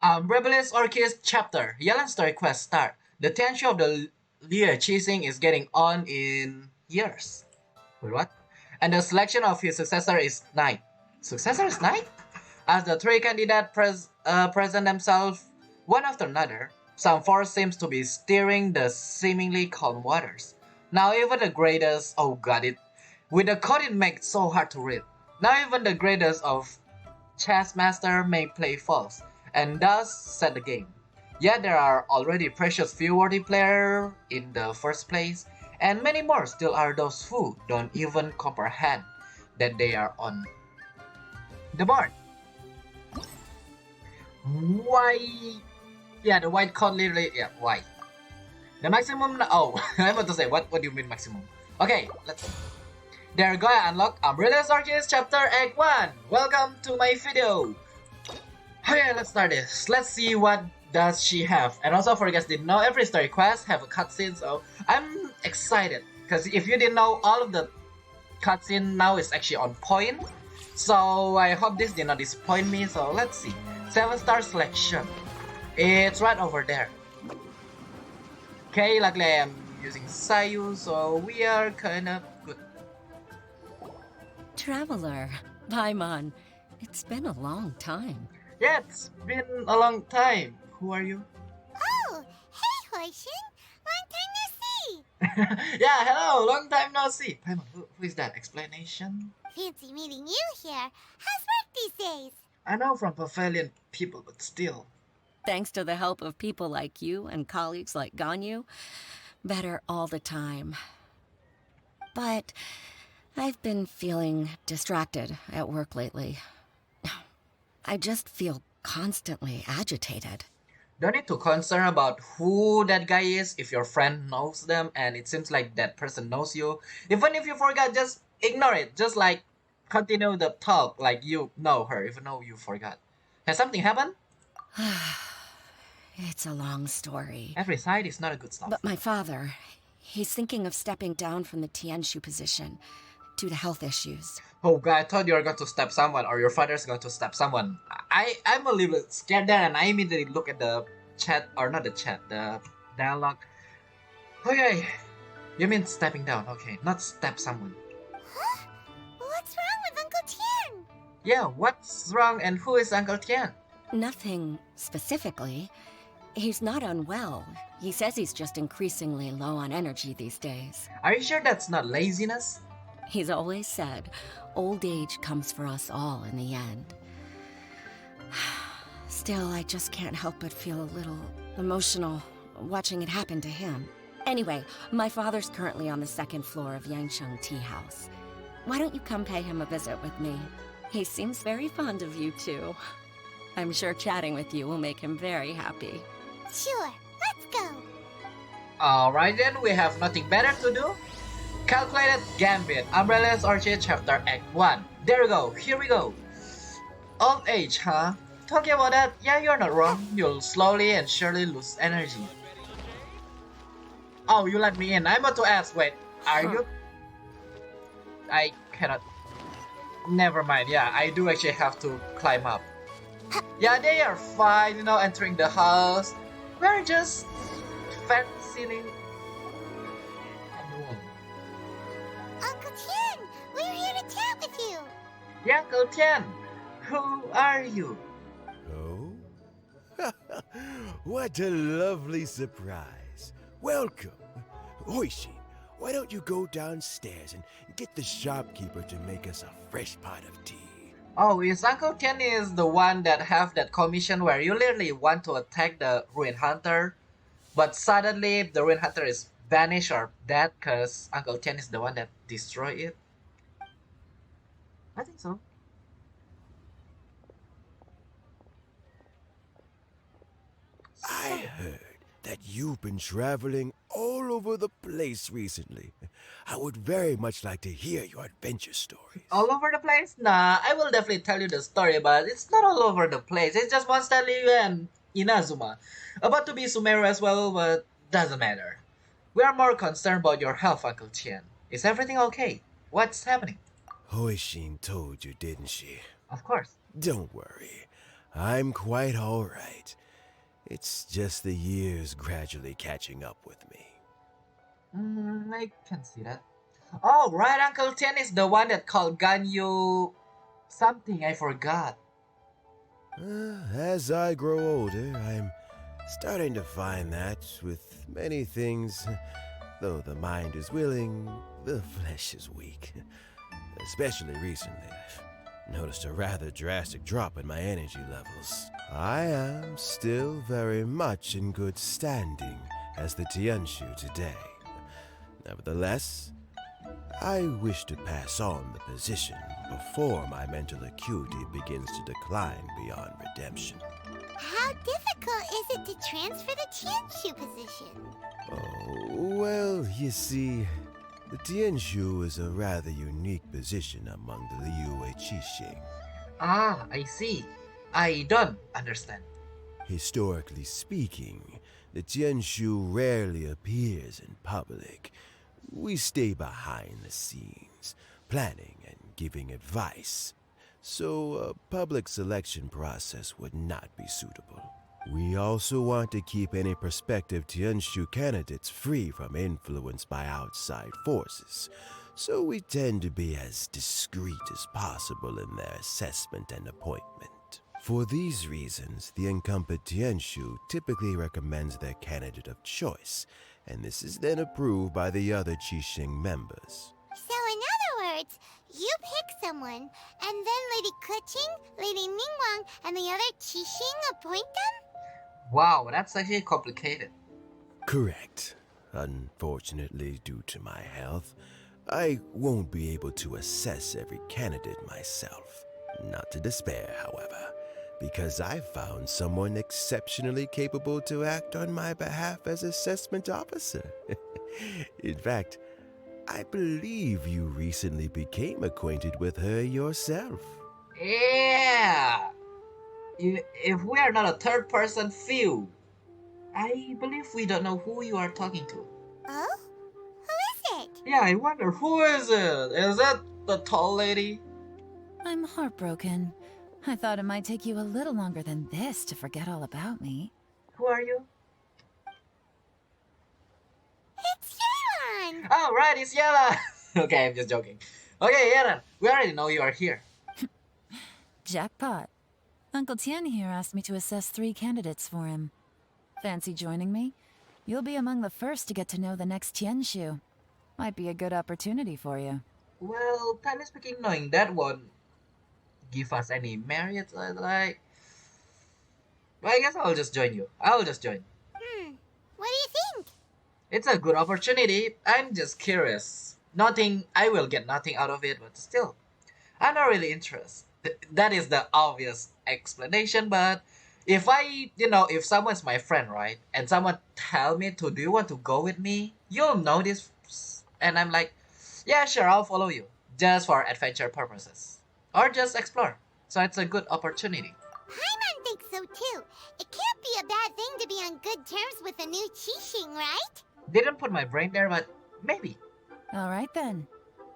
Umbrilis Orchis chapter. Yelan story quest start. The tension of the Lear chasing is getting on in years. Wait, what? And the selection of his successor is Knight. Successor is Knight? As the three candidates present themselves one after another, some force seems to be steering the seemingly calm waters. Now even the greatest, oh got it, with the code it makes so hard to read. Now even the greatest of chess master may play false, and thus set the game. Yet there are already precious few worthy players in the first place, and many more still are those who don't even comprehend that they are on the board. Why? Yeah, the white code literally, yeah, white. The maximum, oh, I'm about to say, what do you mean maximum? Okay, let's see. They're gonna unlock Umbrilis Orchis Chapter Act 1. Welcome to my video. Okay, let's start this. Let's see what does she have. And also, for you guys didn't know, every story quest have a cutscene, so I'm excited. Because if you didn't know, all of the cutscene now is actually on point. So I hope this did not disappoint me, so let's see. 7-star selection. It's right over there. Okay, luckily I'm using Sayu, so we are kind of good. Traveler, Paimon, it's been a long time. Yeah, it's been a long time. Who are you? Oh, hey, Hoishin. Long time no see. Yeah, hello, long time no see. Paimon, who is that? Explanation? Fancy meeting you here. How's work these days? I know from Pavilion people, but still. Thanks to the help of people like you and colleagues like Ganyu, better all the time. But I've been feeling distracted at work lately. I just feel constantly agitated. Don't need to concern about who that guy is if your friend knows them and it seems like that person knows you. Even if you forgot, just ignore it. Just like continue the talk like you know her even though you forgot. Has something happened? It's a long story. Every side is not a good stuff. But my father, he's thinking of stepping down from the Tianshu position due to health issues. Oh god, I thought you were going to stab someone or your father's going to stab someone. I'm a little bit scared there and I immediately look at the chat, or not the chat, the dialogue. Okay, you mean stepping down, okay, not stab someone. Huh? What's wrong with Uncle Tian? Yeah, what's wrong and who is Uncle Tian? Nothing specifically. He's not unwell. He says he's just increasingly low on energy these days. Are you sure that's not laziness? He's always said, old age comes for us all in the end. Still, I just can't help but feel a little emotional watching it happen to him. Anyway, my father's currently on the second floor of Yangsheng Tea House. Why don't you come pay him a visit with me? He seems very fond of you too. I'm sure chatting with you will make him very happy. Sure, let's go. Alright then, we have nothing better to do. Calculated Gambit, Umbrilis Orchis Chapter Act 1. There we go, here we go. Old age, huh? Talking about that, yeah, you're not wrong. You'll slowly and surely lose energy. Oh, you let me in. I'm about to ask, wait, are you? I cannot. Never mind, yeah, I do actually have to climb up. Yeah, they are fine, you know, entering the house. We're just fancying. Uncle Tian, we're here to chat with you. Yeah, Uncle Tian, who are you? Oh? What a lovely surprise. Welcome. Oishi, why don't you go downstairs and get the shopkeeper to make us a fresh pot of tea? Oh, is Uncle Tian is the one that have that commission where you literally want to attack the Ruin Hunter, but suddenly the Ruin Hunter is vanished or dead because Uncle Tian is the one that destroyed it? I think so. I heard that you've been traveling all over the place recently. I would very much like to hear your adventure stories. All over the place? Nah, I will definitely tell you the story, but it's not all over the place. It's just Monster Liu and Inazuma. About to be Sumeru as well, but doesn't matter. We are more concerned about your health, Uncle Tian. Is everything okay? What's happening? Hoishin told you, didn't she? Of course. Don't worry. I'm quite all right. It's just the years gradually catching up with me. I can see that. Oh, right, Uncle Tian is the one that called Ganyu something I forgot. As I grow older, I'm starting to find that with many things, though the mind is willing, the flesh is weak. Especially recently, I've noticed a rather drastic drop in my energy levels. I am still very much in good standing as the Tianshu today. Nevertheless, I wish to pass on the position before my mental acuity begins to decline beyond redemption. How difficult is it to transfer the Tianshu position? Oh, well, you see, the Tianshu is a rather unique position among the Liyue Qixing. Ah, I see. I don't understand. Historically speaking, the Tianshu rarely appears in public. We stay behind the scenes, planning and giving advice, so a public selection process would not be suitable. We also want to keep any prospective Tianshu candidates free from influence by outside forces, so we tend to be as discreet as possible in their assessment and appointment. For these reasons, the incumbent Tianshu typically recommends their candidate of choice, and this is then approved by the other Qixing members. So in other words, you pick someone, and then Lady Keqing, Lady Ningguang, and the other Qixing appoint them? Wow, that's actually complicated. Correct. Unfortunately, due to my health, I won't be able to assess every candidate myself. Not to despair, however, because I found someone exceptionally capable to act on my behalf as assessment officer. In fact, I believe you recently became acquainted with her yourself. Yeah! If we are not a third person view, I believe we don't know who you are talking to. Oh? Who is it? Yeah, I wonder, who is it? Is it the tall lady? I'm heartbroken. I thought it might take you a little longer than this to forget all about me. Who are you? It's Yelan! Oh, right, it's Yelan! Okay, I'm just joking. Okay, Yelan, we already know you are here. Jackpot. Uncle Tian here asked me to assess 3 candidates for him. Fancy joining me? You'll be among the first to get to know the next Tianshu. Might be a good opportunity for you. Well, kindly speaking, knowing that won't give us any merits, like... Well, I guess I'll just join you. I'll just join. What do you think? It's a good opportunity. I'm just curious. Nothing, I will get nothing out of it, but still, I'm not really interested. That is the obvious explanation, but if if someone's my friend, right, and someone tell me do you want to go with me? You'll know this, and I'm like, yeah, sure, I'll follow you, just for adventure purposes, or just explore. So it's a good opportunity. Paimon thinks so too. It can't be a bad thing to be on good terms with a new Qixing, right? Didn't put my brain there, but maybe. All right then.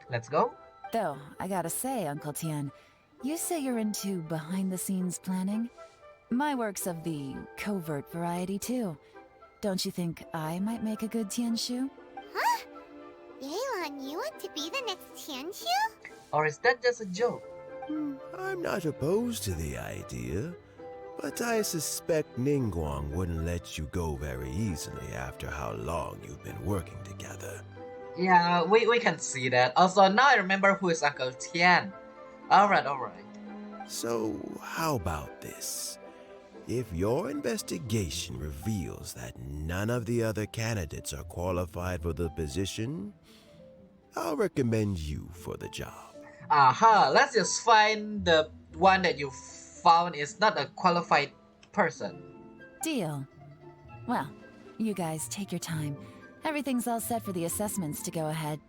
Let's go. Though, I gotta say, Uncle Tian, you say you're into behind-the-scenes planning? My work's of the covert variety, too. Don't you think I might make a good Tianshu? Huh? Yelan, you want to be the next Tianshu? Or is that just a joke? I'm not opposed to the idea, but I suspect Ningguang wouldn't let you go very easily after how long you've been working together. Yeah, we can see that. Also, now I remember who is Uncle Tian. Alright. So, how about this? If your investigation reveals that none of the other candidates are qualified for the position, I'll recommend you for the job. Aha, let's just find the one that you found is not a qualified person. Deal. Well, you guys take your time. Everything's all set for the assessments to go ahead.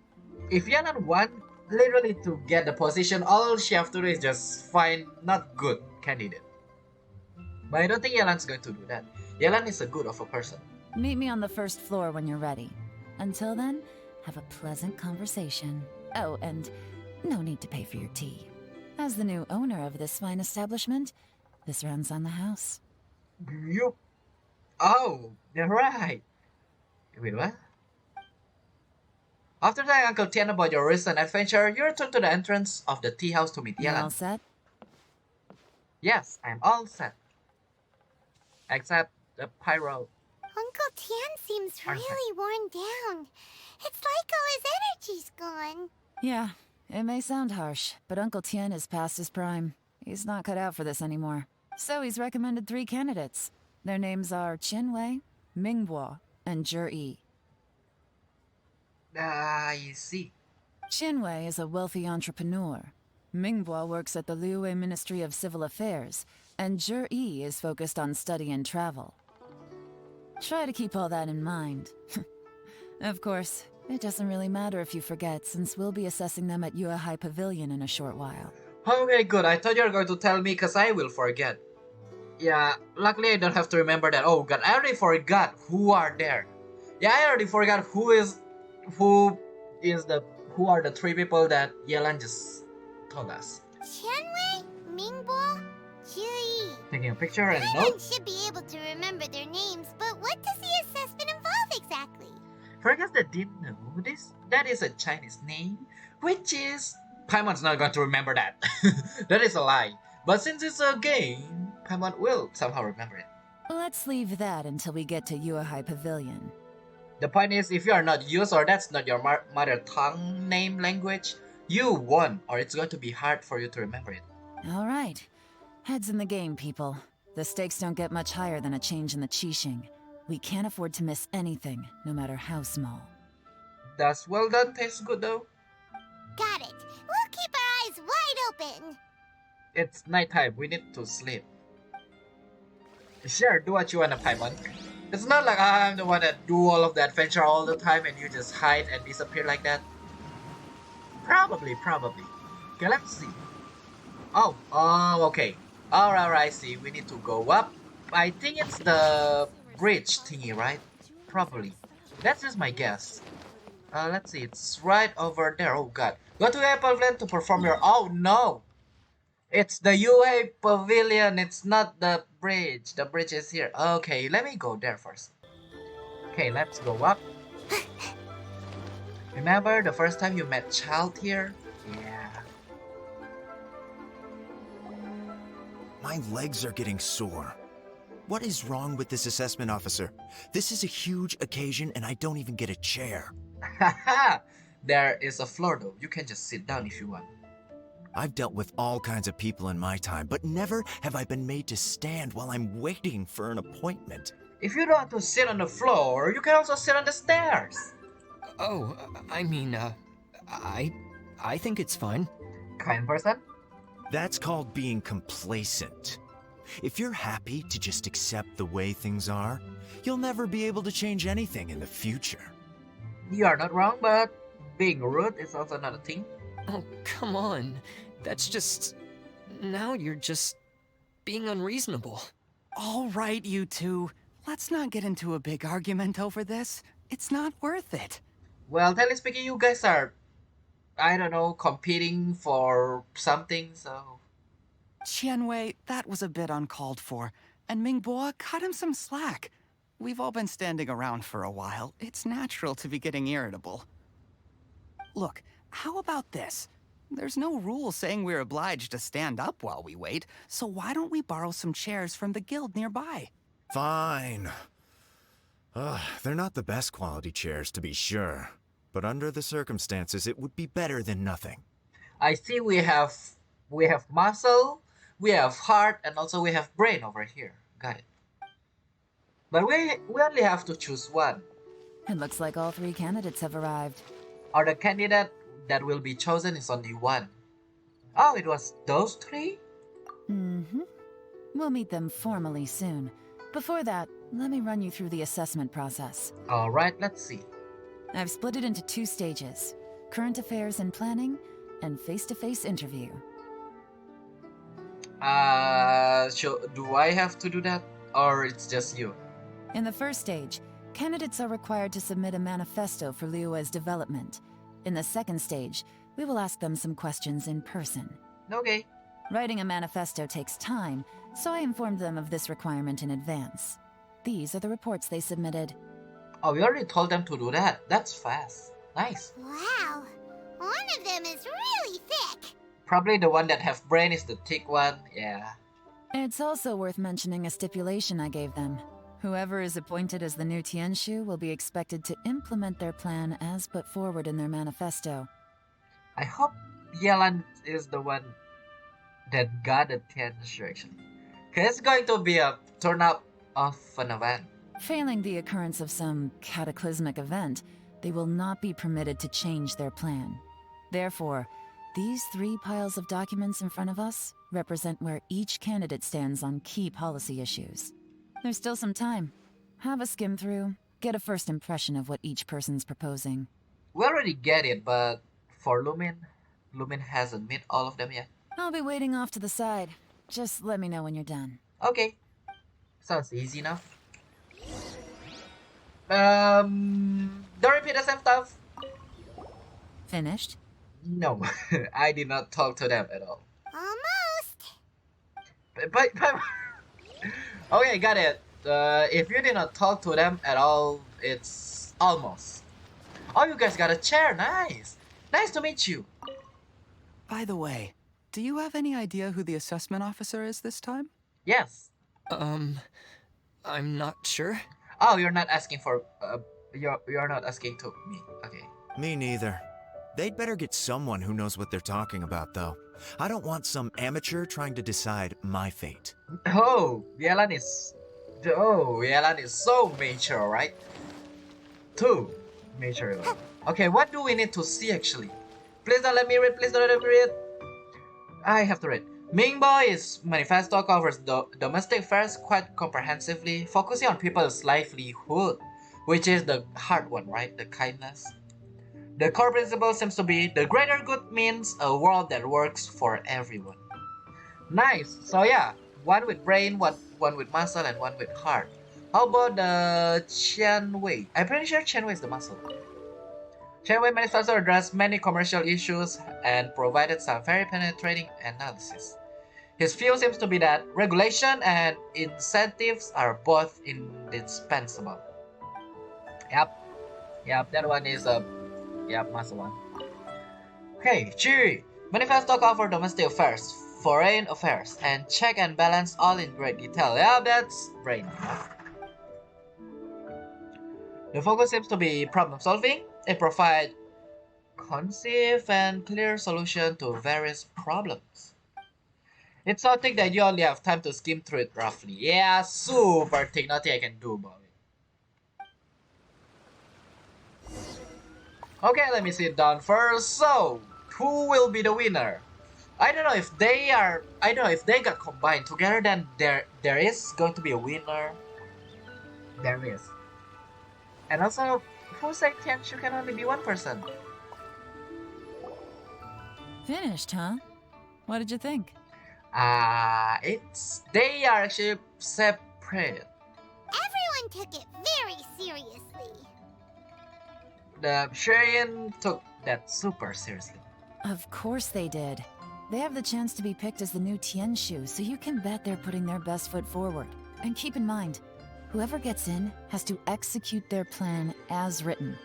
If you're not one, literally to get the position, all she have to do is just find not good candidate. But I don't think Yelan's going to do that. Yelan is a good of a person. Meet me on the first floor when you're ready. Until then, have a pleasant conversation. Oh, and no need to pay for your tea. As the new owner of this fine establishment, This runs on the house. You. Oh, you're right. Wait, what? After telling Uncle Tian about your recent adventure, you return to the entrance of the tea house to meet You all Yelan. set? Yes, I'm all set. Except the pyro. Uncle Tian seems Artifact. really worn down. It's like all his energy's gone. Yeah, it may sound harsh, but Uncle Tian is past his prime. He's not cut out for this anymore. So he's recommended 3 candidates. Their names are Qinwei, Mingbo, and zhiyi. I see. Qinwei is a wealthy entrepreneur. Mingbo works at the Liyue Ministry of Civil Affairs, and zhiyi is focused on study and travel. Try to keep all that in mind. Of course, it doesn't really matter if you forget, since we'll be assessing them at Yuehai Pavilion in a short while. Okay, good. I thought you were going to tell me because I will forget. Yeah, luckily I don't have to remember that. Oh god, I already forgot who are there. Yeah, I already forgot who are the 3 people that Yelan just told us. Qianwei, Mingbo, zhiyi. Taking a picture and Paimon note. should be able to remember their names, but what does the assessment involve exactly? For guys that didn't know this, that is a Chinese name, which is Paimon's not going to remember that. That is a lie. But since it's a game, Paimon will somehow remember it. Let's leave that until we get to Yuehai Pavilion. The point is, if you are not used or that's not your mother tongue name language, you won, or it's going to be hard for you to remember it. All right. Heads in the game, people. The stakes don't get much higher than a change in the Qixing. We can't afford to miss anything, no matter how small. Does well done taste good though? Got it. We'll keep our eyes wide open. It's nighttime, we need to sleep. Sure, do what you want, Paimon. It's not like I'm the one that do all of the adventure all the time and you just hide and disappear like that. Probably. Okay, let's see. Oh, okay. Alright, I see. We need to go up. I think it's the bridge thingy, right? Probably. That's just my guess. Let's see. It's right over there. Oh god. Go to the pavilion to perform your... Oh no! It's the UA pavilion. It's not the bridge. The bridge is here. Okay, let me go there first. Okay, let's go up. Remember the first time you met Child here? Yeah. My legs are getting sore. What is wrong with this assessment officer? This is a huge occasion and I don't even get a chair. Haha! There is a floor though. You can just sit down if you want. I've dealt with all kinds of people in my time, but never have I been made to stand while I'm waiting for an appointment. If you don't want to sit on the floor, you can also sit on the stairs. Oh, I mean, I think it's fine. Kind person? That's called being complacent. If you're happy to just accept the way things are, you'll never be able to change anything in the future. You are not wrong, but being rude is also not a thing. Oh, come on. That's just... Now you're just being unreasonable. All right, you two. Let's not get into a big argument over this. It's not worth it. Well, technically speaking, you guys are, I don't know, competing for something, so... Qianwei, that was a bit uncalled for. And Mingbo, cut him some slack. We've all been standing around for a while. It's natural to be getting irritable. Look, how about this? There's no rule saying we're obliged to stand up while we wait, so why don't we borrow some chairs from the guild nearby? Fine. They're not the best quality chairs, to be sure. But under the circumstances, it would be better than nothing. I see we have muscle, we have heart, and also we have brain over here. Got it. But we only have to choose one. It looks like all 3 candidates have arrived. Or the candidate that will be chosen is only one. Oh, it was those 3? Mm-hmm. We'll meet them formally soon. Before that, let me run you through the assessment process. Alright, let's see. I've split it into 2 stages. Current affairs and planning, and face-to-face interview. Do I have to do that? Or it's just you? In the first stage, candidates are required to submit a manifesto for Liyue's development. In the second stage, we will ask them some questions in person. Okay. Writing a manifesto takes time, so I informed them of this requirement in advance. These are the reports they submitted. Oh, we already told them to do that. That's fast. Nice. Wow. One of them is really thick. Probably the one that have brain is the thick one. Yeah. It's also worth mentioning a stipulation I gave them. Whoever is appointed as the new Tianshu will be expected to implement their plan as put forward in their manifesto. I hope Yelan is the one that got the attention actually. Cause it's going to be a turn up of an event. Failing the occurrence of some cataclysmic event, they will not be permitted to change their plan. Therefore, these 3 piles of documents in front of us represent where each candidate stands on key policy issues. There's still some time. Have a skim through, get a first impression of what each person's proposing. We already get it, but for Lumin hasn't met all of them yet. I'll be waiting off to the side. Just let me know when you're done. Okay. Sounds easy enough. Don't repeat the same stuff. Finished? No, I did not talk to them at all. Almost. But okay, got it. If you did not talk to them at all, it's almost. Oh, you guys got a chair. Nice. Nice to meet you. By the way, do you have any idea who the assessment officer is this time? Yes. I'm not sure. Oh, you're not asking for. You're not asking to me. Okay. Me neither. They'd better get someone who knows what they're talking about, though. I don't want some amateur trying to decide my fate. Oh, Yelan is so mature, right? Too mature. Okay, what do we need to see actually? Please don't let me read. Please don't let me read. I have to read. Mingboy's manifesto covers domestic affairs quite comprehensively, focusing on people's livelihood, which is the hard one, right? The kindness. The core principle seems to be the greater good means a world that works for everyone. Nice. So yeah, one with brain, one with muscle, and one with heart. How about the Qian Wei? I'm pretty sure Qian Wei is the muscle. Qian Wei manifesto addressed many commercial issues and provided some very penetrating analysis. His view seems to be that regulation and incentives are both indispensable. Yep, that one is a muscle one. Okay, zhiyi. Manifesto cover domestic affairs, foreign affairs, and check and balance all in great detail. Yeah, that's brain. The focus seems to be problem solving. It provides concise and clear solution to various problems. It's so thick that you only have time to skim through it roughly. Yeah, super thick. Nothing I can do about it. Okay, let me sit down first. So, who will be the winner? I don't know if they got combined together, then there is going to be a winner. There is. And also, who said Tianshu can only be one person? Finished, huh? What did you think? They are actually separated. Everyone took it very seriously. The Shurian took that super seriously. Of course they did. They have the chance to be picked as the new Tianshu, so you can bet they're putting their best foot forward. And keep in mind, whoever gets in has to execute their plan as written.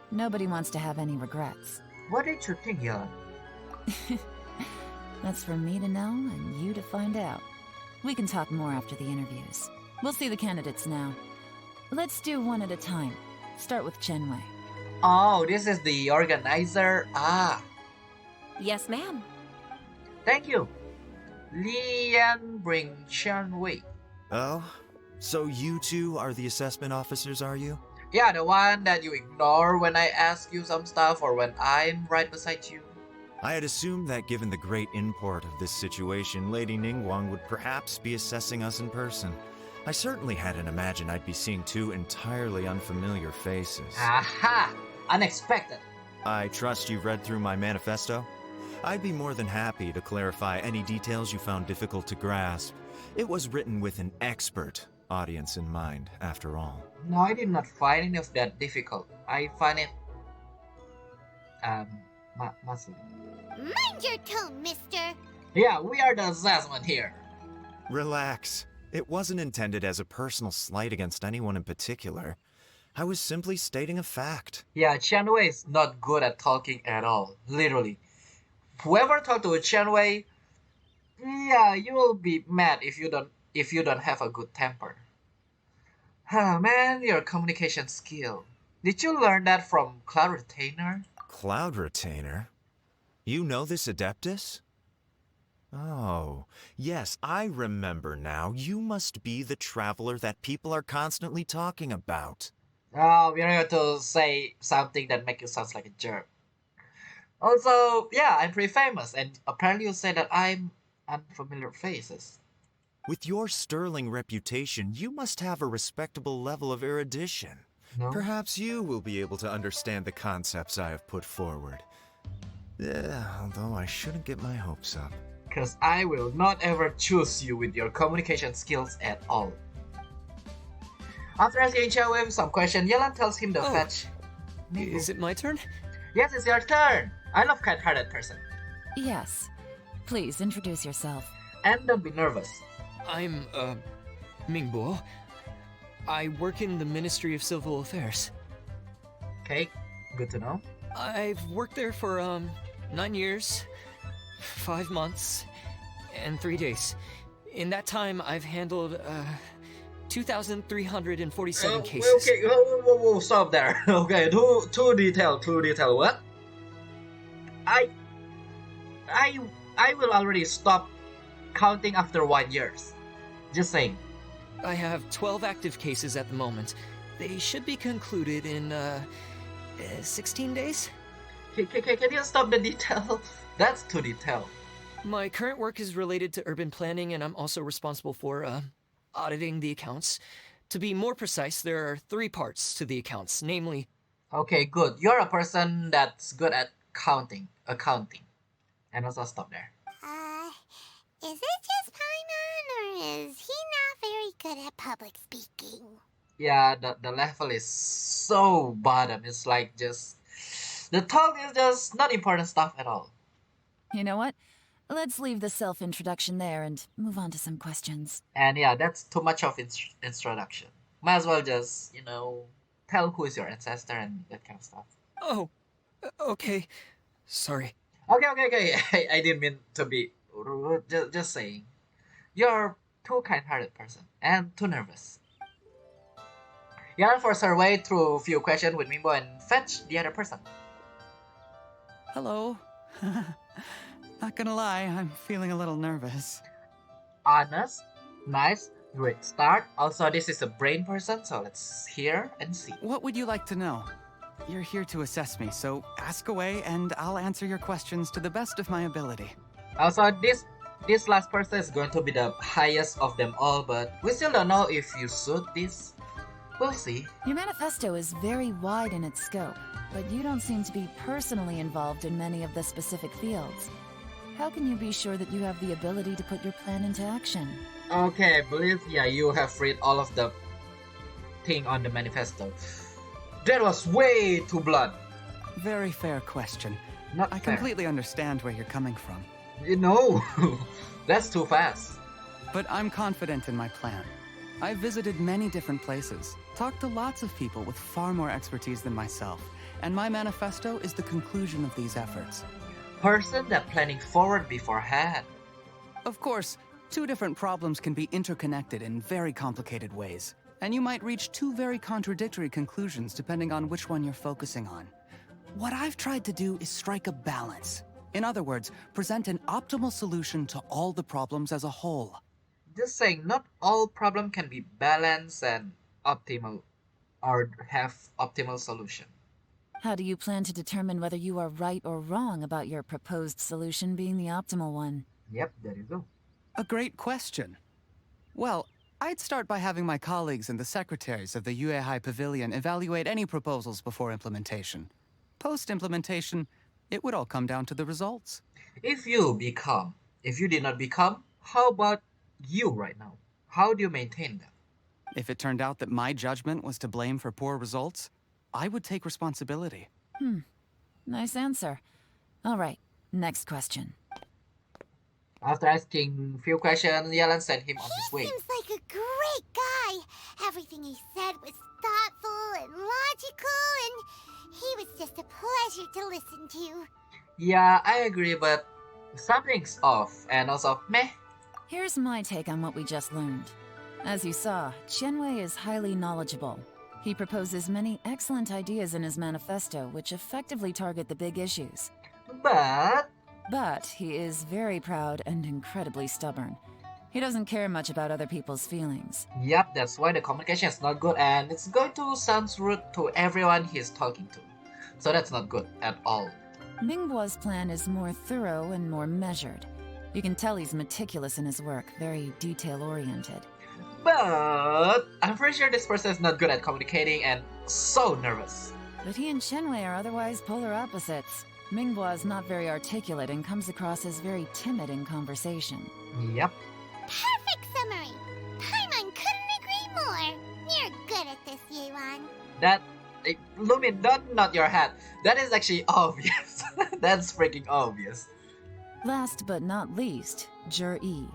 Nobody wants to have any regrets. What did you think, Yelan? That's for me to know and you to find out. We can talk more after the interviews. We'll see the candidates now. Let's do one at a time. Start with Chenwei. Oh, this is the organizer. Yes, ma'am. Thank you. Lian bring Qian Wei. Oh? So you two are the assessment officers, are you? Yeah, the one that you ignore when I ask you some stuff or when I'm right beside you. I had assumed that given the great import of this situation, Lady Ningguang would perhaps be assessing us in person. I certainly hadn't imagined I'd be seeing 2 entirely unfamiliar faces. Aha! Unexpected. I trust you've read through my manifesto? I'd be more than happy to clarify any details you found difficult to grasp. It was written with an expert audience in mind, after all. No, I did not find any of that difficult. I find it muscle. Mind your tone, mister. Yeah, we are the assessment here. Relax. It wasn't intended as a personal slight against anyone in particular. I was simply stating a fact. Yeah, Qianwei is not good at talking at all. Literally. Whoever talk to Qianwei, yeah, you will be mad if you don't have a good temper. Ah, man, your communication skill. Did you learn that from Cloud Retainer? Cloud Retainer? You know this Adeptus? Oh, yes, I remember now. You must be the traveler that people are constantly talking about. Oh, we're here to say something that make you sound like a jerk. Also, yeah, I'm pretty famous, and apparently you say that I'm unfamiliar faces. With your sterling reputation, you must have a respectable level of erudition. No? Perhaps you will be able to understand the concepts I have put forward. Although I shouldn't get my hopes up. Because I will not ever choose you with your communication skills at all. After asking Qianwei some question, Yelan tells him to Oh. fetch. Is it my turn? Yes, it's your turn. I love kind-hearted person. Yes. Please introduce yourself. And don't be nervous. I'm, Mingbo. I work in the Ministry of Civil Affairs. Okay, good to know. I've worked there for, 9 years, 5 months, and 3 days. In that time, I've handled, 2,347 cases. Okay, whoa, stop there. Okay, too detailed. What? I will already stop counting after 1 year. Just saying. I have 12 active cases at the moment. They should be concluded in, 16 days? Can you stop the detail? That's too detailed. My current work is related to urban planning, and I'm also responsible for, auditing the accounts. To be more precise, there are 3 parts to the accounts, namely... Okay, good. You're a person that's good at accounting. And also stop there. Is it just Paimon, or is he not very good at public speaking? Yeah, the level is so bottom. It's like just... The talk is just not important stuff at all. You know what? Let's leave the self-introduction there and move on to some questions. And yeah, that's too much of introduction. Might as well just, tell who is your ancestor and that kind of stuff. Oh, okay. Sorry. Okay. I didn't mean to be rude. Just saying. You're too kind-hearted person and too nervous. Yelan forced her way through a few questions with Mingbo and fetch the other person. Hello. Not gonna lie, I'm feeling a little nervous. Honest, nice, great start. Also, this is a brain person, so let's hear and see. What would you like to know? You're here to assess me, so ask away and I'll answer your questions to the best of my ability. Also, this last person is going to be the highest of them all, but we still don't know if you suit this. We'll see. Your manifesto is very wide in its scope, but you don't seem to be personally involved in many of the specific fields. How can you be sure that you have the ability to put your plan into action? Okay, I believe, you have read all of the thing on the manifesto. That was way too blunt. Very fair question. Not I fair. completely understand where you're coming from. That's too fast. But I'm confident in my plan. I've visited many different places, talked to lots of people with far more expertise than myself, and my manifesto is the conclusion of these efforts. Person that planning forward beforehand. Of course, 2 different problems can be interconnected in very complicated ways, and you might reach 2 very contradictory conclusions depending on which one you're focusing on. What I've tried to do is strike a balance. In other words, present an optimal solution to all the problems as a whole. Just saying, not all problem can be balanced and optimal or have optimal solution. How do you plan to determine whether you are right or wrong about your proposed solution being the optimal one? Yep, there you go. A great question. Well, I'd start by having my colleagues and the secretaries of the Yuehai Pavilion evaluate any proposals before implementation. Post-implementation, it would all come down to the results. If you did not become, how about you right now? How do you maintain that? If it turned out that my judgment was to blame for poor results, I would take responsibility. Nice answer. All right, next question. After asking few questions, Yelan sent him on his He way. seems like a great guy. Everything he said was thoughtful and logical, and he was just a pleasure to listen to. Yeah, I agree, but something's off, and also meh. Here's my take on what we just learned. As you saw, Qianwei is highly knowledgeable. He proposes many excellent ideas in his manifesto, which effectively target the big issues. But He is very proud and incredibly stubborn. He doesn't care much about other people's feelings. yep, that's why the communication is not good, and it's going to sound rude to everyone he's talking to. So that's not good at all. Mingbo's plan is more thorough and more measured. You can tell he's meticulous in his work, very detail-oriented. But I'm pretty sure this person is not good at communicating and so nervous. But he and Shenwei are otherwise polar opposites. Mingbo is not very articulate and comes across as very timid in conversation. Yep. Perfect summary. Paimon couldn't agree more. You're good at this, Yelan. That Lumin, don't nod your head. That is actually obvious. That's freaking obvious. Last but not least, zhiyi.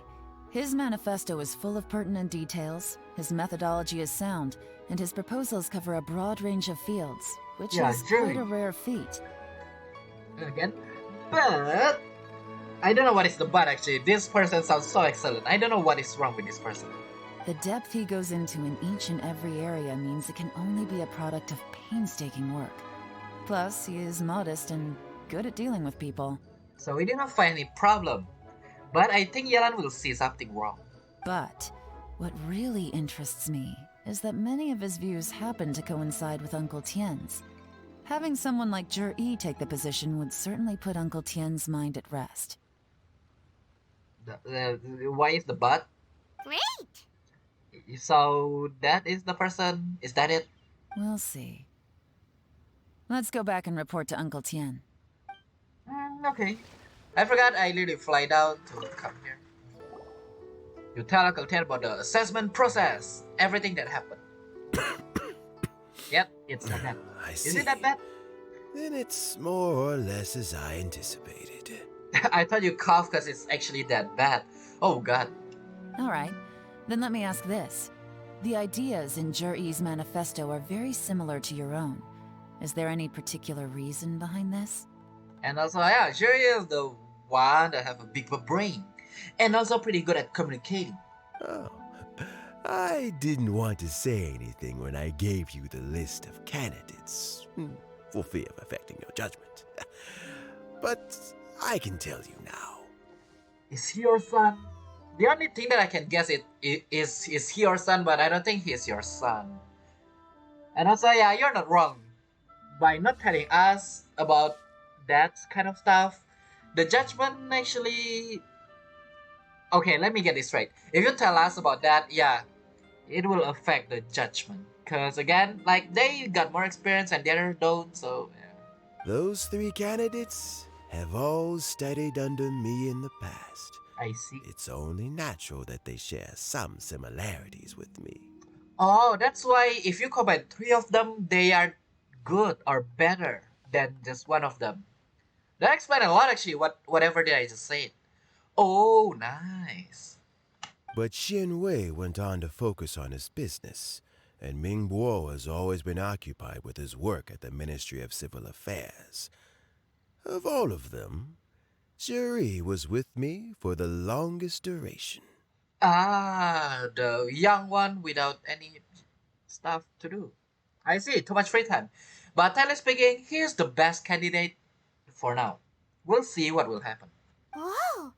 His manifesto is full of pertinent details, his methodology is sound, and his proposals cover a broad range of fields, which Yeah, is zhiyi. quite a rare feat. Again. But I don't know what is the but actually. This person sounds so excellent. I don't know what is wrong with this person. The depth he goes into in each and every area means it can only be a product of painstaking work. Plus, he is modest and good at dealing with people. So we did not find any problem. But I think Yelan will see something wrong. But what really interests me is that many of his views happen to coincide with Uncle Tien's. Having someone like zhiyi take the position would certainly put Uncle Tien's mind at rest. Why is the but? Great. So that is the person? Is that it? We'll see. Let's go back and report to Uncle Tien. Okay. I forgot I literally fly down to come here. You tell Uncle Ted about the assessment process. Everything that happened. Yep, it's that bad. I Is see. it that bad? Then it's more or less as I anticipated. I thought you coughed because it's actually that bad. Oh god. All right, then let me ask this. The ideas in zhiyi's manifesto are very similar to your own. Is there any particular reason behind this? And also, yeah, Jerry is the one that have a bigger brain. And also pretty good at communicating. Oh, I didn't want to say anything when I gave you the list of candidates, for fear of affecting your judgment. But I can tell you now. Is he your son? The only thing that I can guess is he your son, but I don't think he's your son. And also, yeah, you're not wrong. By not telling us about that kind of stuff, the judgment actually... Okay, let me get this straight. If you tell us about that, yeah, it will affect the judgment. Because again, like, they got more experience and the other don't, so... Yeah. Those three candidates have all studied under me in the past. I see. It's only natural that they share some similarities with me. Oh, that's why if you combine three of them, they are good or better than just one of them. That explains a lot actually, whatever did I just say. Oh, nice. But Xin Wei went on to focus on his business, and Ming Bo has always been occupied with his work at the Ministry of Civil Affairs. Of all of them, Zhiyi was with me for the longest duration. Ah, the young one without any stuff to do. I see, too much free time. But technically speaking, he's the best candidate for now. We'll see what will happen. Whoa.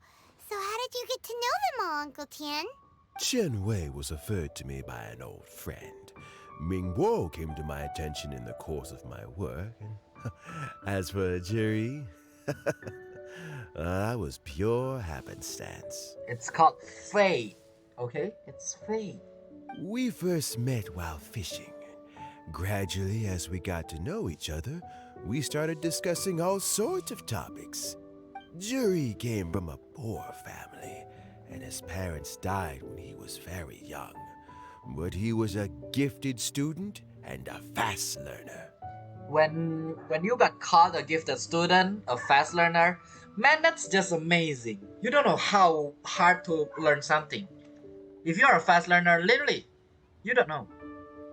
So how did you get to know them all, Uncle Tien? Chen Wei was referred to me by an old friend. Ming Bo came to my attention in the course of my work, and as for Zhiyi, that was pure happenstance. It's called fate, okay? It's fate. We first met while fishing. Gradually, as we got to know each other, we started discussing all sorts of topics. Zhiyi came from a poor family, and his parents died when he was very young. But he was a gifted student and a fast learner. When you got called a gifted student, a fast learner, man, that's just amazing. You don't know how hard to learn something. If you're a fast learner, literally, you don't know,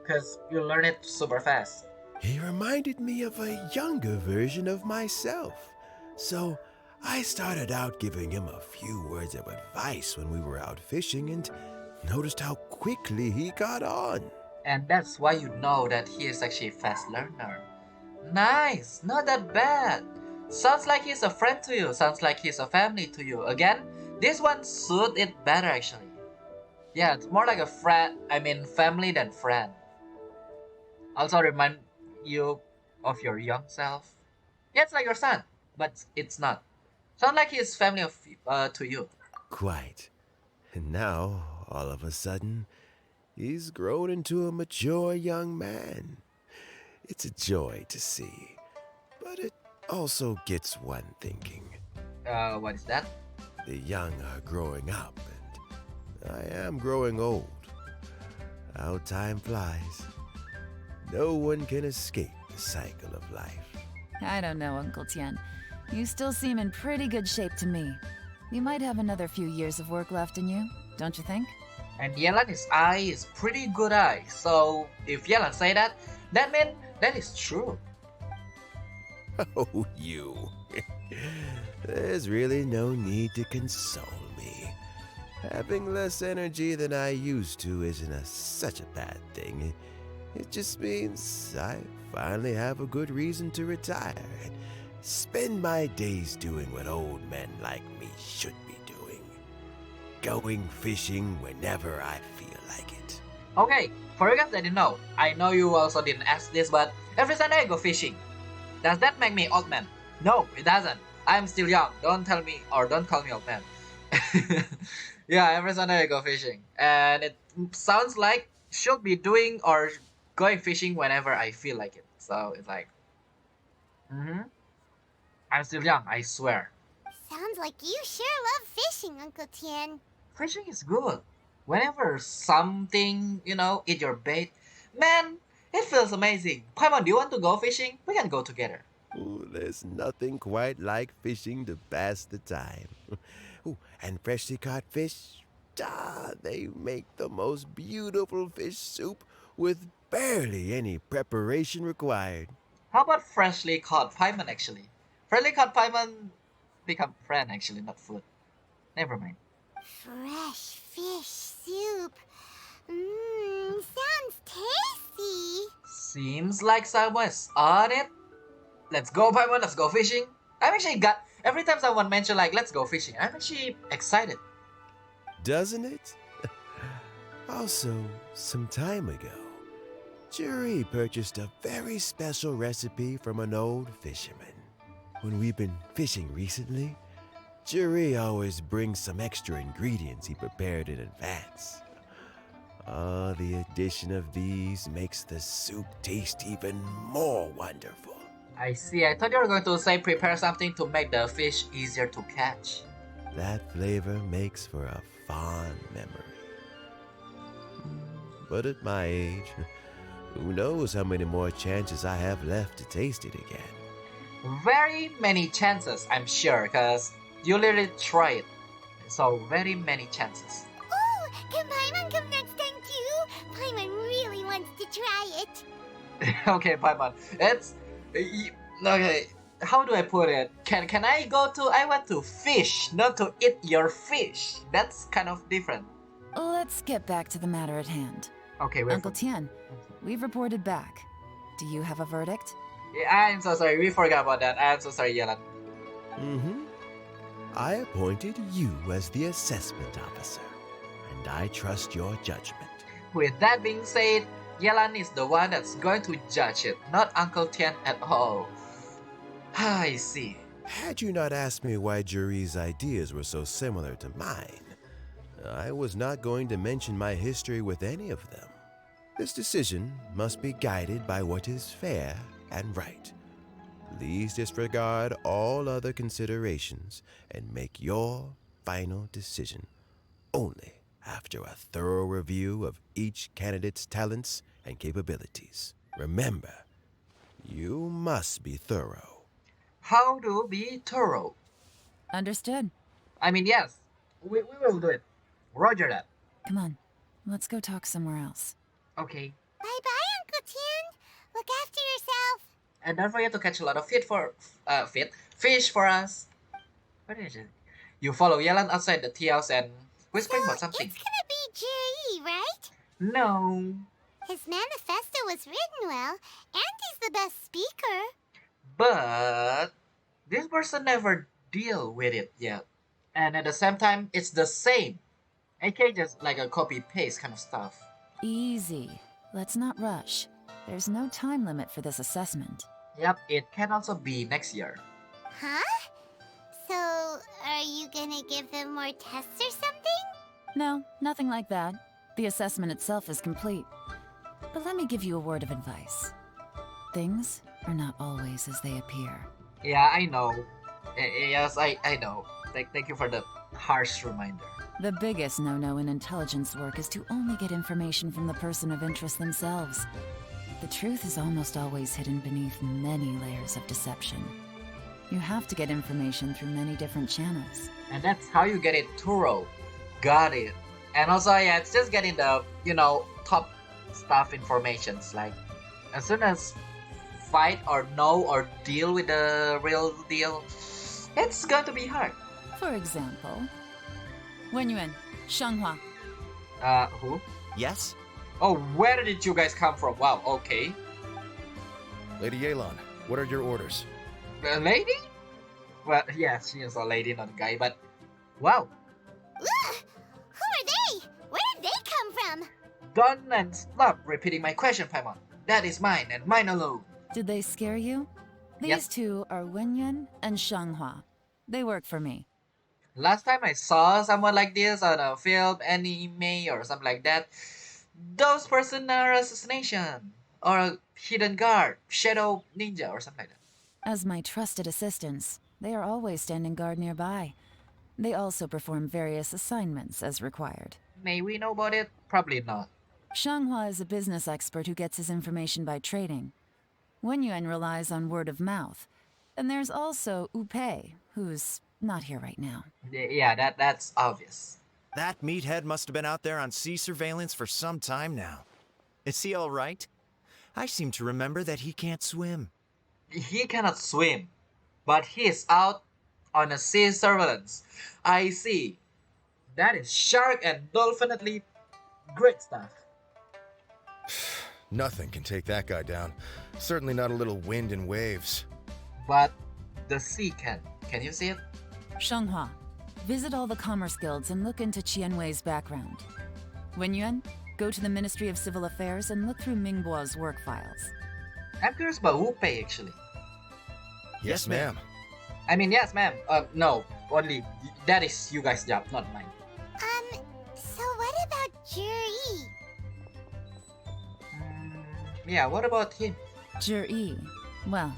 because you learn it super fast. He reminded me of a younger version of myself. So I started out giving him a few words of advice when we were out fishing and noticed how quickly he got on. And that's why you know that he is actually a fast learner. Nice, not that bad. Sounds like he's a friend to you, sounds like he's a family to you. Again, this one suit it better actually. Yeah, it's more like a friend, family than friend. Also remind you of your young self. Yeah, it's like your son, but it's not. Sound like he's family to you. Quite. And now, all of a sudden, he's grown into a mature young man. It's a joy to see, but it also gets one thinking. What is that? The young are growing up, and I am growing old. How time flies. No one can escape the cycle of life. I don't know, Uncle Tian. You still seem in pretty good shape to me. You might have another few years of work left in you, don't you think? And Yelan's eye is pretty good eye, so if Yelan say that, that means that is true. Oh, you. There's really no need to console me. Having less energy than I used to isn't such a bad thing. It just means I finally have a good reason to retire and spend my days doing what old men like me should be doing. Going fishing whenever I feel like it. Okay, for you guys that didn't know, I know you also didn't ask this, but every Sunday I go fishing. Does that make me old man? No, it doesn't. I'm still young. Don't tell me or don't call me old man. Yeah, every Sunday I go fishing. And it sounds like should be doing or going fishing whenever I feel like it. So it's like, I'm still young, I swear. Sounds like you sure love fishing, Uncle Tian. Fishing is good. Whenever something, eat your bait, man, it feels amazing. Paimon, do you want to go fishing? We can go together. Ooh, there's nothing quite like fishing to pass the time. Ooh, and freshly caught fish, they make the most beautiful fish soup with barely any preparation required. How about freshly caught Paimon actually? Freshly caught Paimon become friend actually, not food. Never mind. Fresh fish soup. Sounds tasty. Seems like someone's on it. Let's go, Paimon, let's go fishing. Every time someone mention like, let's go fishing, I'm actually excited. Doesn't it? Also, some time ago, Jerry purchased a very special recipe from an old fisherman. When we've been fishing recently, Jerry always brings some extra ingredients he prepared in advance. The addition of these makes the soup taste even more wonderful. I see. I thought you were going to say prepare something to make the fish easier to catch. That flavor makes for a fond memory. But at my age, who knows how many more chances I have left to taste it again. Very many chances, I'm sure, because you literally try it. So very many chances. Oh, can Paimon come next time too? Paimon really wants to try it. Okay, Paimon. Okay, how do I put it? Can I want to fish, not to eat your fish. That's kind of different. Let's get back to the matter at hand. Okay, Uncle Tian, we've reported back. Do you have a verdict? Yeah, I'm so sorry. We forgot about that. I'm so sorry, Yelan. I appointed you as the assessment officer, and I trust your judgment. With that being said, Yelan is the one that's going to judge it, not Uncle Tian at all. I see. Had you not asked me why Juri's ideas were so similar to mine, I was not going to mention my history with any of them. This decision must be guided by what is fair and right. Please disregard all other considerations and make your final decision only after a thorough review of each candidate's talents and capabilities. Remember, You must be thorough. How to be thorough. Understood. I mean, yes, we will do it. Roger that. Come on, let's go talk somewhere else. Okay. Bye-bye, Uncle Tian. Look after yourself. And don't forget to catch a lot of fish for us. What is it? You follow Yelan outside the tea house and whispering about something. It's gonna be zhiyi, right? No. His manifesto was written well, and he's the best speaker. But this person never deal with it yet. And at the same time, it's the same. AK just like a copy-paste kind of stuff. Easy. Let's not rush. There's no time limit for this assessment. Yep, it can also be next year. Huh? So, are you gonna give them more tests or something? No, nothing like that. The assessment itself is complete. But let me give you a word of advice. Things are not always as they appear. Yeah, I know. Yes, I know. Thank you for the harsh reminder. The biggest no-no in intelligence work is to only get information from the person of interest themselves. The truth is almost always hidden beneath many layers of deception. You have to get information through many different channels. And that's how you get it thorough. Got it. And also, yeah, it's just getting the, top stuff informations. Like, as soon as fight or know or deal with the real deal, it's going to be hard. For example, Wenyuan, Shanghua. Who? Yes? Oh, where did you guys come from? Wow, okay. Lady Yelan, what are your orders? A lady? Well, yeah, she is a lady, not a guy, but wow. Ugh! Who are they? Where did they come from? Don't and stop repeating my question, Paimon. That is mine and mine alone. Did they scare you? These Yep. two are Wenyuan and Shanghua. They work for me. Last time I saw someone like this on a film, anime, or something like that, those person are assassination, or a hidden guard, shadow ninja, or something like that. As my trusted assistants, they are always standing guard nearby. They also perform various assignments as required. May we know about it? Probably not. Shanghua is a business expert who gets his information by trading. Wenyuan relies on word of mouth. And there's also Upei, who's not here right now. Yeah, that's obvious. That meathead must have been out there on sea surveillance for some time now. Is he all right? I seem to remember that he can't swim. He cannot swim, but he is out on a sea surveillance. I see. That is shark and dolphinately great stuff. Nothing can take that guy down. Certainly not a little wind and waves. But the sea can. Can you see it? Shanghua, visit all the commerce guilds and look into Qianwei's background. Wenyuan, go to the Ministry of Civil Affairs and look through Mingbo's work files. I'm curious about Wu-Pei actually. Yes, ma'am. I mean, yes, ma'am. No, only that is you guys' job, not mine. So what about zhiyi? Yeah, what about him? Zhiyi, well,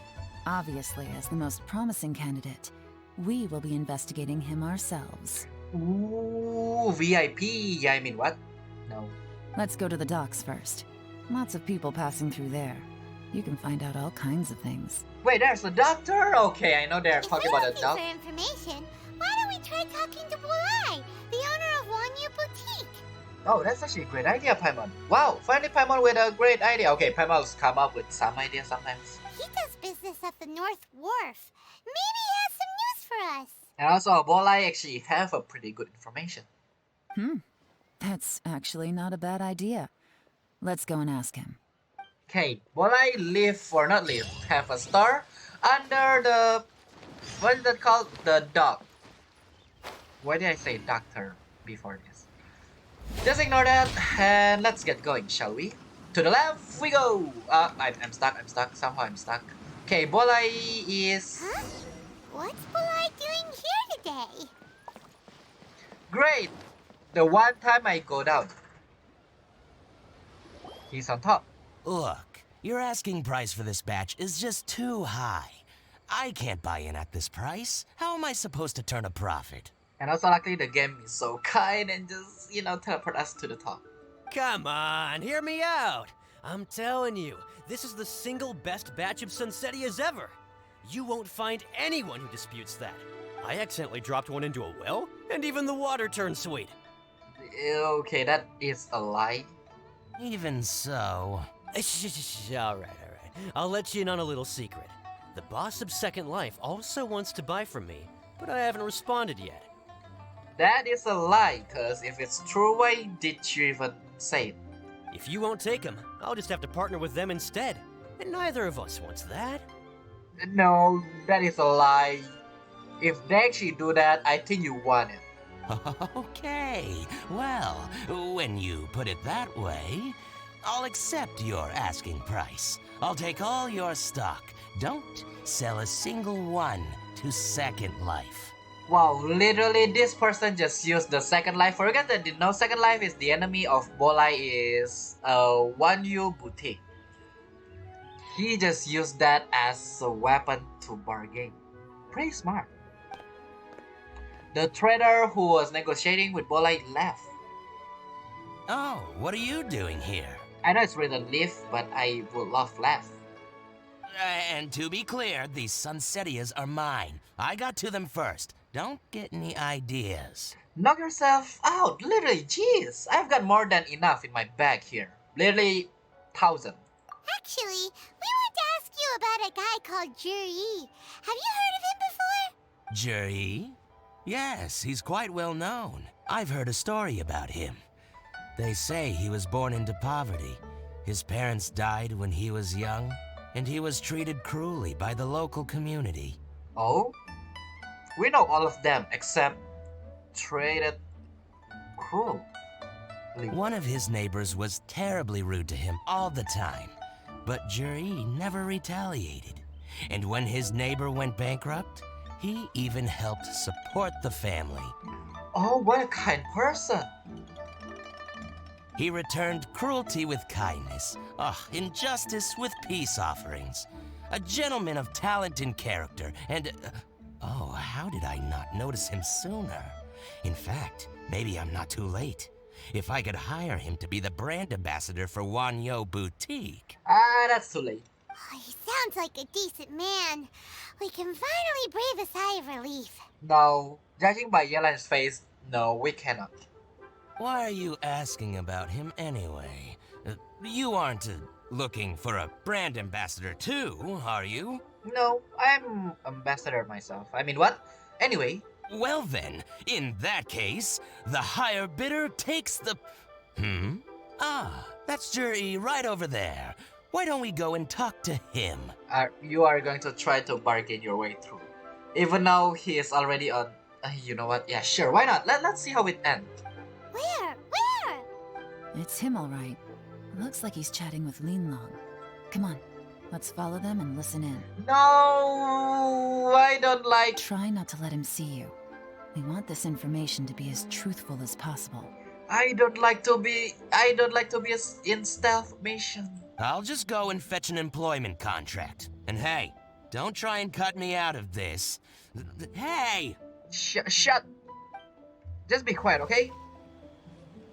obviously as the most promising candidate, we will be investigating him ourselves. Ooh, VIP. Yeah, I mean what? No. Let's go to the docks first. Lots of people passing through there. You can find out all kinds of things. Wait, there's a doctor? Okay, I know they're If talking we're about a looking doc. for information, why don't we try talking to Bolai, the owner of Wanyu Boutique? Oh, that's actually a great idea, Paimon. Wow, finally Paimon with a great idea. Okay, Paimon's come up with some ideas sometimes. He does business at the North Wharf. Maybe he has some news for us. And also, Bolai actually have a pretty good information. That's actually not a bad idea. Let's go and ask him. Okay, Bolai live or not live, have a star under the, what is that called? The dock. Why did I say doctor before this? Just ignore that and let's get going, shall we? To the left we go! I'm stuck, somehow I'm stuck. Okay, Bolai is... Huh? What's Bolai doing here today? Great! The one time I go down. He's on top. Look, your asking price for this batch is just too high. I can't buy in at this price. How am I supposed to turn a profit? And also luckily the game is so kind and just, teleport us to the top. Come on, hear me out. I'm telling you, this is the single best batch of Sunsettias ever. You won't find anyone who disputes that. I accidentally dropped one into a well, and even the water turned sweet. Okay, that is a lie. Even so... Alright. I'll let you in on a little secret. The boss of Second Life also wants to buy from me, but I haven't responded yet. That is a lie, cause if it's true, why did you even say it? If you won't take them, I'll just have to partner with them instead. And neither of us wants that. No, that is a lie. If they actually do that, I think you want it. Okay, well, when you put it that way, I'll accept your asking price. I'll take all your stock. Don't sell a single one to Second Life. Wow, literally this person just used the Second Life. Forget that no Second Life is the enemy of Bolai is Wanyu Boutique. He just used that as a weapon to bargain. Pretty smart. The trader who was negotiating with Bolai left. Oh, what are you doing here? I know it's written leave, but I would love left. And to be clear, these Sunsettias are mine. I got to them first. Don't get any ideas. Knock yourself out, literally, jeez. I've got more than enough in my bag here. Literally, 1,000. Actually, we want to ask you about a guy called zhiyi. Have you heard of him before? Zhiyi? Yes, he's quite well known. I've heard a story about him. They say he was born into poverty. His parents died when he was young, and he was treated cruelly by the local community. Oh? We know all of them except treated cruel. One of his neighbors was terribly rude to him all the time, but zhiyi never retaliated. And when his neighbor went bankrupt, he even helped support the family. Oh, what a kind person. He returned cruelty with kindness, injustice with peace offerings. A gentleman of talent and character, and... oh, how did I not notice him sooner? In fact, maybe I'm not too late. If I could hire him to be the brand ambassador for Wanyo Boutique... that's too late. Oh, he sounds like a decent man. We can finally breathe a sigh of relief. No, judging by Yelan's face, no, we cannot. Why are you asking about him anyway? You aren't looking for a brand ambassador too, are you? No, I'm ambassador myself. I mean, what? Anyway. Well then, in that case, the higher bidder takes the... that's zhiyi right over there. Why don't we go and talk to him? You are going to try to bargain your way through. Even though he is already on... you know what? Yeah, sure, why not? Let's see how it ends. Where? It's him, all right. Looks like he's chatting with Yelan. Come on, let's follow them and listen in. No, I don't like... Try not to let him see you. We want this information to be as truthful as possible. I don't like to be in stealth mission. I'll just go and fetch an employment contract. And hey, don't try and cut me out of this. Hey! Shut. Just be quiet, okay?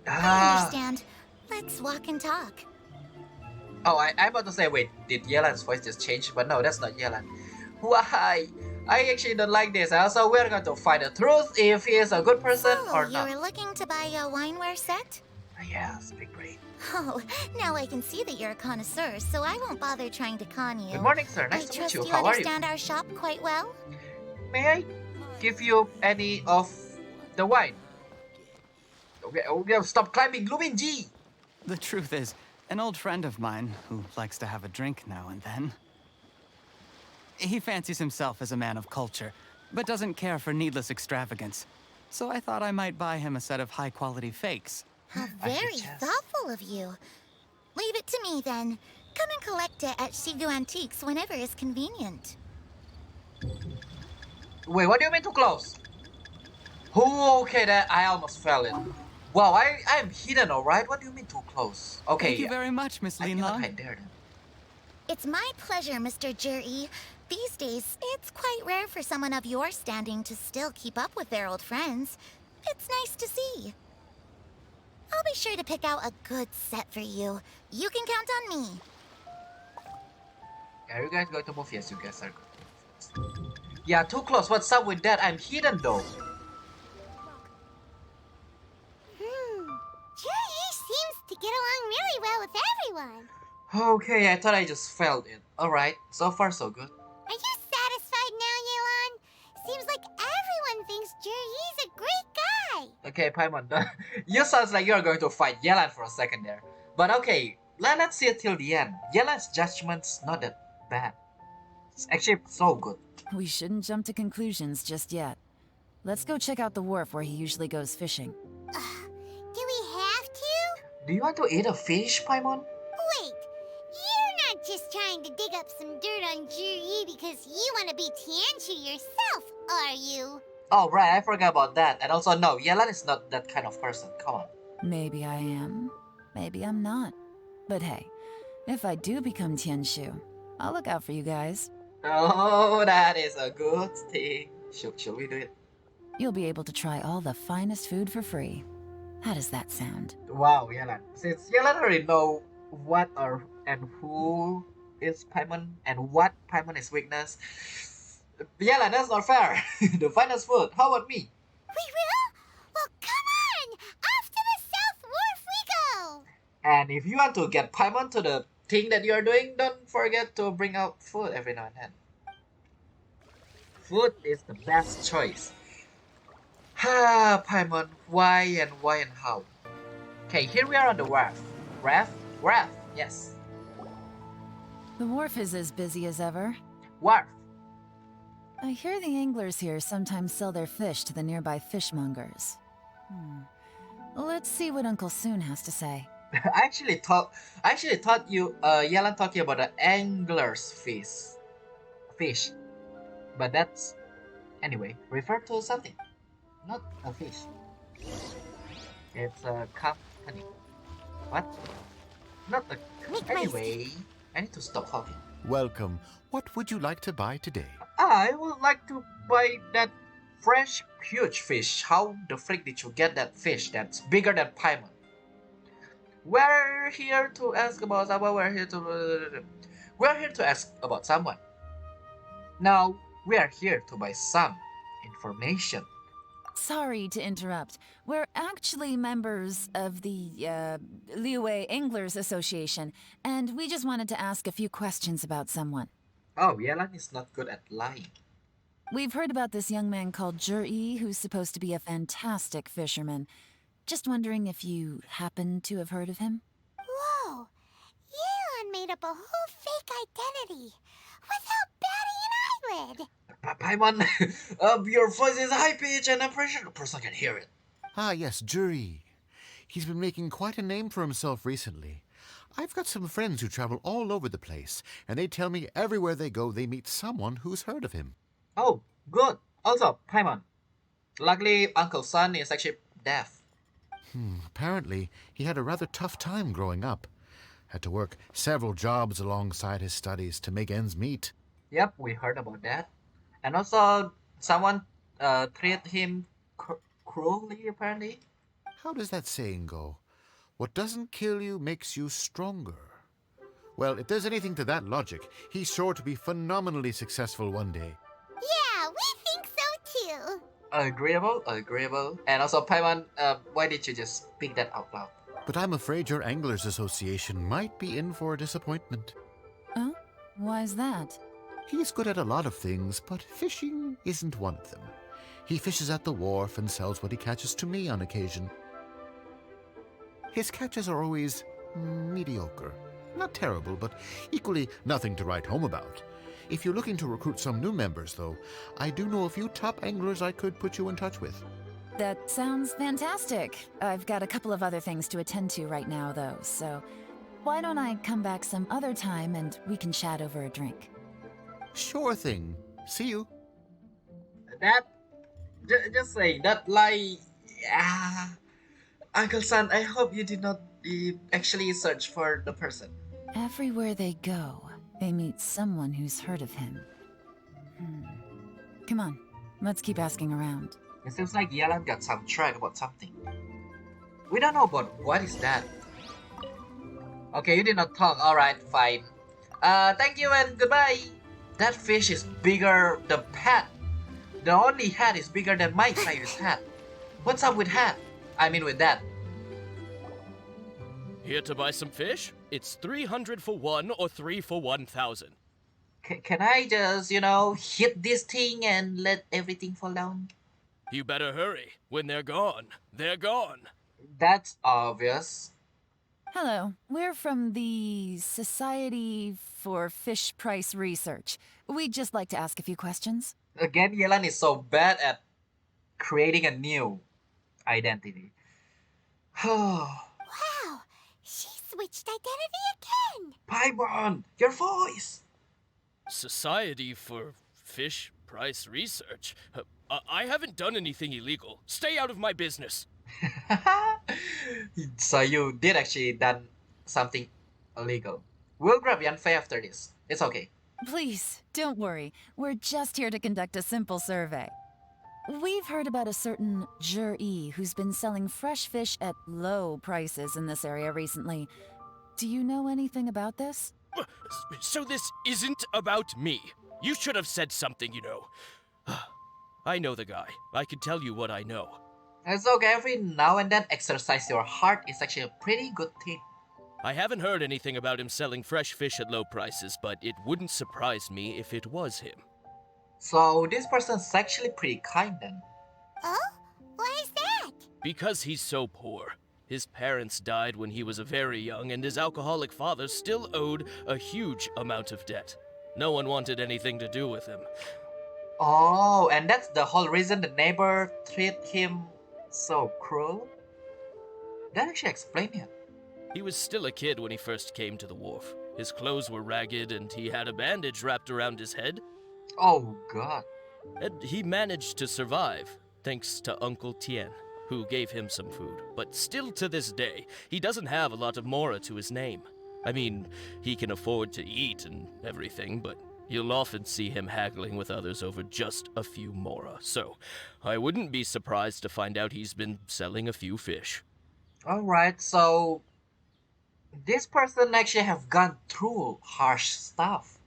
I understand. Let's walk and talk. Oh, I'm about to say, wait, did Yelan's voice just change? But no, that's not Yelan. Why? I actually don't like this. Also, we're going to find the truth if he is a good person or not. You were looking to buy a wineware set? Yes, big brain. Oh, now I can see that you're a connoisseur, so I won't bother trying to con you. Good morning, sir. Nice to meet you. How are you? I trust you understand our shop quite well. May I give you any of the wine? Okay, stop climbing, Luigi! The truth is, an old friend of mine, who likes to have a drink now and then, he fancies himself as a man of culture, but doesn't care for needless extravagance. So I thought I might buy him a set of high-quality fakes. How very thoughtful of you. Leave it to me, then. Come and collect it at Shigu Antiques whenever is convenient. Wait, what do you mean too close? Oh, okay, that I almost fell in. Wow, I'm hidden, alright? What do you mean too close? Okay. Thank you very much, Miss Yelan. I dared him. It's my pleasure, Mr. zhiyi. These days, it's quite rare for someone of your standing to still keep up with their old friends. It's nice to see. I'll be sure to pick out a good set for you. You can count on me. Are you guys going to move? Yes, you guys are going to move. Yeah, too close. What's up with that? I'm hidden though. Zhiyi seems to get along really well with everyone. Okay, I thought I just failed it. Alright, so far so good. Are you satisfied now, Yelan? Seems like everyone thinks Zhiyi's a great guy. Okay, Paimon, you sounds like you're going to fight Yelan for a second there. But okay, let's see it till the end. Yelan's judgment's not that bad. It's actually so good. We shouldn't jump to conclusions just yet. Let's go check out the wharf where he usually goes fishing. Do we have to? Do you want to eat a fish, Paimon? Wait, you're not just trying to dig up some dirt on Zhiyi because you want to be Tianshu yourself, are you? Oh right, I forgot about that. And also no, Yelan is not that kind of person. Come on. Maybe I am, maybe I'm not. But hey, if I do become Tianshu, I'll look out for you guys. Oh, that is a good thing. Should we do it? You'll be able to try all the finest food for free. How does that sound? Wow, Yelan. Since Yelan already know what or and who is Paimon and what Paimon is weakness, Yelan, that's not fair. The finest food. How about me? We will? Well, come on! Off to the South Wharf we go! And if you want to get Paimon to the thing that you're doing, don't forget to bring out food every now and then. Food is the best choice. Ah, Paimon, why and how? Okay, here we are on the wharf. Wharf, yes. The wharf is as busy as ever. Wharf. I hear the anglers here sometimes sell their fish to the nearby fishmongers. Let's see what Uncle Soon has to say. I actually thought you Yelan talking about the angler's fish. But that's anyway, refer to something. Not a fish. It's a company. What? Not a anyway, I need to stop talking. Welcome. What would you like to buy today? I would like to buy that fresh, huge fish. How the frick did you get that fish that's bigger than Paimon? We're here to ask about someone. We're here to ask about someone. Now, we are here to buy some information. Sorry to interrupt. We're actually members of the, Liyue Anglers Association, and we just wanted to ask a few questions about someone. Oh, Yelan is not good at lying. We've heard about this young man called Zhiyi, who's supposed to be a fantastic fisherman. Just wondering if you happen to have heard of him? Whoa! Yelan made up a whole fake identity without batting an eyelid! Paimon, your voice is high-pitched and I'm pretty sure the person can hear it. Ah, yes, Zhiyi. He's been making quite a name for himself recently. I've got some friends who travel all over the place, and they tell me everywhere they go they meet someone who's heard of him. Oh, good. Also, Paimon, luckily Uncle Sun is actually deaf. Apparently, he had a rather tough time growing up. Had to work several jobs alongside his studies to make ends meet. Yep, we heard about that. And also, someone treated him cruelly, apparently. How does that saying go? What doesn't kill you makes you stronger. Well, if there's anything to that logic, he's sure to be phenomenally successful one day. Yeah, we think so too. Agreeable. And also, Paimon, why did you just speak that out loud? But I'm afraid your Anglers Association might be in for a disappointment. Oh? Why's that? He's good at a lot of things, but fishing isn't one of them. He fishes at the wharf and sells what he catches to me on occasion. His catches are always mediocre. Not terrible, but equally nothing to write home about. If you're looking to recruit some new members, though, I do know a few top anglers I could put you in touch with. That sounds fantastic. I've got a couple of other things to attend to right now, though, so why don't I come back some other time and we can chat over a drink? Sure thing. See you. Just saying, that lie... Uncle San, I hope you did not actually search for the person. Everywhere they go, they meet someone who's heard of him. Come on, let's keep asking around. It seems like Yelan got some track about something. We don't know about what is that. Okay, you did not talk. Alright, fine. Thank you and goodbye. That fish is bigger. The hat. The only hat is bigger than my previous hat. What's up with hat? I mean with that. Here to buy some fish? It's 300 for one or 3 for 1,000. Can I just, hit this thing and let everything fall down? You better hurry. When they're gone, they're gone. That's obvious. Hello, we're from the Society for Fish Price Research. We'd just like to ask a few questions. Again, Yelan is so bad at creating a new identity. Wow, she switched identity again! Paimon, your voice! Society for Fish Price Research? I haven't done anything illegal. Stay out of my business. So you did actually done something illegal. We'll grab Yanfei after this. It's okay. Please, don't worry. We're just here to conduct a simple survey. We've heard about a certain zhiyi who's been selling fresh fish at low prices in this area recently. Do you know anything about this? So this isn't about me. You should have said something, I know the guy. I can tell you what I know. It's okay, every now and then exercise your heart is actually a pretty good thing. I haven't heard anything about him selling fresh fish at low prices, but it wouldn't surprise me if it was him. So this person's actually pretty kind then. Oh? Why is that? Because he's so poor. His parents died when he was very young, and his alcoholic father still owed a huge amount of debt. No one wanted anything to do with him. Oh, and that's the whole reason the neighbor treated him so cruel? That actually explains it. He was still a kid when he first came to the wharf. His clothes were ragged, and he had a bandage wrapped around his head. Oh, God. And he managed to survive, thanks to Uncle Tien, who gave him some food. But still to this day, he doesn't have a lot of mora to his name. I mean, he can afford to eat and everything, but you'll often see him haggling with others over just a few mora. So, I wouldn't be surprised to find out he's been selling a few fish. Alright, so this person actually have gone through harsh stuff.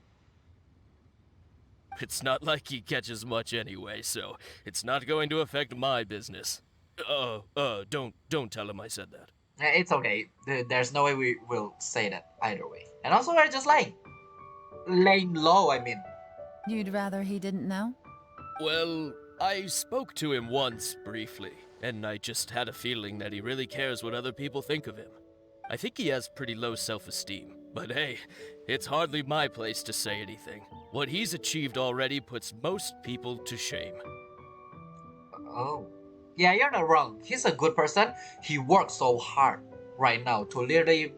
It's not like he catches much anyway, so it's not going to affect my business. Don't tell him I said that. It's okay. There's no way we will say that either way. And also, we're just lying. Laying low, I mean. You'd rather he didn't know? Well, I spoke to him once, briefly, and I just had a feeling that he really cares what other people think of him. I think he has pretty low self-esteem, but hey, it's hardly my place to say anything. What he's achieved already puts most people to shame. Oh. Yeah, you're not wrong. He's a good person. He works so hard right now to literally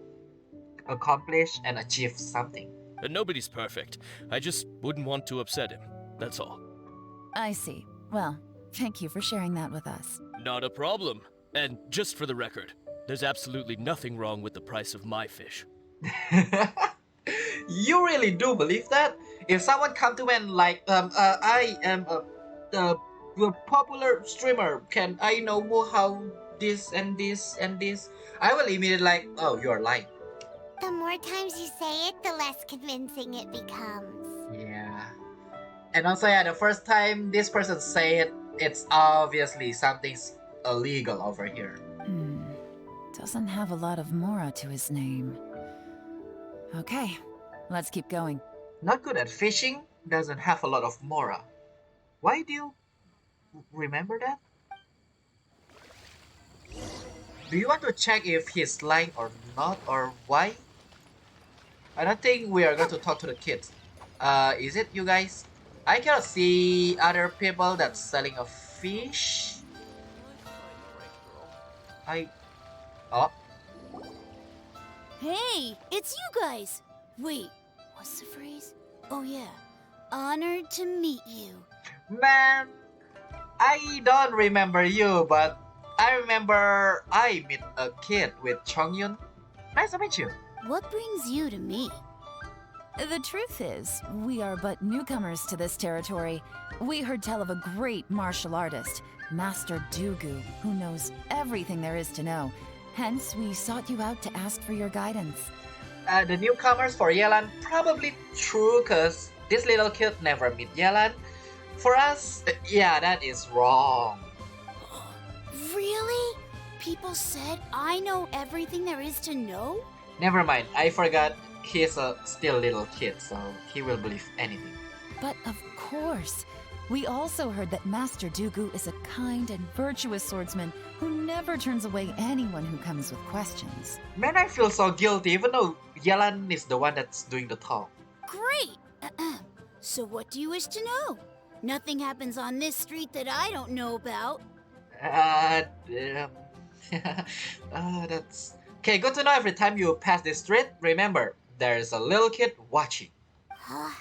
accomplish and achieve something. And nobody's perfect. I just wouldn't want to upset him. That's all. I see. Well, thank you for sharing that with us. Not a problem. And just for the record, there's absolutely nothing wrong with the price of my fish. You really do believe that? If someone come to me and like, I am a popular streamer, can I know more how this and this and this? I will immediately like, oh, you're lying. The more times you say it, the less convincing it becomes. Yeah. And also, yeah, the first time this person say it, it's obviously something's illegal over here. Doesn't have a lot of mora to his name. Okay, let's keep going. Not good at fishing, doesn't have a lot of mora. Why do you remember that? Do you want to check if he's lying or not, or why? I don't think we are going to talk to the kids. Is it you guys? I cannot see other people that's selling a fish. Oh. Hey, it's you guys! Wait, what's the phrase? Oh yeah, honored to meet you. Man, I don't remember you, but I remember I met a kid with Chongyun. Nice to meet you. What brings you to me? The truth is, we are but newcomers to this territory. We heard tell of a great martial artist, Master Dugu, who knows everything there is to know, Hence, we sought you out to ask for your guidance. The newcomers for Yelan probably true cause this little kid never meet Yelan. For us, yeah, that is wrong. Really? People said I know everything there is to know? Never mind, I forgot he's a still little kid, so he will believe anything. But of course, we also heard that Master Dooku is a kind and virtuous swordsman who never turns away anyone who comes with questions. Man, I feel so guilty even though Yelan is the one that's doing the talk. Great! So what do you wish to know? Nothing happens on this street that I don't know about. That's... Okay, good to know every time you pass this street, remember, there's a little kid watching. Now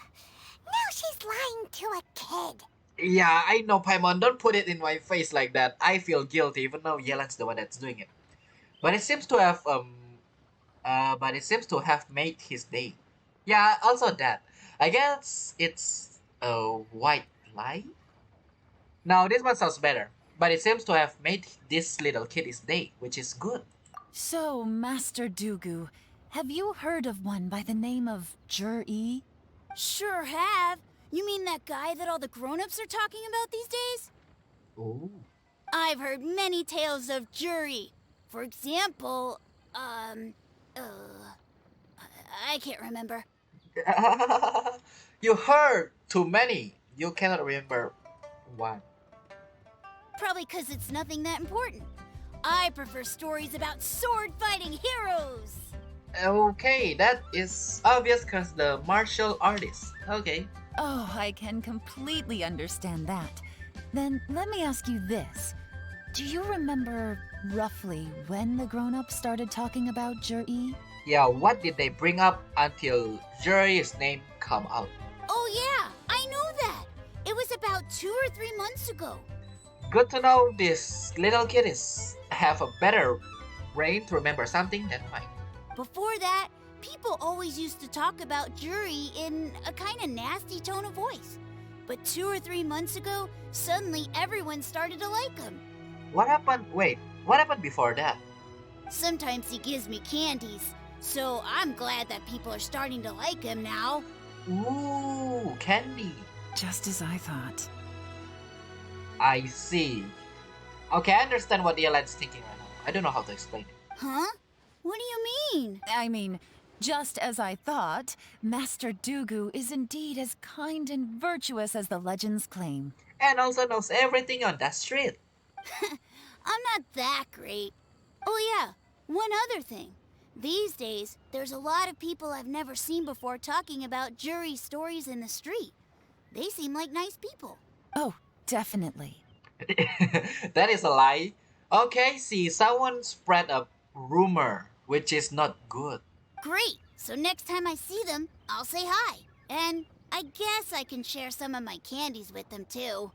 she's lying to a kid. Yeah, I know, Paimon, don't put it in my face like that. I feel guilty even though Yelan's the one that's doing it. But it seems to have made his day. Yeah, also that. I guess it's a white lie? Now this one sounds better. But it seems to have made this little kid his day, which is good. So, Master Dooku, have you heard of one by the name of zhiyi? Sure have. You mean that guy that all the grown-ups are talking about these days? Ooh. I've heard many tales of zhiyi. For example, I can't remember. You heard too many. You cannot remember one. Probably because it's nothing that important. I prefer stories about sword-fighting heroes. Okay, that is obvious because the martial artist. Okay. Oh, I can completely understand that. Then let me ask you this. Do you remember roughly when the grown-ups started talking about zhiyi? Yeah, what did they bring up until zhiyi's name come out? Oh yeah, I know that. It was about 2 or 3 months ago. Good to know this little kid have a better brain to remember something than mine. Before that, people always used to talk about zhiyi in a kind of nasty tone of voice. But 2 or 3 months ago, suddenly everyone started to like him. What happened? Wait, what happened before that? Sometimes he gives me candies, so I'm glad that people are starting to like him now. Ooh, candy. Just as I thought. I see. Okay, I understand what Yelan's thinking right now. I don't know how to explain it. Huh? What do you mean? I mean, just as I thought, Master Dooku is indeed as kind and virtuous as the legends claim. And also knows everything on that street. I'm not that great. Oh yeah, one other thing. These days, there's a lot of people I've never seen before talking about zhiyi stories in the street. They seem like nice people. Oh, definitely. That is a lie. Okay, see, someone spread a rumor, which is not good. Great, so next time I see them, I'll say hi. And I guess I can share some of my candies with them too.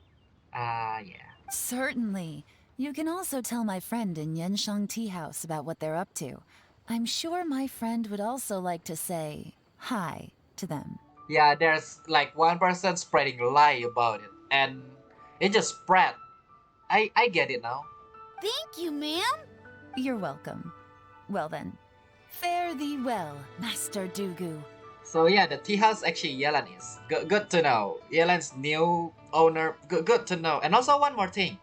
Yeah. Certainly. You can also tell my friend in Yenshang Tea House about what they're up to. I'm sure my friend would also like to say hi to them. Yeah, there's like one person spreading lie about it, and it just spread. I get it now. Thank you, ma'am. You're welcome. Well then, fare thee well, Master Dooku. So yeah, the tea house actually Yelan is. Good to know. Yelan's new owner. Good to know. And also one more thing.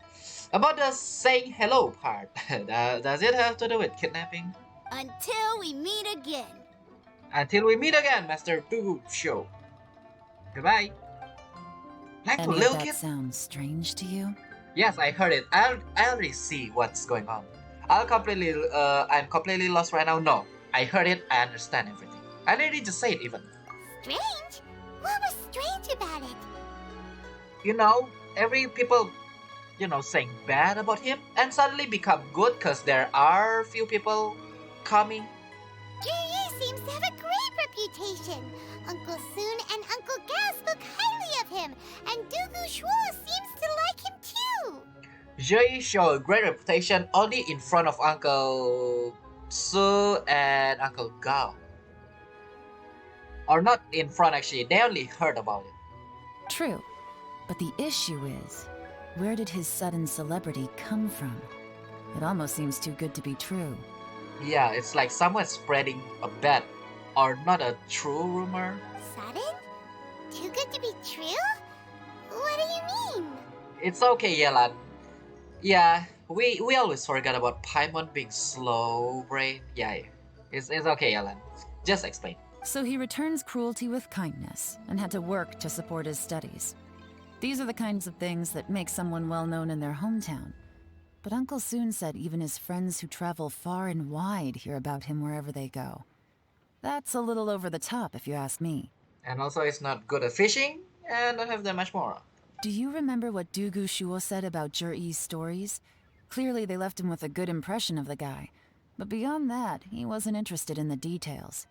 About the saying hello part. Does it have to do with kidnapping? Until we meet again. Until we meet again, Master Dooku Show. Goodbye. Like Any little of that kid? sounds strange to you? Yes, I heard it. I already see what's going on. I'm completely lost right now. No, I heard it. I understand everything. I already just say it even. Strange? What was strange about it? You know, every people, saying bad about him and suddenly become good because there are few people coming. zhiyi seems to have a great reputation. Uncle Soon and Uncle Gao spoke highly of him, and Dooku Shuo seems to like him too. Zhiyi show a great reputation only in front of Uncle Su and Uncle Gao. Or not in front actually, they only heard about it. True. But the issue is, where did his sudden celebrity come from? It almost seems too good to be true. Yeah, it's like someone spreading a bad or not a true rumor. Sudden? Too good to be true? What do you mean? It's okay, Yelan. Yeah, we always forgot about Paimon being slow brain. Yeah, yeah. It's okay, Yelan. Just explain. So he returns cruelty with kindness and had to work to support his studies. These are the kinds of things that make someone well known in their hometown. But Uncle Soon said even his friends who travel far and wide hear about him wherever they go. That's a little over the top, if you ask me. And also, it's not good at fishing, and don't have that much more. Do you remember what Dugu Shuo said about Zhiyi's stories? Clearly they left him with a good impression of the guy. But beyond that, he wasn't interested in the details.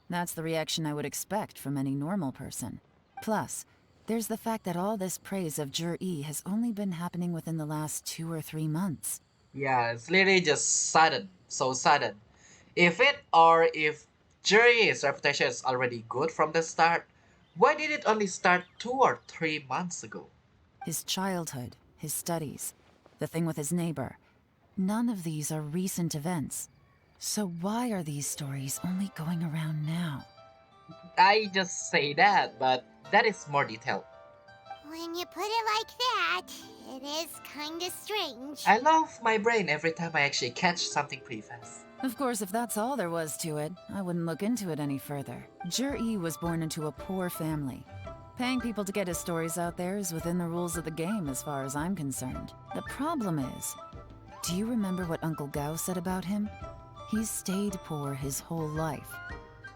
That's the reaction I would expect from any normal person. Plus, there's the fact that all this praise of Zhiyi has only been happening within the last 2 or 3 months. Yeah, it's literally just sudden. So sudden. If Zhiyi's reputation is already good from the start, why did it only start 2 or 3 months ago? His childhood, his studies, the thing with his neighbor. None of these are recent events. So why are these stories only going around now? I just say that, but that is more detailed. When you put it like that, it is kinda strange. I love my brain every time I actually catch something pretty fast. Of course, if that's all there was to it, I wouldn't look into it any further. Zhiyi was born into a poor family. Paying people to get his stories out there is within the rules of the game as far as I'm concerned. The problem is, do you remember what Uncle Gao said about him? He's stayed poor his whole life.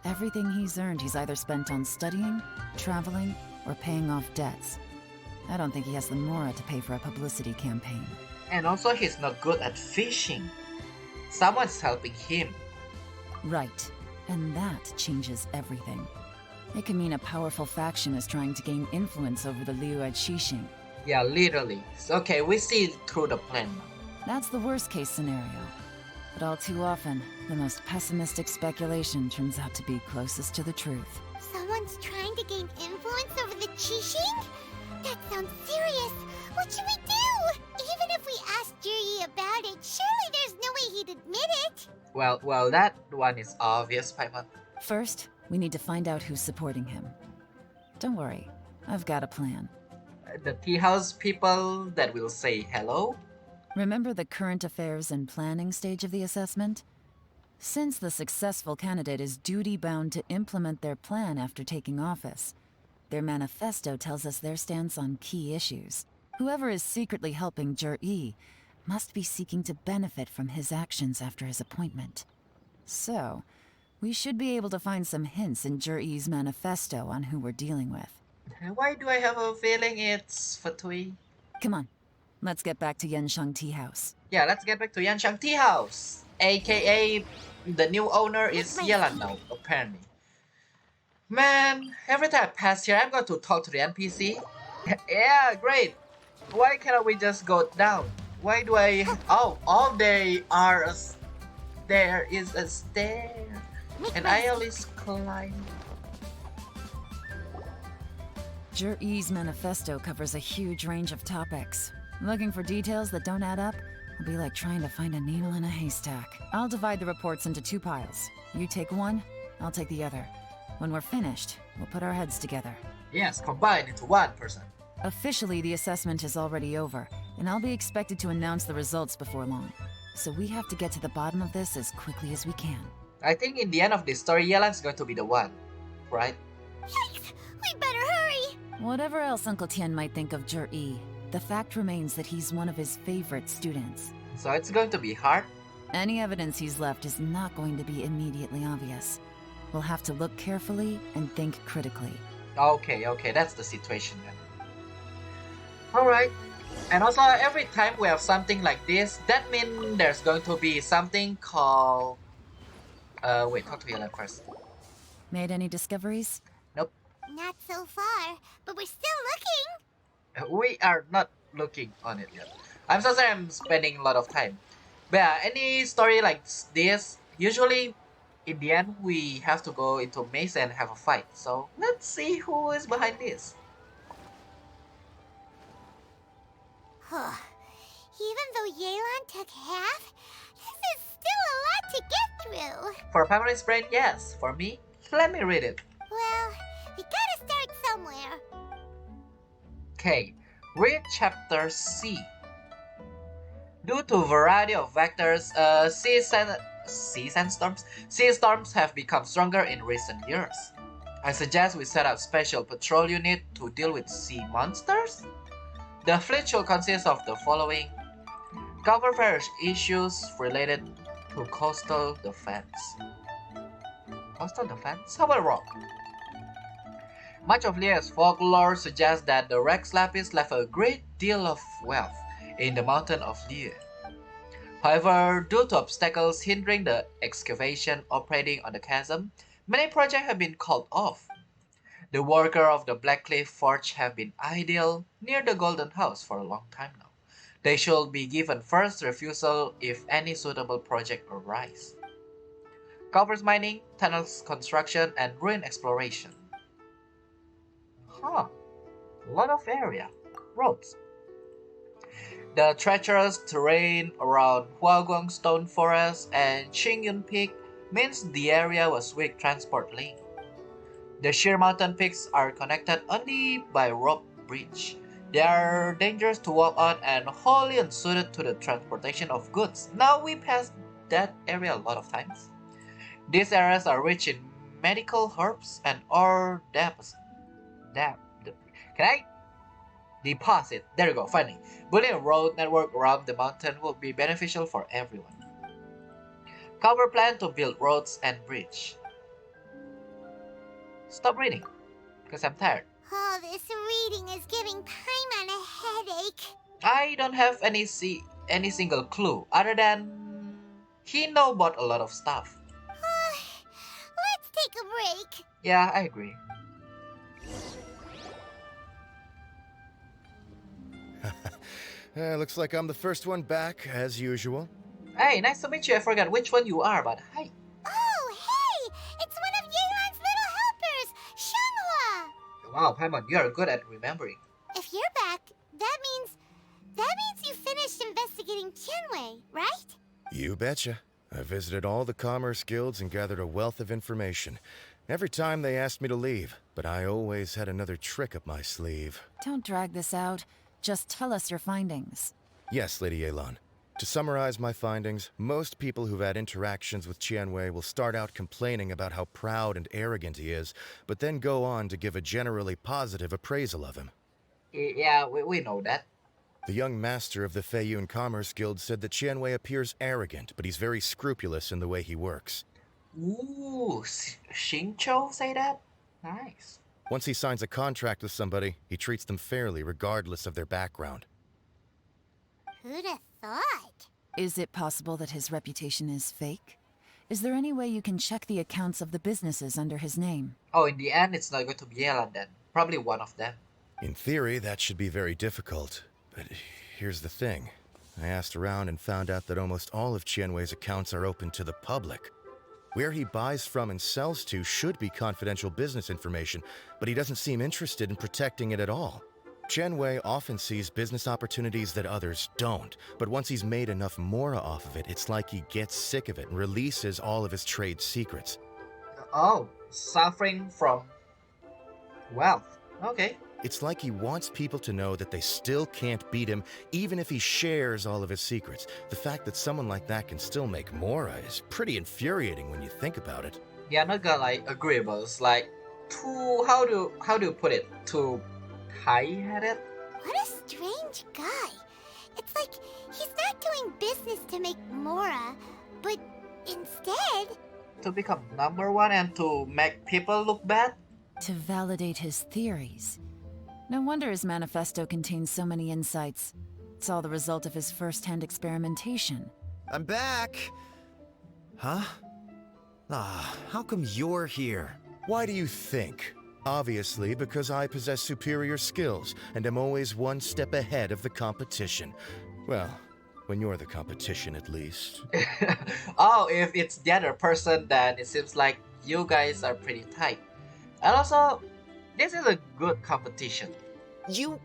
Everything he's earned he's either spent on studying, traveling, or paying off debts. I don't think he has the mora to pay for a publicity campaign. And also he's not good at fishing. Someone's helping him. Right. And that changes everything. It can mean a powerful faction is trying to gain influence over the Liu at Xixing. Yeah, literally. Okay, we see through the plan now. That's the worst case scenario. But all too often, the most pessimistic speculation turns out to be closest to the truth. Someone's trying to gain influence over the Qixing? That sounds serious. What should we do? Even if we asked Zhiyi about it, surely there's no way he'd admit it. Well, that one is obvious, Paimon. First, we need to find out who's supporting him. Don't worry, I've got a plan. The tea house people that will say hello? Remember the current affairs and planning stage of the assessment? Since the successful candidate is duty-bound to implement their plan after taking office, their manifesto tells us their stance on key issues. Whoever is secretly helping Zhiyi must be seeking to benefit from his actions after his appointment. So, we should be able to find some hints in Zhiyi's manifesto on who we're dealing with. Why do I have a feeling it's Fatui? Come on, let's get back to Yanshang Tea House. Yeah, let's get back to Yanshang Tea House. AKA, the new owner is Yelan now, apparently. Man, every time I pass here, I'm going to talk to the NPC. Yeah, great. Why cannot we just go down? Why do I... Oh, they are... There is a stair. And I always climb. Zhiyi's manifesto covers a huge range of topics. Looking for details that don't add up will be like trying to find a needle in a haystack. I'll divide the reports into 2 piles. You take one, I'll take the other. When we're finished, we'll put our heads together. Yes, combined into one person. Officially, the assessment is already over, and I'll be expected to announce the results before long. So we have to get to the bottom of this as quickly as we can. I think in the end of this story, Yelan's going to be the one, right? Yikes! We better hurry! Whatever else Uncle Tian might think of Zhiyi, the fact remains that he's one of his favorite students. So it's going to be hard? Any evidence he's left is not going to be immediately obvious. We'll have to look carefully and think critically. Okay, that's the situation then. Alright. And also, every time we have something like this, that means there's going to be something called... wait, talk to Yelan first. Made any discoveries? Nope. Not so far, but we're still looking. We are not looking on it yet. I'm so sorry I'm spending a lot of time. But yeah, any story like this, usually in the end we have to go into a maze and have a fight. So let's see who is behind this. Even though Yelan took half, this is still a lot to get through. For Pamela's brain, yes. For me, let me read it. Well, we gotta start somewhere. Okay, read chapter C. Due to a variety of factors, sea storms have become stronger in recent years. I suggest we set up special patrol unit to deal with sea monsters. The fleet should consist of the following: cover various issues related to coastal defense. Coastal defense? How about rock? Much of Lia's folklore suggests that the Rex Lapis left a great deal of wealth in the mountain of Lia. However, due to obstacles hindering the excavation operating on the chasm, many projects have been called off. The workers of the Blackcliff Forge have been idle near the Golden House for a long time now. They should be given first refusal if any suitable project arise. Covers mining, tunnels construction, and ruin exploration. Huh, a lot of area. Roads. The treacherous terrain around Huaguang Stone Forest and Qingyun Peak means the area was weak transport link. The sheer mountain peaks are connected only by rope bridge. They are dangerous to walk on and wholly unsuited to the transportation of goods. Now we pass that area a lot of times. These areas are rich in medical herbs and ore deposit. Can I deposit? There you go, finally. Building a road network around the mountain will be beneficial for everyone. Cover plan to build roads and bridge. Stop reading, because I'm tired. Oh, this reading is giving Paimon a headache. I don't have any single clue other than he know about a lot of stuff. Let's take a break. Yeah, I agree. Looks like I'm the first one back, as usual. Hey, nice to meet you. I forgot which one you are, but hi. Oh, hey! It's one of Yelan's little helpers, Shanghua! Wow, Paimon, you are good at remembering. If you're back, that means you finished investigating Tianwei, right? You betcha. I visited all the commerce guilds and gathered a wealth of information. Every time they asked me to leave, but I always had another trick up my sleeve. Don't drag this out. Just tell us your findings. Yes, Lady Yelan. To summarize my findings, most people who've had interactions with Tianwei will start out complaining about how proud and arrogant he is, but then go on to give a generally positive appraisal of him. Yeah, we know that. The young master of the Feiyun Commerce Guild said that Tianwei appears arrogant, but he's very scrupulous in the way he works. Ooh, Xingqiu say that? Nice. Once he signs a contract with somebody, he treats them fairly regardless of their background. Who'd have thought? Is it possible that his reputation is fake? Is there any way you can check the accounts of the businesses under his name? Oh, in the end, it's not going to be Yelan then. Probably one of them. In theory, that should be very difficult. But here's the thing. I asked around and found out that almost all of Tianwei's accounts are open to the public. Where he buys from and sells to should be confidential business information, but he doesn't seem interested in protecting it at all. Tianwei often sees business opportunities that others don't, but once he's made enough mora off of it, it's like he gets sick of it and releases all of his trade secrets. Oh, suffering from wealth. Okay. It's like he wants people to know that they still can't beat him, even if he shares all of his secrets. The fact that someone like that can still make mora is pretty infuriating when you think about it. Yeah, not gonna like agreeable. It's like too how do you put it? Too high-headed? What a strange guy. It's like he's not doing business to make mora, but instead to become number one and to make people look bad? To validate his theories. No wonder his manifesto contains so many insights. It's all the result of his first-hand experimentation. I'm back! Huh? How come you're here? Why do you think? Obviously, because I possess superior skills, and am always one step ahead of the competition. Well, when you're the competition, at least. Oh, if it's the other person, then it seems like you guys are pretty tight. And also, this is a good competition. You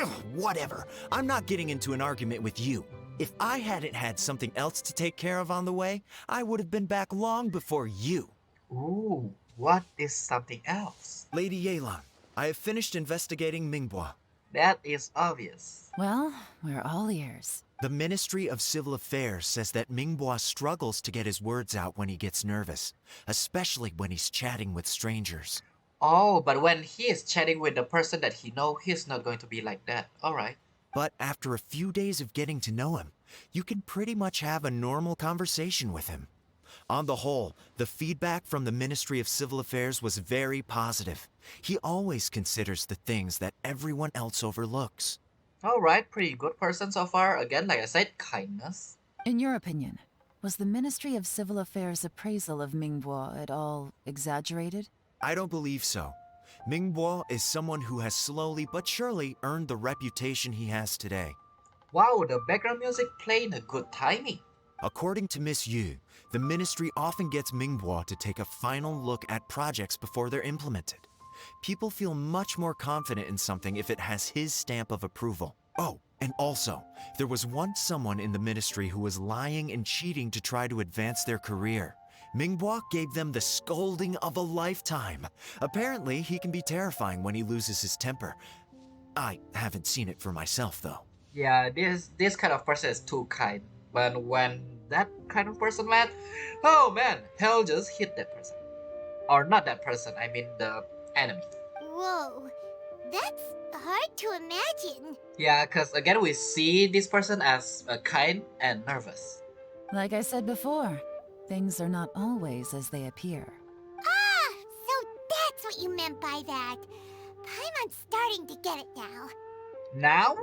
Ugh, whatever. I'm not getting into an argument with you. If I hadn't had something else to take care of on the way, I would have been back long before you. Ooh, what is something else? Lady Yelan, I have finished investigating Mingbois. That is obvious. Well, we're all ears. The Ministry of Civil Affairs says that Mingbois struggles to get his words out when he gets nervous, especially when he's chatting with strangers. Oh, but when he is chatting with the person that he knows, he's not going to be like that. Alright. But after a few days of getting to know him, you can pretty much have a normal conversation with him. On the whole, the feedback from the Ministry of Civil Affairs was very positive. He always considers the things that everyone else overlooks. Alright, pretty good person so far. Again, like I said, kindness. In your opinion, was the Ministry of Civil Affairs' appraisal of Mingbois at all exaggerated? I don't believe so. Mingbois is someone who has slowly but surely earned the reputation he has today. Wow, the background music played a good timing. According to Miss Yu, the ministry often gets Mingbois to take a final look at projects before they're implemented. People feel much more confident in something if it has his stamp of approval. Oh, and also, there was once someone in the ministry who was lying and cheating to try to advance their career. Mingbois gave them the scolding of a lifetime. Apparently, he can be terrifying when he loses his temper. I haven't seen it for myself, though. Yeah, this kind of person is too kind. But when that kind of person met, oh man, hell just hit that person. Or not that person, I mean the enemy. Whoa, that's hard to imagine. Yeah, because again, we see this person as kind and nervous. Like I said before, things are not always as they appear. Ah, so that's what you meant by that. Paimon's starting to get it now. Now?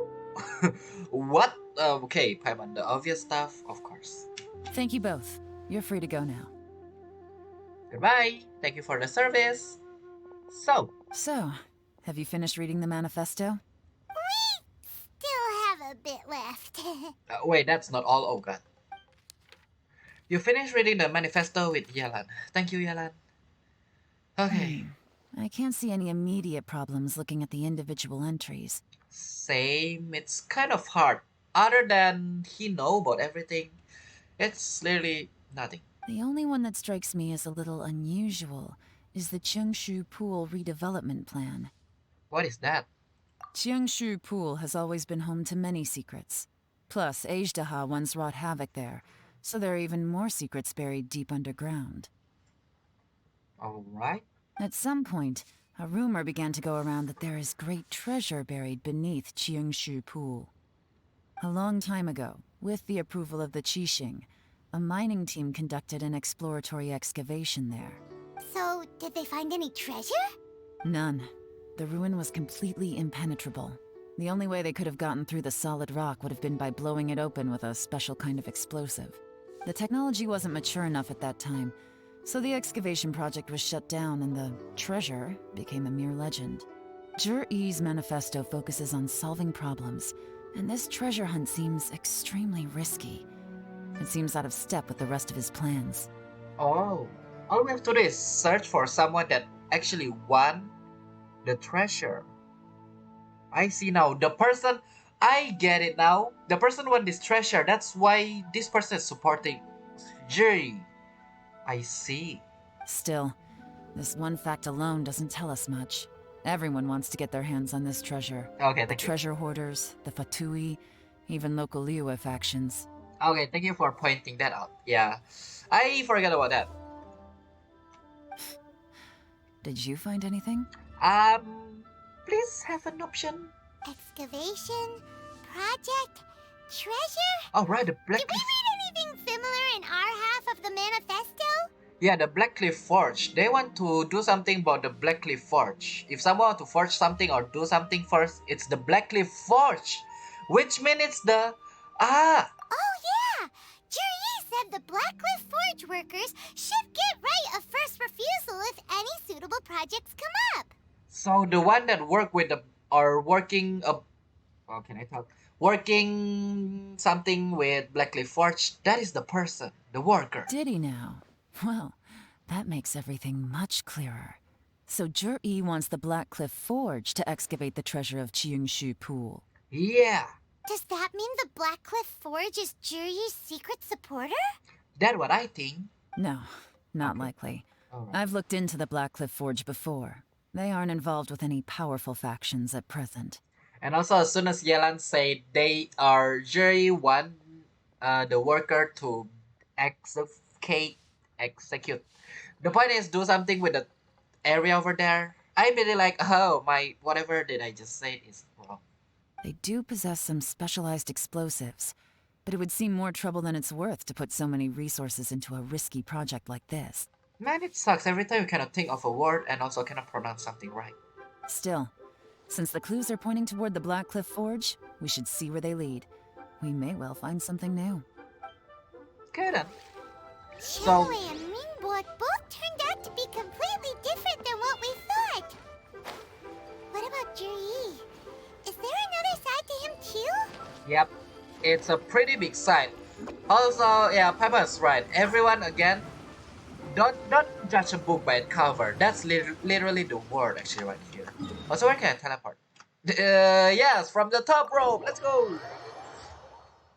What? Okay, Paimon, the obvious stuff, of course. Thank you both. You're free to go now. Goodbye. Thank you for the service. So, have you finished reading the manifesto? We still have a bit left. wait, that's not all. Oh god. You finished reading the manifesto with Yelan. Thank you, Yelan. Okay. I can't see any immediate problems looking at the individual entries. Same. It's kind of hard. Other than he know about everything, it's literally nothing. The only one that strikes me as a little unusual is the Cheongshu Pool redevelopment plan. What is that? Cheongshu Pool has always been home to many secrets. Plus, Ajdaha once wrought havoc there, so there are even more secrets buried deep underground. Alright. At some point, a rumor began to go around that there is great treasure buried beneath Cheongshu Pool. A long time ago, with the approval of the Qixing, a mining team conducted an exploratory excavation there. So, did they find any treasure? None. The ruin was completely impenetrable. The only way they could have gotten through the solid rock would have been by blowing it open with a special kind of explosive. The technology wasn't mature enough at that time, so the excavation project was shut down and the treasure became a mere legend. Zhiyi's manifesto focuses on solving problems, and this treasure hunt seems extremely risky. It seems out of step with the rest of his plans. Oh. All we have to do is search for someone that actually won the treasure. I see now. The person, I get it now. The person won this treasure. That's why this person is supporting Zhiyi. I see. Still, this one fact alone doesn't tell us much. Everyone wants to get their hands on this treasure. Okay, the thank you. treasure hoarders, the Fatui, even local Liyue factions. Okay, thank you for pointing that out. Yeah, I forgot about that. Did you find anything? Please have an option. Excavation, project, treasure? Oh, right, the Black Did we read anything similar in our half of the manifesto? Yeah, the Blackcliff Forge. They want to do something about the Blackcliff Forge. If someone want to forge something or do something first, it's the Blackcliff Forge. Which means it's the... Ah! Oh yeah! Zhiyi said the Blackcliff Forge workers should get right of first refusal if any suitable projects come up. So the one that work with the... or working... how can I talk? Working something with Blackcliff Forge, that is the person, the worker. Did he now? Well, that makes everything much clearer. So Zhiyi wants the Black Cliff Forge to excavate the treasure of Qingshu Pool. Yeah, Does that mean the Black Cliff Forge is Juri's secret supporter? that's what I think. No, not Okay. likely. Alright. I've looked into the Black Cliff Forge before. They aren't involved with any powerful factions at present. And also, as soon as Yelan said they are Jerry want the worker to execute. The point is, do something with the area over there. I'm really like, oh, my whatever did I just say is wrong. They do possess some specialized explosives, but it would seem more trouble than it's worth to put so many resources into a risky project like this. Man, it sucks every time you cannot think of a word and also cannot pronounce something right. Still, since the clues are pointing toward the Black Cliff Forge, we should see where they lead. We may well find something new. Okay then. Qianwei and Mingbo both turned out to be completely different than what we thought. What about Juri? Is there another side to him too? Yep, it's a pretty big site. Also, yeah, Peppa's right. Everyone again, don't judge a book by its cover. That's literally the word actually right here. Also, where can I teleport? Yes, from the top rope. Let's go.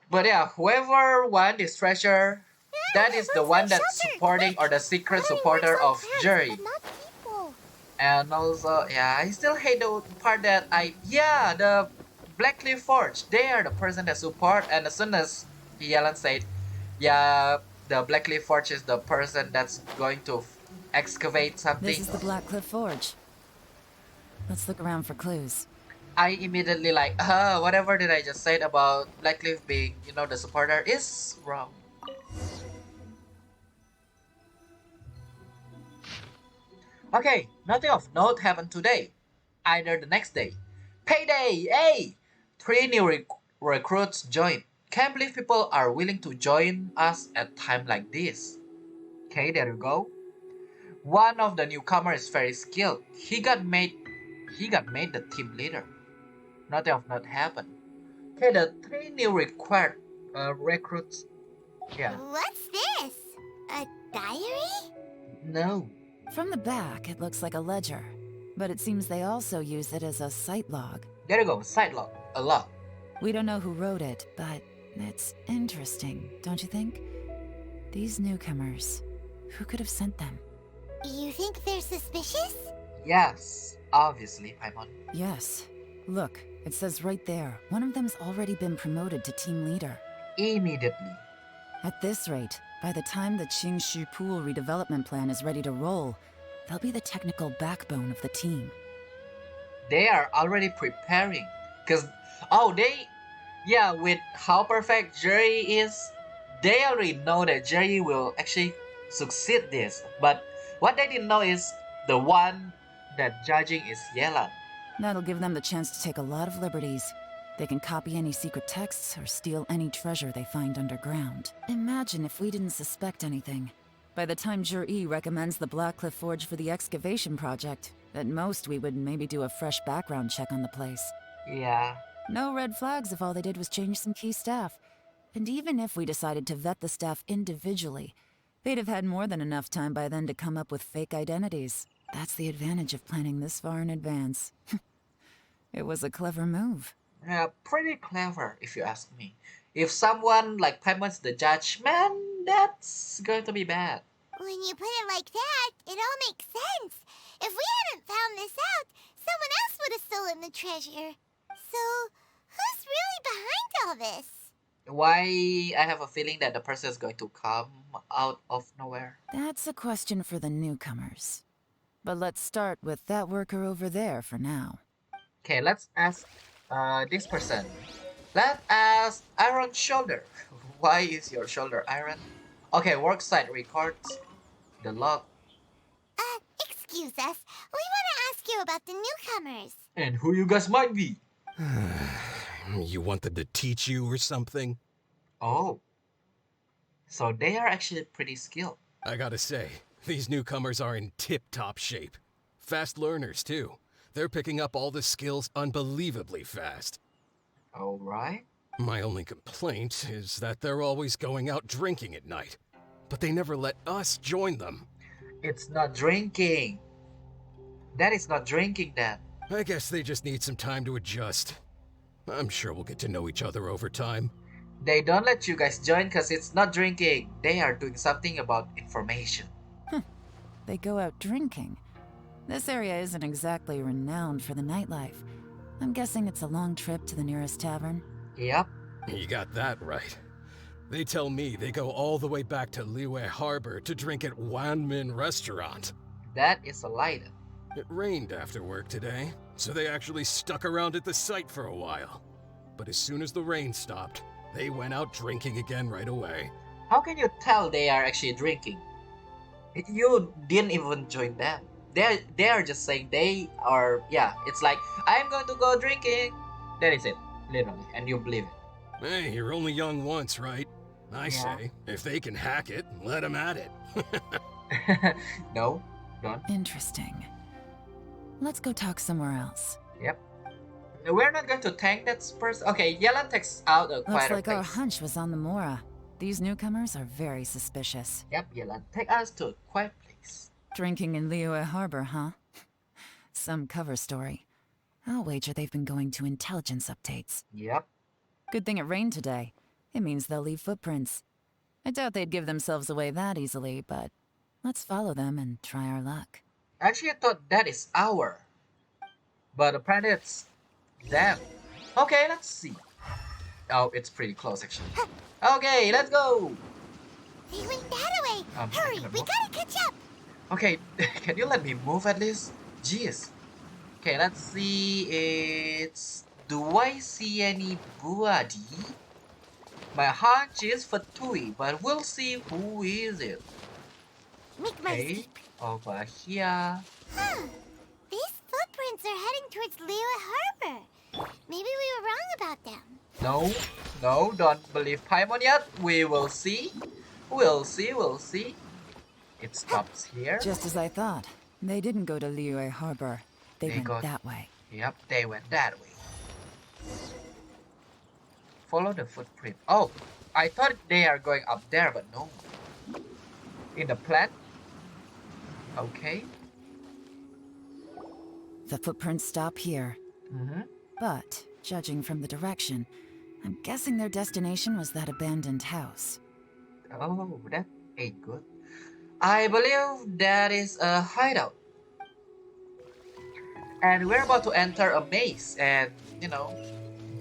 But yeah, whoever won this treasure, that is the one that's supporting or the secret supporter of Juri. But not people. And also, yeah, I still hate the part that the Black Cliff Forge, they are the person that support, and as soon as Yelan said, yeah, the Black Cliff Forge is the person that's going to excavate something, This is the Black Cliff Forge. Let's look around for clues. I immediately like, whatever did I just said about Black Cliff being, the supporter is wrong. Okay, nothing of note happened today. Either the next day. Payday! Hey! 3 new recruits joined. Can't believe people are willing to join us at time like this. Okay, there you go. One of the newcomers is very skilled. He got made the team leader. Nothing of note happened. Okay, the 3 new recruits. Yeah. What's this? A diary? No. From the back, it looks like a ledger, but it seems they also use it as a site log. There you go, side log. A log. We don't know who wrote it, but it's interesting, don't you think? These newcomers, who could have sent them? You think they're suspicious? Yes, obviously, Paimon. Yes. Look, it says right there, one of them's already been promoted to team leader. Immediately. At this rate, by the time the Qingshu Pool redevelopment plan is ready to roll, they'll be the technical backbone of the team. They are already preparing. With how perfect Jerry is, they already know that Jerry will actually succeed this. But what they didn't know is the one that judging is Yelan. That'll give them the chance to take a lot of liberties. They can copy any secret texts or steal any treasure they find underground. Imagine if we didn't suspect anything. By the time Zhiyi recommends the Black Cliff Forge for the excavation project, at most we would maybe do a fresh background check on the place. Yeah. No red flags if all they did was change some key staff. And even if we decided to vet the staff individually, they'd have had more than enough time by then to come up with fake identities. That's the advantage of planning this far in advance. It was a clever move. Yeah, pretty clever if you ask me. If someone like Paimon's the judge, man, that's going to be bad. When you put it like that, it all makes sense. If we hadn't found this out, someone else would have stolen the treasure. So, who's really behind all this? Why I have a feeling that the person is going to come out of nowhere. That's a question for the newcomers. But let's start with that worker over there for now. Okay, let's ask this person. Let's ask Iron Shoulder. Why is your shoulder iron? Okay, worksite records the log. Excuse us. We want to ask you about the newcomers. And who you guys might be? You want them to teach you or something? Oh. So they are actually pretty skilled. I gotta say, these newcomers are in tip-top shape. Fast learners, too. They're picking up all the skills unbelievably fast. Alright. My only complaint is that they're always going out drinking at night. But they never let us join them. It's not drinking. That is not drinking then. I guess they just need some time to adjust. I'm sure we'll get to know each other over time. They don't let you guys join because it's not drinking. They are doing something about information. They go out drinking. This area isn't exactly renowned for the nightlife. I'm guessing it's a long trip to the nearest tavern. Yep. You got that right. They tell me they go all the way back to Liyue Harbor to drink at Wanmin Restaurant. That is a lie then. It rained after work today, so they actually stuck around at the site for a while. But as soon as the rain stopped, they went out drinking again right away. How can you tell they are actually drinking? You didn't even join them. They are just saying they are, yeah, it's like, I'm going to go drinking. That is it, literally, and you believe it. Hey, you're only young once, right? I say, if they can hack it, let them at it. No, don't. Interesting. Let's go talk somewhere else. Yep. We're not going to tank that person. Okay, Yelan takes out a Looks quieter like our place. hunch was on the Mora. These newcomers are very suspicious. Yep, Yelan, take us to a quiet place. Drinking in Liyue Harbor, huh? Some cover story. I'll wager they've been going to intelligence updates. Yep. Good thing it rained today. It means they'll leave footprints. I doubt they'd give themselves away that easily, but let's follow them and try our luck. Actually, I thought that is our. But apparently it's them. Okay, let's see. Oh, it's pretty close actually. Okay, let's go. They went that way. Hurry, we gotta catch up. Okay, can you let me move at least? Jeez. Okay, let's see. It's... Do I see anybody? My hunch is Fatui, but we'll see who is it. Make my escape. Over here. Huh. These footprints are heading towards Liyue Harbor. Maybe we were wrong about them. No, don't believe Paimon yet. We will see. We'll see. It stops here. Just as I thought. They didn't go to Liyue Harbor. They went that way. Yep, they went that way. Follow the footprint. Oh, I thought they are going up there, but no. In the plant? Okay. The footprints stop here. Mm-hmm. But, judging from the direction, I'm guessing their destination was that abandoned house. Oh, that ain't good. I believe that is a hideout. And we're about to enter a maze and, you know,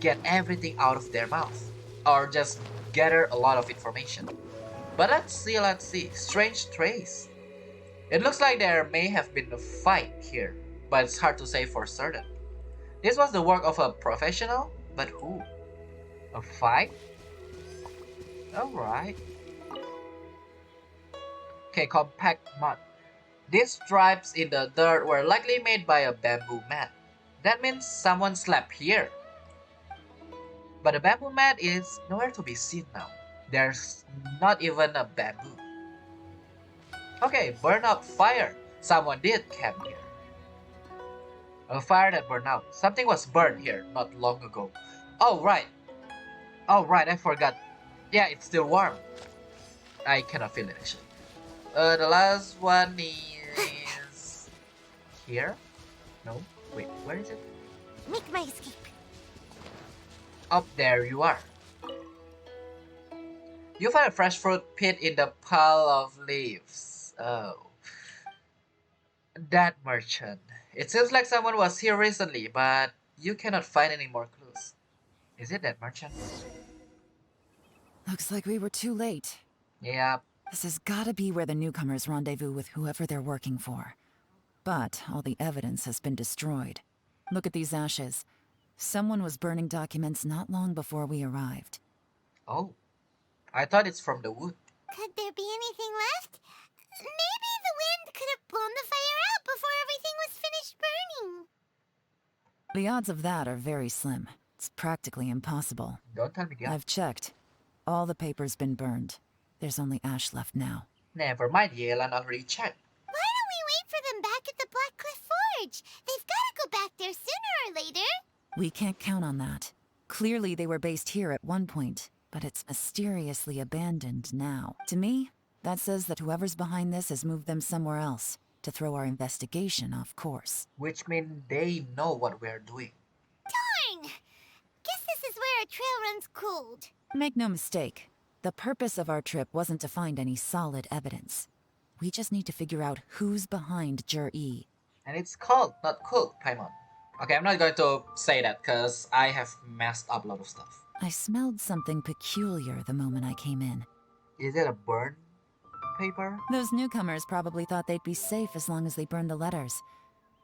get everything out of their mouth. Or just gather a lot of information. But let's see. Strange trace. It looks like there may have been a fight here, but it's hard to say for certain. This was the work of a professional, but who? A fight? Alright. Okay, compact mud. These stripes in the dirt were likely made by a bamboo mat. That means someone slept here. But the bamboo mat is nowhere to be seen now. There's not even a bamboo. Okay, burn out fire. Someone did camp here. A fire that burned out. Something was burned here not long ago. Oh right, I forgot. Yeah, it's still warm. I cannot feel it actually. The last one is... here? No? Wait, where is it? Make my escape. Up there you are. You find a fresh fruit pit in the pile of leaves. Oh. That merchant. It seems like someone was here recently, but you cannot find any more clues. Is it that merchant? Looks like we were too late. Yeah. This has gotta be where the newcomers rendezvous with whoever they're working for. But all the evidence has been destroyed. Look at these ashes. Someone was burning documents not long before we arrived. Oh. I thought it's from the wood. Could there be anything left? Maybe the wind could have blown the fire out before everything was finished burning. The odds of that are very slim. It's practically impossible. Don't tell me again. I've checked. All the paper's been burned. There's only ash left now. Never mind, Yelan already checked. Why don't we wait for them back at the Black Cliff Forge? They've got to go back there sooner or later. We can't count on that. Clearly they were based here at one point, but it's mysteriously abandoned now. To me, that says that whoever's behind this has moved them somewhere else, to throw our investigation off course. Which means they know what we're doing. Darn! Guess this is where a trail runs cold. Make no mistake, the purpose of our trip wasn't to find any solid evidence. We just need to figure out who's behind zhiyi. And it's called, not cooked, Paimon. Okay, I'm not going to say that because I have messed up a lot of stuff. I smelled something peculiar the moment I came in. Is it a burn paper? Those newcomers probably thought they'd be safe as long as they burned the letters.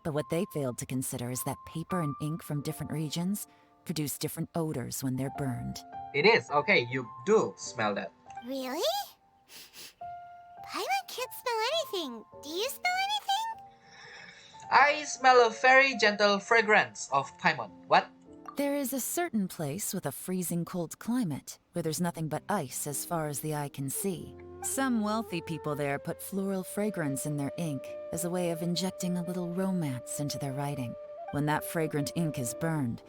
But what they failed to consider is that paper and ink from different regions produce different odors when they're burned. It is. Okay, you do smell that. Really? Paimon can't smell anything. Do you smell anything? I smell a very gentle fragrance of Paimon. What? There is a certain place with a freezing cold climate where there's nothing but ice as far as the eye can see. Some wealthy people there put floral fragrance in their ink as a way of injecting a little romance into their writing. When that fragrant ink is burned,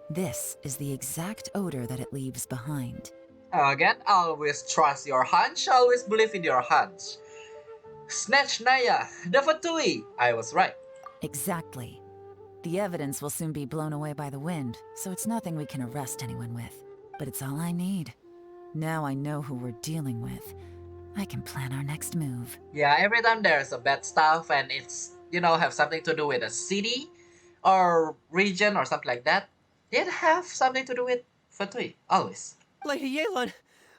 this is the exact odor that it leaves behind. Again, always trust your hunch, always believe in your hunch. Snatch Naya, the Fatui! I was right. Exactly. The evidence will soon be blown away by the wind, so it's nothing we can arrest anyone with. But it's all I need. Now I know who we're dealing with. I can plan our next move. Yeah, every time there's a bad stuff and it's, have something to do with a city or region or something like that, it have something to do with Fatui, always. Lady Yelan!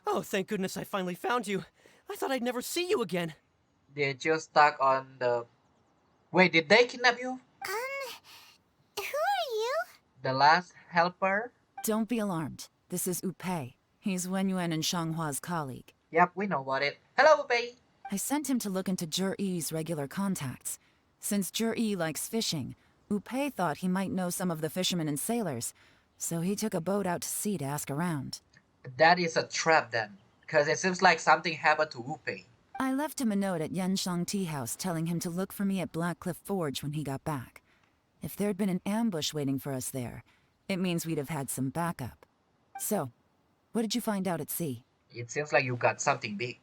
Oh, thank goodness I finally found you. I thought I'd never see you again. Did you stuck on the... Wait, did they kidnap you? Who are you? The last helper? Don't be alarmed. This is Upei. He's Wenyuan and Shanghua's colleague. Yep, we know about it. Hello, Upei! I sent him to look into zhiyi's regular contacts. Since zhiyi likes fishing, Upei thought he might know some of the fishermen and sailors, so he took a boat out to sea to ask around. That is a trap then, because it seems like something happened to Upei. I left him a note at Yanshang Tea House telling him to look for me at Blackcliff Forge when he got back. If there'd been an ambush waiting for us there, it means we'd have had some backup. So, what did you find out at sea? It seems like you got something big.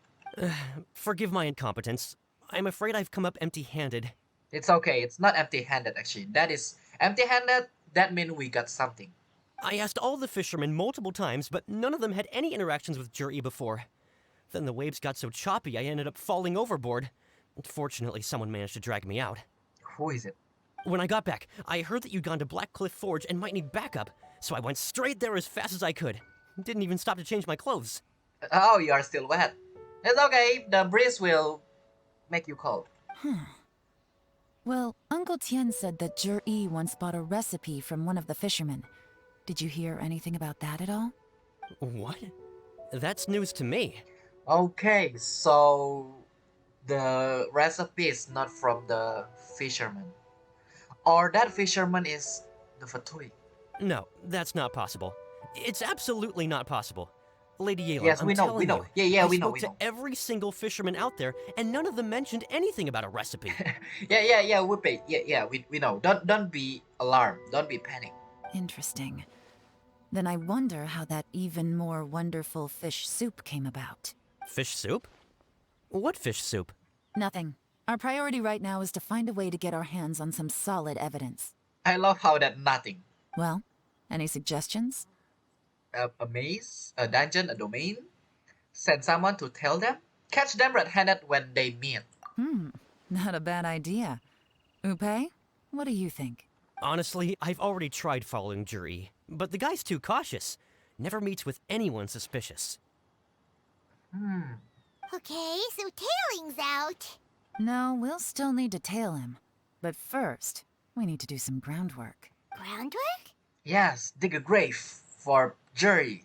Forgive my incompetence. I'm afraid I've come up empty-handed. It's okay, it's not empty-handed actually. That is empty-handed, that means we got something. I asked all the fishermen multiple times, but none of them had any interactions with zhiyi before. Then the waves got so choppy I ended up falling overboard. Fortunately, someone managed to drag me out. Who is it? When I got back, I heard that you'd gone to Blackcliff Forge and might need backup, so I went straight there as fast as I could. Didn't even stop to change my clothes. Oh, you are still wet. It's okay, the breeze will make you cold. Well, Uncle Tien said that zhiyi once bought a recipe from one of the fishermen. Did you hear anything about that at all? What? That's news to me. Okay, so the recipe is not from the fisherman. Or that fisherman is the Fatui. No, that's not possible. It's absolutely not possible. Lady Yelan, yes, we I'm know, telling we know. you, Yeah, we I know, spoke we to know. every single fisherman out there, and none of them mentioned anything about a recipe. yeah, Whoopi. Yeah, we know. Don't be alarmed. Don't be panicked. Interesting. Then I wonder how that even more wonderful fish soup came about. Fish soup? What fish soup? Nothing. Our priority right now is to find a way to get our hands on some solid evidence. I love how that nothing. Well, any suggestions? A maze, a dungeon, a domain. Send someone to tell them. Catch them red-handed when they meet. Not a bad idea. Upei, what do you think? Honestly, I've already tried following zhiyi, but the guy's too cautious. Never meets with anyone suspicious. Okay, so tailing's out. No, we'll still need to tail him. But first, we need to do some groundwork. Groundwork? Yes, dig a grave for zhiyi.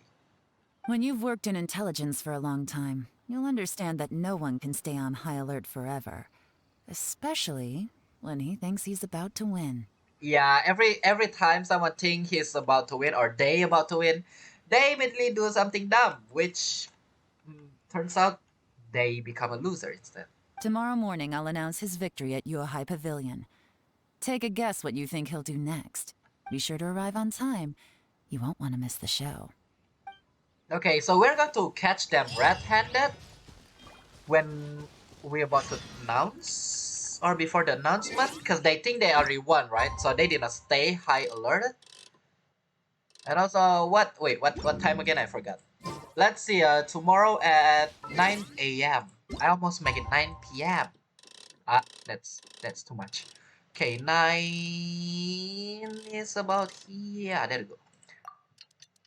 When you've worked in intelligence for a long time, you'll understand that no one can stay on high alert forever. Especially when he thinks he's about to win. Yeah, every time someone thinks he's about to win or they about to win, they immediately do something dumb, which turns out they become a loser instead. Tomorrow morning, I'll announce his victory at Yuehai Pavilion. Take a guess what you think he'll do next. Be sure to arrive on time. You won't want to miss the show. Okay, so we're going to catch them red-handed when we're about to announce. announce or before the announcement? Because they think they already won, right? So they did not stay high alerted. And also, what time again? I forgot. Let's see, tomorrow at 9 a.m. I almost make it 9 p.m. That's too much. Okay, 9 is about here. There we go.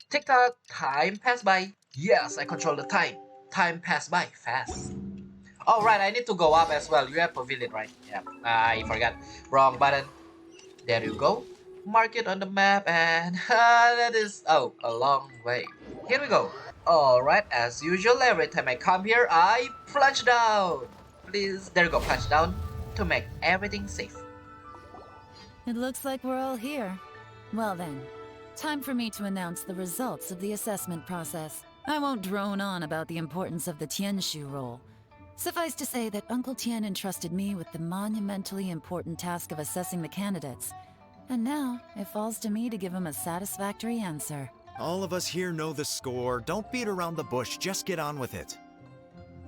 TikTok, time passed by. Yes, I control the time. Time passed by fast. Oh, right, I need to go up as well. You have pavilion, right? Yeah, I forgot. Wrong button. There you go. Mark it on the map, and that is, oh, a long way. Here we go. Alright, as usual, every time I come here, I plunge down. Please, there you go, plunge down to make everything safe. It looks like we're all here. Well then, time for me to announce the results of the assessment process. I won't drone on about the importance of the Tianshu role. Suffice to say that Uncle Tien entrusted me with the monumentally important task of assessing the candidates. And now, it falls to me to give him a satisfactory answer. All of us here know the score. Don't beat around the bush, just get on with it.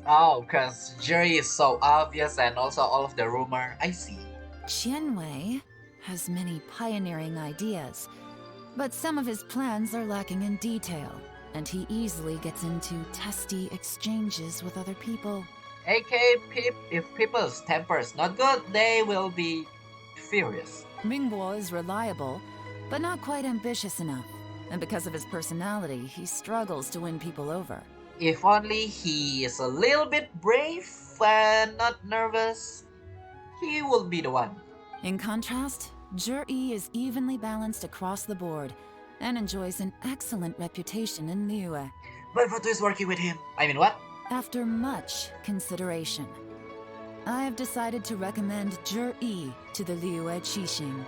Oh, because Jerry is so obvious and also all of the rumor. I see. Qianwei has many pioneering ideas, but some of his plans are lacking in detail, and he easily gets into testy exchanges with other people. AK, if people's temper is not good, they will be furious. Mingbo is reliable, but not quite ambitious enough, and because of his personality, he struggles to win people over. If only he is a little bit brave and not nervous, he will be the one. In contrast, zhiyi is evenly balanced across the board and enjoys an excellent reputation in Liyue. But Fatu is working with him. I mean, what? After much consideration, I have decided to recommend zhiyi to the Liyue Qixing.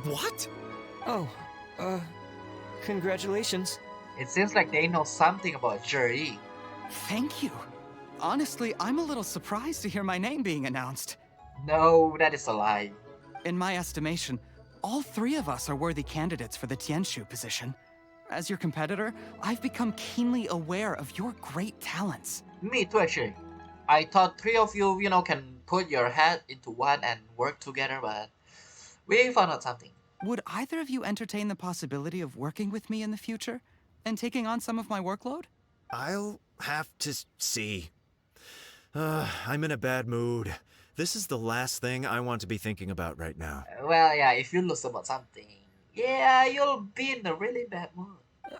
What? Oh, congratulations. It seems like they know something about zhiyi. Thank you. Honestly, I'm a little surprised to hear my name being announced. No, that is a lie. In my estimation, all three of us are worthy candidates for the Tianshu position. As your competitor, I've become keenly aware of your great talents. Me too, actually. I thought three of you, can put your head into one and work together, but we found out something. Would either of you entertain the possibility of working with me in the future and taking on some of my workload? I'll have to see. I'm in a bad mood. This is the last thing I want to be thinking about right now. Well, yeah, if you lose about something, yeah, you'll be in a really bad mood.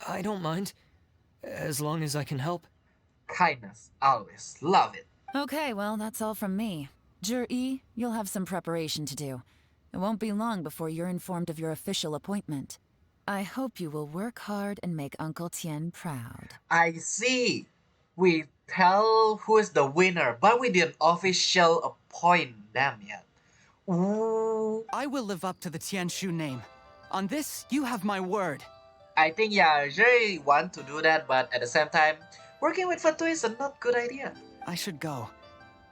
I don't mind, as long as I can help. Kindness, always. Love it. Okay, well, that's all from me. zhiyi, you'll have some preparation to do. It won't be long before you're informed of your official appointment. I hope you will work hard and make Uncle Tien proud. I see. We tell who is the winner, but we didn't officially appoint them yet. Ooh. I will live up to the Tianshu name. On this, you have my word. I think, yeah, Jerry want to do that, but at the same time, working with Fatu is a not good idea. I should go.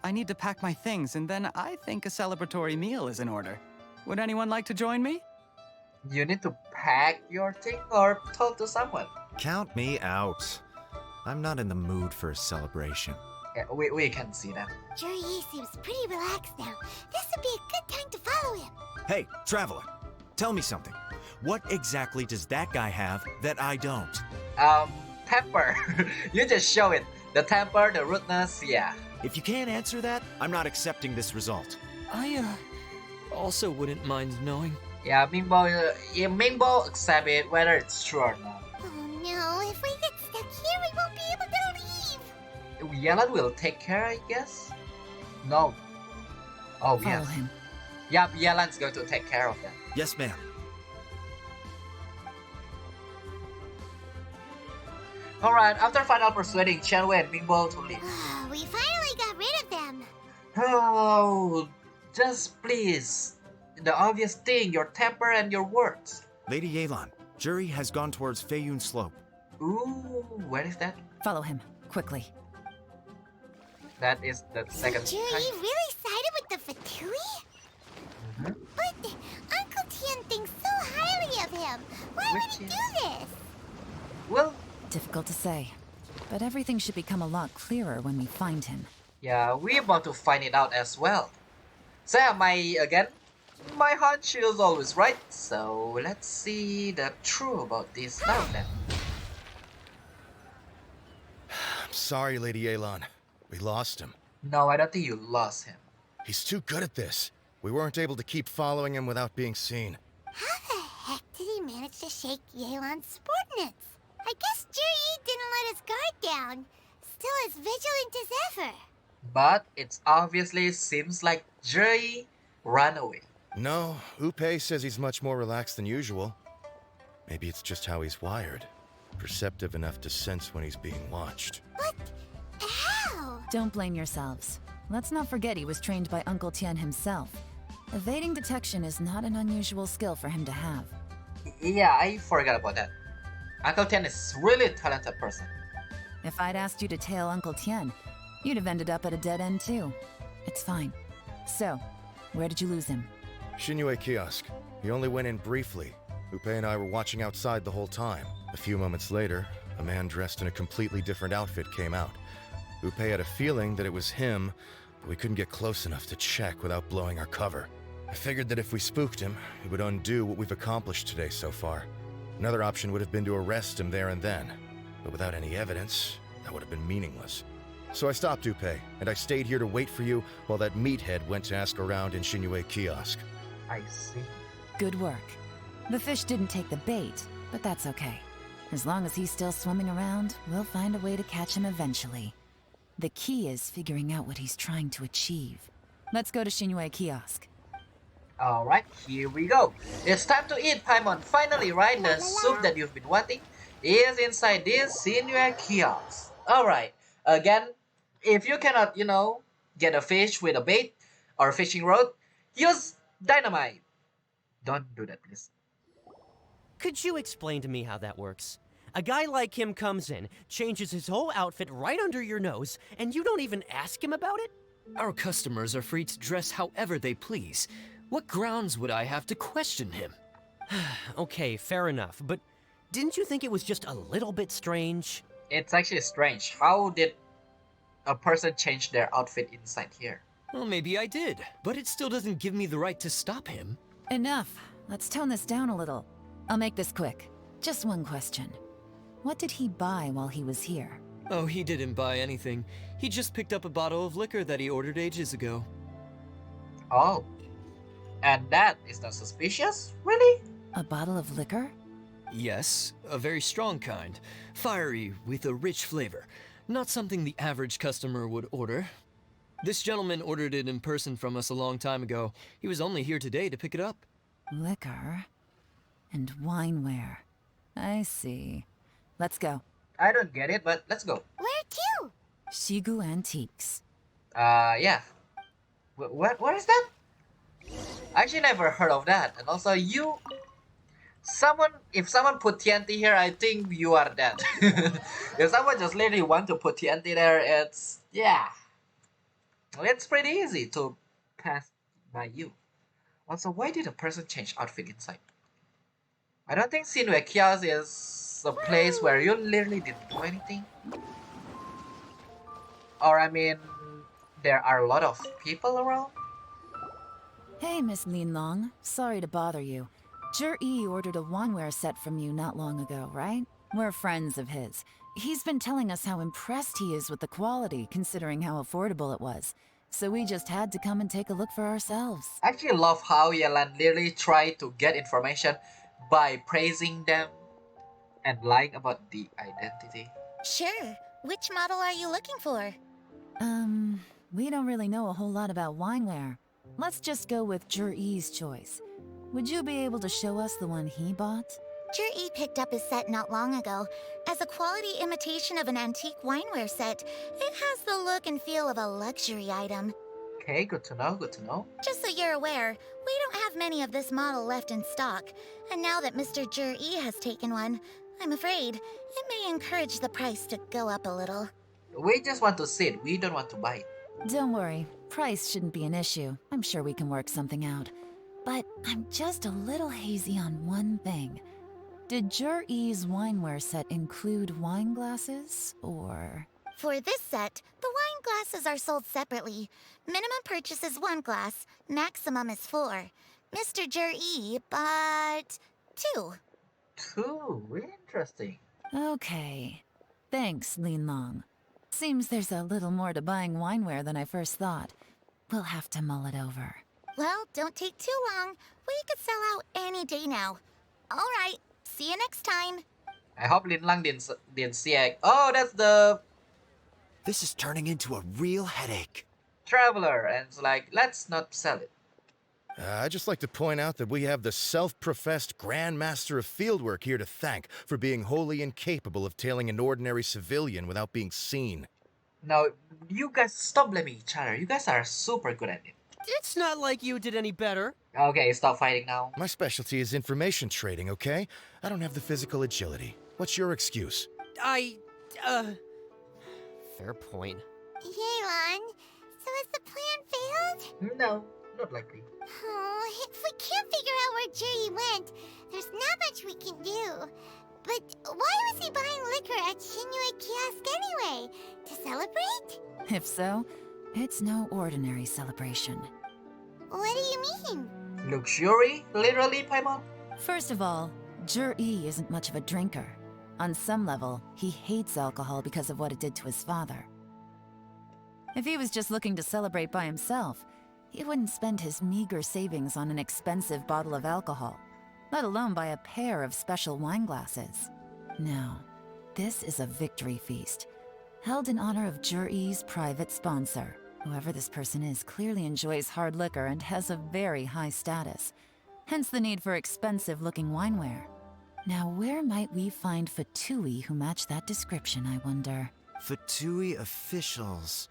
I need to pack my things, and then I think a celebratory meal is in order. Would anyone like to join me? You need to pack your thing or talk to someone. Count me out. I'm not in the mood for a celebration. Yeah, we can see that. Zhiyi seems pretty relaxed now. This would be a good time to follow him. Hey, traveler, tell me something. What exactly does that guy have that I don't? Temper. You just show it. The temper, the rudeness, yeah. If you can't answer that, I'm not accepting this result. I, also wouldn't mind knowing. Yeah, Mingbo accept it whether it's true or not. Oh no, if we get stuck here, we won't be able to leave. Yelan will take care, I guess? No. Oh, Follow yes. him. Yep, Yelan's going to take care of that. Yes, ma'am. Alright, after final persuading Qianwei and Mingbo to leave. We finally got rid of them. Oh, just please. The obvious thing, your temper and your words. Lady Yelan, Zhiyi has gone towards Feiyun Slope. Ooh, where is that? Follow him, quickly. That is the second Zhiyi time. really sided with the Fatui? But Uncle Tien thinks so highly of him. Why would he do this? Well, difficult to say, but everything should become a lot clearer when we find him. yeah, we're about to find it out as well. So yeah, my hunch is always right. So let's see the truth about this now then. I'm sorry, Lady Yelan. We lost him. No, I don't think you lost him. He's too good at this. We weren't able to keep following him without being seen. How the heck did he manage to shake Yelan's subordinates? I guess zhiyi didn't let his guard down. Still as vigilant as ever. But it obviously seems like zhiyi ran away. No, Upe says he's much more relaxed than usual. Maybe it's just how he's wired. Perceptive enough to sense when he's being watched. But how? Don't blame yourselves. Let's not forget he was trained by Uncle Tien himself. Evading detection is not an unusual skill for him to have. Yeah, I forgot about that. Uncle Tien is really a talented person. If I'd asked you to tail Uncle Tien, you'd have ended up at a dead end too. It's fine. So, where did you lose him? Shinyue kiosk. He only went in briefly. Upe and I were watching outside the whole time. A few moments later, a man dressed in a completely different outfit came out. Upe had a feeling that it was him, but we couldn't get close enough to check without blowing our cover. I figured that if we spooked him, it would undo what we've accomplished today so far. Another option would have been to arrest him there and then, but without any evidence, that would have been meaningless. So I stopped Upe, and I stayed here to wait for you while that meathead went to ask around in Shinyue kiosk. I see. Good work. The fish didn't take the bait, but that's okay. As long as he's still swimming around, we'll find a way to catch him eventually. The key is figuring out what he's trying to achieve. Let's go to Shinyue kiosk. Alright, here we go. It's time to eat, Paimon. Finally, right? The soup that you've been wanting is inside this Shinyue kiosk. Alright, again, if you cannot, get a fish with a bait or a fishing rod, use dynamite. Don't do that, please. Could you explain to me how that works? A guy like him comes in, changes his whole outfit right under your nose, and you don't even ask him about it? Our customers are free to dress however they please. What grounds would I have to question him? Okay, fair enough, but didn't you think it was just a little bit strange? It's actually strange. How did a person change their outfit inside here? Well, maybe I did, but it still doesn't give me the right to stop him. Enough. Let's tone this down a little. I'll make this quick. Just one question. What did he buy while he was here? Oh, he didn't buy anything. He just picked up a bottle of liquor that he ordered ages ago. Oh. And that is not suspicious? Really? A bottle of liquor? Yes, a very strong kind. Fiery, with a rich flavor. Not something the average customer would order. This gentleman ordered it in person from us a long time ago. He was only here today to pick it up. Liquor and wineware. I see. Let's go. I don't get it, but let's go. Where to? Shigu Antiques. Yeah. What is that? I actually never heard of that. And also, if someone put TNT here, I think you are dead. If someone just literally want to put TNT there, it's pretty easy to pass by you. Also, why did a person change outfit inside? I don't think Shinyue kiosk is a place where you literally didn't do anything. Or I mean, there are a lot of people around. Hey, Miss Linlong. Sorry to bother you. Zhiyi ordered a wineware set from you not long ago, right? We're friends of his. He's been telling us how impressed he is with the quality, considering how affordable it was. So we just had to come and take a look for ourselves. I actually love how Yelan literally tried to get information by praising them and lying about the identity. Sure. Which model are you looking for? We don't really know a whole lot about wineware. Let's just go with Zhiyi's choice. Would you be able to show us the one he bought? zhiyi picked up his set not long ago. As a quality imitation of an antique wineware set, it has the look and feel of a luxury item. Okay, good to know, good to know. Just so you're aware, we don't have many of this model left in stock. And now that Mr. zhiyi has taken one, I'm afraid it may encourage the price to go up a little. We just want to sit, we don't want to buy it. Don't worry, price shouldn't be an issue. I'm sure we can work something out. But I'm just a little hazy on one thing. Did Zhiyi's wineware set include wine glasses, or...? For this set, the wine glasses are sold separately. Minimum purchase is 1 glass, maximum is 4. Mr. Zhiyi bought 2. 2? Interesting. Okay. Thanks, Lin Long. Seems there's a little more to buying wineware than I first thought. We'll have to mull it over. Well, don't take too long. We could sell out any day now. All right, see you next time. I hope Lin Lang didn't see it. Oh, that's the This is turning into a real headache. traveler, and it's like, let's not sell it. I'd just like to point out that we have the self-professed Grand Master of Fieldwork here to thank for being wholly incapable of tailing an ordinary civilian without being seen. Now, you guys stop blaming each other. You guys are super good at it. It's not like you did any better. Okay, stop fighting now. My specialty is information trading, okay? I don't have the physical agility. What's your excuse? Fair point. Yelan, so has the plan failed? No, not likely. Oh, if we can't figure out where Zhiyi went, there's not much we can do. But why was he buying liquor at Shinue Kiosk anyway? To celebrate? If so, it's no ordinary celebration. What do you mean? Luxury? Literally, Paimon? First of all, Zhiyi isn't much of a drinker. On some level, he hates alcohol because of what it did to his father. If he was just looking to celebrate by himself, he wouldn't spend his meager savings on an expensive bottle of alcohol, let alone buy a pair of special wine glasses. No, this is a victory feast, held in honor of Zhiyi's private sponsor. Whoever this person is clearly enjoys hard liquor and has a very high status, hence the need for expensive-looking wineware. Now, where might we find Fatui who match that description, I wonder? Fatui officials.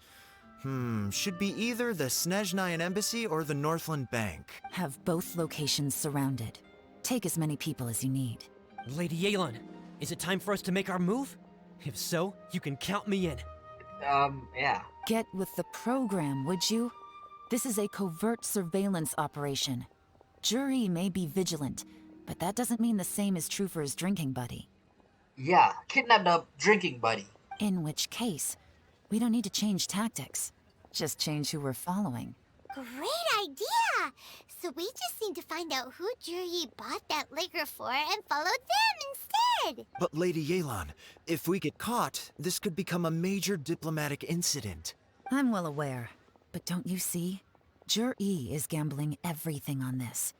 Should be either the Snezhnayan Embassy or the Northland Bank. Have both locations surrounded. Take as many people as you need. Lady Yelan, is it time for us to make our move? If so, you can count me in. Yeah. Get with the program, would you? This is a covert surveillance operation. Zhiyi may be vigilant, but that doesn't mean the same is true for his drinking buddy. Yeah, kidnap the drinking buddy. In which case, we don't need to change tactics. Just change who we're following. Great idea! So we just need to find out who Zhiyi bought that liquor for and follow them instead! But Lady Yelan, if we get caught, this could become a major diplomatic incident. I'm well aware, but don't you see? Zhiyi is gambling everything on this.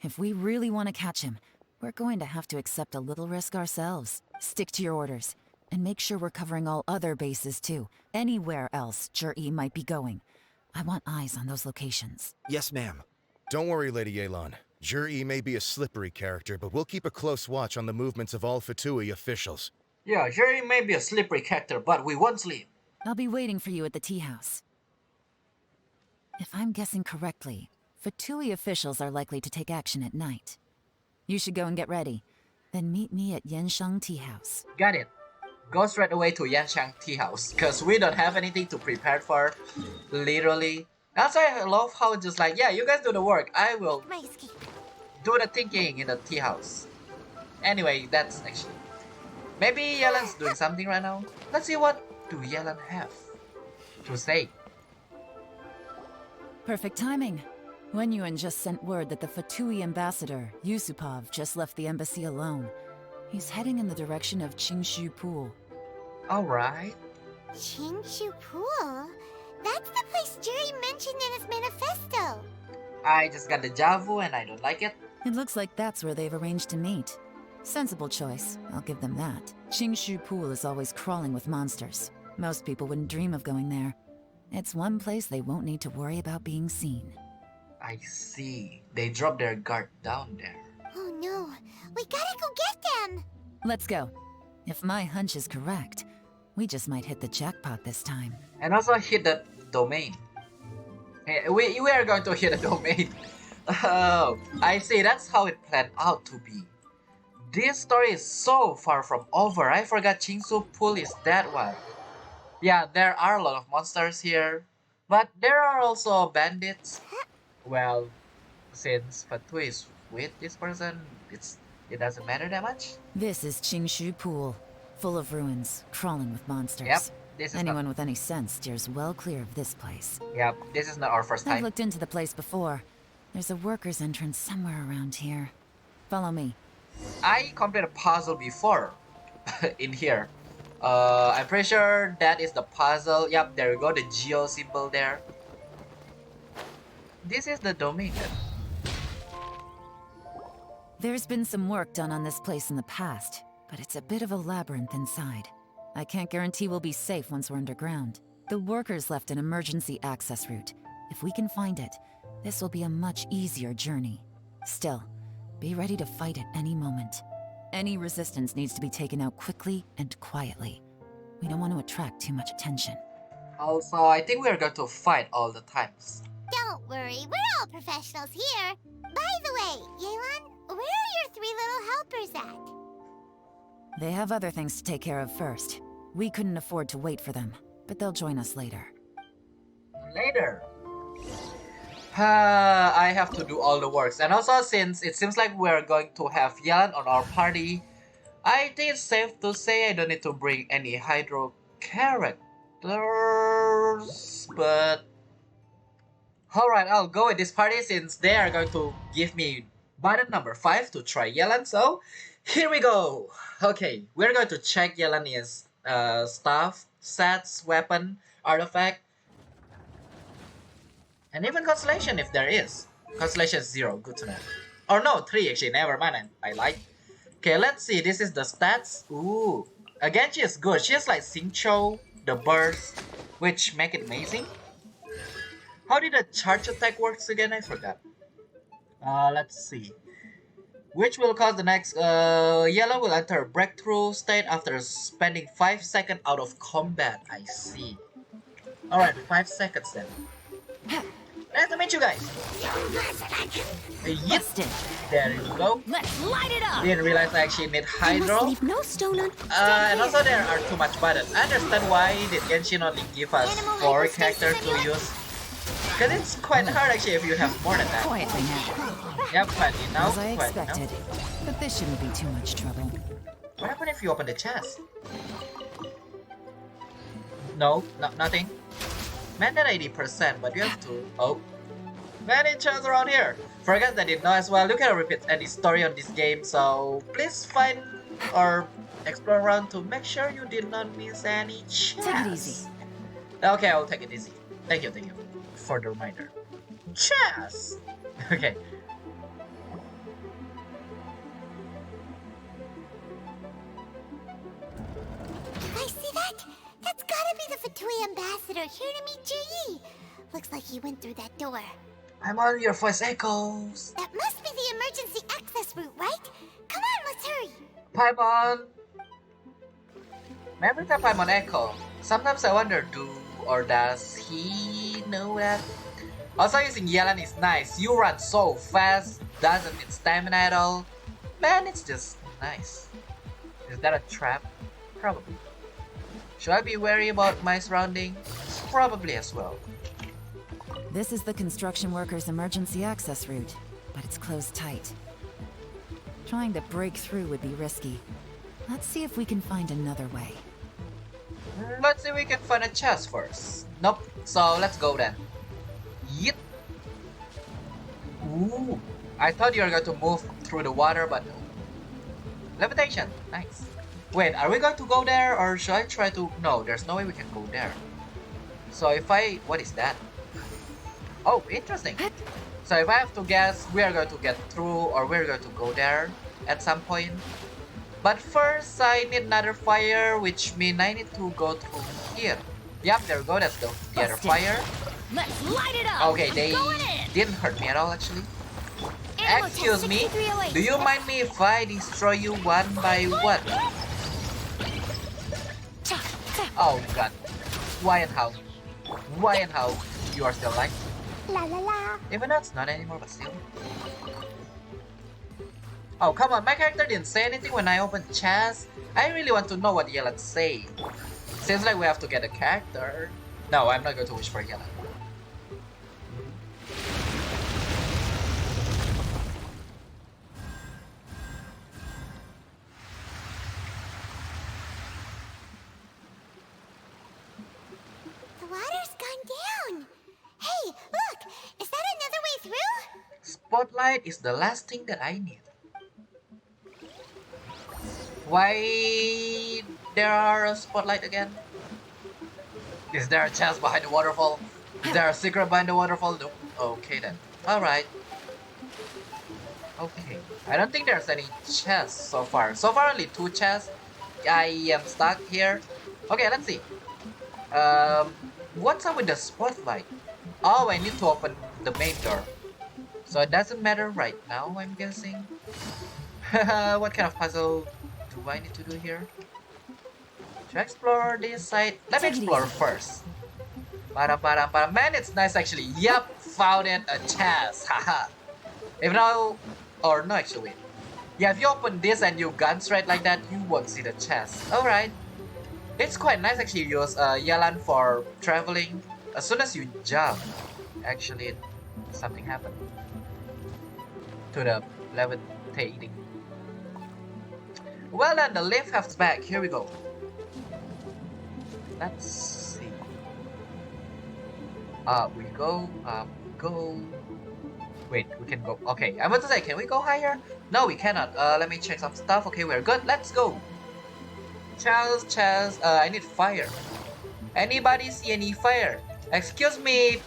If we really want to catch him, we're going to have to accept a little risk ourselves. Stick to your orders, and make sure we're covering all other bases too. Anywhere else Zhiyi might be going. I want eyes on those locations. Yes, ma'am. Don't worry, Lady Yelan. Zhiyi may be a slippery character, but we'll keep a close watch on the movements of all Fatui officials. Yeah, Zhiyi may be a slippery character, but we won't sleep. I'll be waiting for you at the tea house. If I'm guessing correctly, Fatui officials are likely to take action at night. You should go and get ready. Then meet me at Yansheng Tea House. Got it. Go straight away to Yansheng Tea House, because we don't have anything to prepare for, literally. Also, I love how it's just like, yeah, you guys do the work. I will do the thinking in the tea house. Anyway, that's next. Maybe Yelan's doing something right now. Let's see what do Yelan have to say. Perfect timing. Wenyuan just sent word that the Fatui ambassador, Yusupov, just left the embassy alone. He's heading in the direction of Qingshu Pool. Alright. Qingshu Pool? That's the place Zhiyi mentioned in his manifesto. I just got the Javu and I don't like it. It looks like that's where they've arranged to meet. Sensible choice, I'll give them that. Qingshu Pool is always crawling with monsters. Most people wouldn't dream of going there. It's one place they won't need to worry about being seen. I see. They dropped their guard down there. Oh no, we gotta go get them! Let's go. If my hunch is correct, we just might hit the jackpot this time. And also hit the domain. We are going to hit the domain. Oh, I see. That's how it planned out to be. This story is so far from over. I forgot Qingshu Pool is that one. Yeah, there are a lot of monsters here. But there are also bandits. Well, since Fatui is with this person, it doesn't matter that much. This is Qingshu Pool, full of ruins, crawling with monsters. Yep. This is Anyone with any sense steers well clear of this place. Yep, this is not our first I've time. looked into the place before. There's a worker's entrance somewhere around here. Follow me. I completed a puzzle before in here. I'm pretty sure that is the puzzle. Yep, there we go, the geo symbol there. This is the Dominion. There's been some work done on this place in the past, but it's a bit of a labyrinth inside. I can't guarantee we'll be safe once we're underground. The workers left an emergency access route. If we can find it, this will be a much easier journey. Still, be ready to fight at any moment. Any resistance needs to be taken out quickly and quietly. We don't want to attract too much attention. Also, I think we're going to fight all the times. Don't worry, we're all professionals here. By the way, Yelan, where are your three little helpers at? They have other things to take care of first. We couldn't afford to wait for them, but they'll join us later. Later. I have to do all the works. And also, since it seems like we're going to have Yelan on our party, I think it's safe to say I don't need to bring any Hydro characters. But alright, I'll go with this party since they are going to give me button number 5 to try Yelan. So here we go. Okay, we're going to check Yelan's stuff, stats, weapon, artifact, and even constellation if there is. Constellation is 0, good to know. Or no, 3 actually, never mind, I like. Okay, let's see, this is the stats. Ooh, again she is good. She is like Xingqiu, the burst, which make it amazing. How did the charge attack works again? I forgot. Let's see. Which will cause the next Yelan will enter a breakthrough state after spending 5 seconds out of combat. I see. Alright, 5 seconds then. Nice to meet you guys. Yep. There you go. Let's light it up. Didn't realize I actually need Hydro. Leave no stone And also there are too much buttons. I understand why did Genshin only give us 4 characters to use. Because it's quite hard actually if you have more than that. Quietly now. Yep, quietly now. As I expected. Now. But this shouldn't be too much trouble. What happened if you open the chest? No, nothing. Man at 80%, but you have to... Oh. Many chests around here. For guys that didn't know as well, you can repeat any story on this game, so please find or explore around to make sure you did not miss any chests. Take it easy. Okay, I'll take it easy. Thank you for the reminder. Chess! Okay. I see that? That's gotta be the Fatui ambassador here to meet zhiyi. Looks like he went through that door. I'm on your voice echoes. That must be the emergency access route, right? Come on, let's hurry. Paimon! Every time Paimon echo, sometimes I wonder does he know that? Also using Yelan is nice. You run so fast, doesn't need stamina at all. Man, it's just nice. Is that a trap? Probably. Should I be wary about my surroundings? Probably as well. This is the construction workers' emergency access route, but it's closed tight. Trying to break through would be risky. Let's see if we can find another way. Let's see if we can find a chest first. Nope, so let's go then. Yeet. Ooh, I thought you were going to move through the water, but no. Levitation, nice. Wait, are we going to go there or should I try to... No, there's no way we can go there. So if I... What is that? Oh, interesting. So if I have to guess, we are going to get through or we're going to go there at some point. But first, I need another fire, which means I need to go through here. Yep, there we go, that's the other fire. Let's light it up. Okay, they didn't hurt me at all actually. Excuse me, do you mind me if I destroy you one by one? Oh god. Why and how? Why and how? You are still alive? La la la. Even though it's not anymore, but still. Oh, come on, my character didn't say anything when I opened chest. I really want to know what Yelan say. Seems like we have to get a character. No, I'm not going to wish for Yelan. spotlight is the last thing that I need. Why there are a spotlight again? Is there a chest behind the waterfall? Is there a secret behind the waterfall? Nope. Okay then. Alright. Okay. I don't think there's any chests so far. So far only 2 chests. I am stuck here. Okay, let's see. What's up with the spotlight? Oh, I need to open the main door. So it doesn't matter right now, I'm guessing. What kind of puzzle do I need to do here? To explore this side, let me explore first. Man, it's nice actually. Yup, found it, a chest. Haha. If now, or no, actually, wait. Yeah, if you open this and you gun straight like that, you won't see the chest. Alright. It's quite nice actually. Use Yelan for traveling. As soon as you jump, actually, something happened to the levitating. Well then, the lift has back. Here we go. Let's see. Up we go. Up we go. Wait, we can go. Okay, I was to say, can we go higher? No, we cannot. Let me check some stuff. Okay, we're good. Let's go. Chest. I need fire. Anybody see any fire? Excuse me.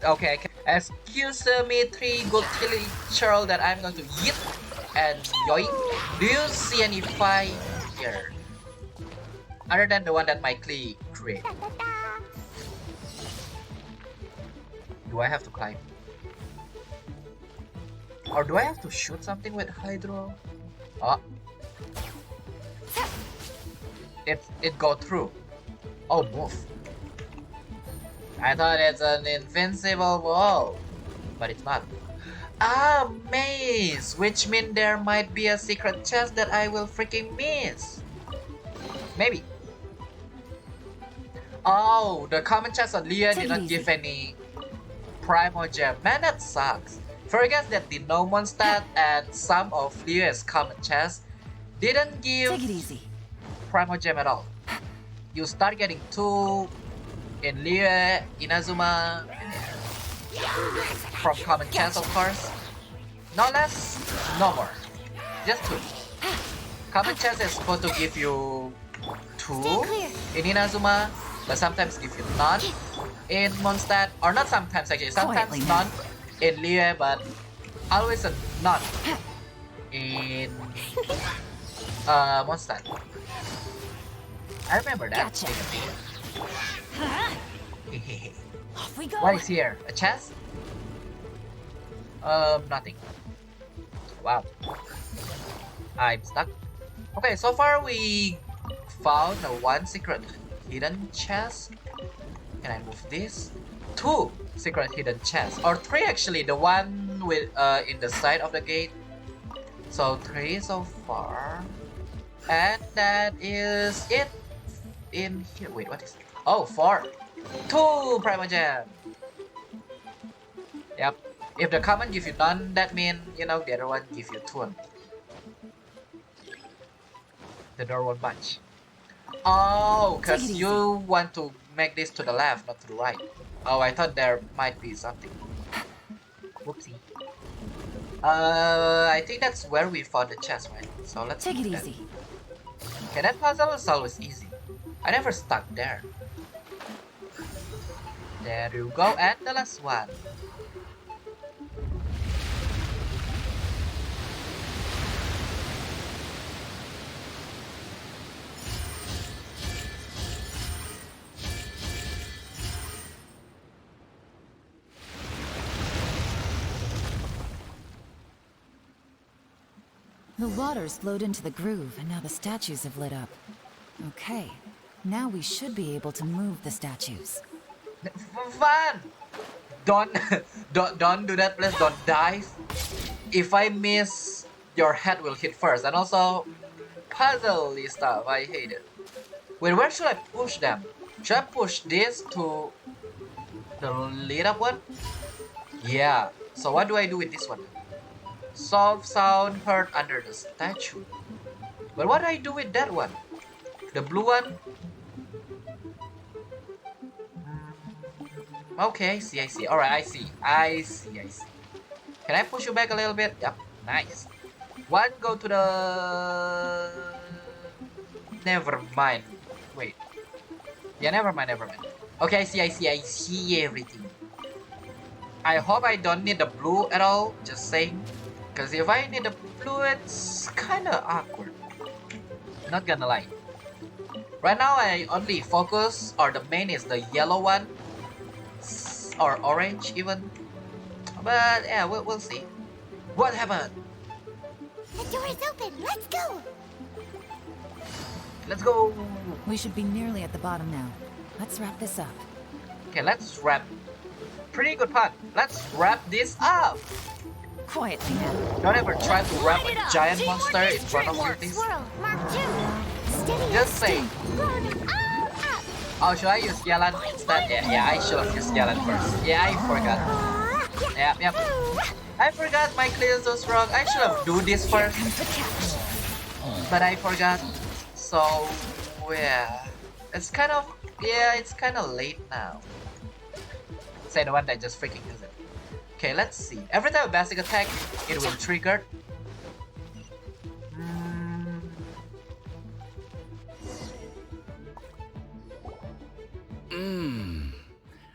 Okay, excuse me, 3 good killing churl that I'm going to eat and yoink. Do you see any fire here? Other than the one that my Klee created. Do I have to climb? Or do I have to shoot something with Hydro? Oh. It go through. Oh, move. I thought it's an invincible wall, but it's not. Ah, maze, which means there might be a secret chest that I will freaking miss. Maybe. Oh, the common chest on Leah did not give any Primo Gem. Man, that sucks. Forget that the No Mondstadt and some of Leah's common chests didn't give Primo Gem at all. You start getting 2 in Leah, Inazuma, from common chest of course. No less, no more. Just 2. Common chest is supposed to give you 2 in Inazuma, but sometimes give you none in Mondstadt, or not sometimes actually, sometimes none in Leah, but always a none in Mondstadt. I remember that. Gotcha. Off we go. What is here? A chest? Nothing. Wow. I'm stuck. Okay, so far we found a 1 secret hidden chest. Can I move this? 2 secret hidden chests, or 3 actually. The one with in the side of the gate. So 3 so far, and that is it. In here, wait, what is it? Oh, 4. 2 Primo Gem. Yep. If the common give you none, that means, you know, the other one give you 2. The door won't budge. Oh, because you want to make this to the left, not to the right. Oh, I thought there might be something. Whoopsie. I think that's where we found the chest, right? So let's take it easy. Okay, that puzzle is always easy. I never stuck there. There you go, and the last one. The water's flowed into the groove, and now the statues have lit up. Okay, now we should be able to move the statues. Fun! Don't do that, please. Don't dive. If I miss, your head will hit first. And also, puzzle-y stuff. I hate it. Wait, where should I push them? Should I push this to the lit up one? Yeah. So what do I do with this one? Soft sound heard under the statue. But what do I do with that one? The blue one? Okay, I see. Alright, I see. Can I push you back a little bit? Yep, nice. One, go to the... Never mind. Wait. Yeah, never mind. Okay, I see everything. I hope I don't need the blue at all, just saying. Because if I need the blue, it's kinda awkward. Not gonna lie. Right now, I only focus, or the main is the yellow one. Or orange, even. But yeah, we'll see. What happened? The door is open. Let's go. Let's go. We should be nearly at the bottom now. Let's wrap this up. Okay, let's wrap. Pretty good pun. Let's wrap this up. Quietly now. Don't ever try to wrap a giant monster in front of you, please. Swirl, Mark 2. Steady. Just say. Oh, should I use Yelan instead? Yeah, I should have used Yelan first. Yeah, I forgot. Yep. I forgot my clearance was wrong. I should have do this first. But I forgot. So, yeah. It's kind of late now. Say the one that just freaking used it. Okay, let's see. Every time a basic attack, it will trigger.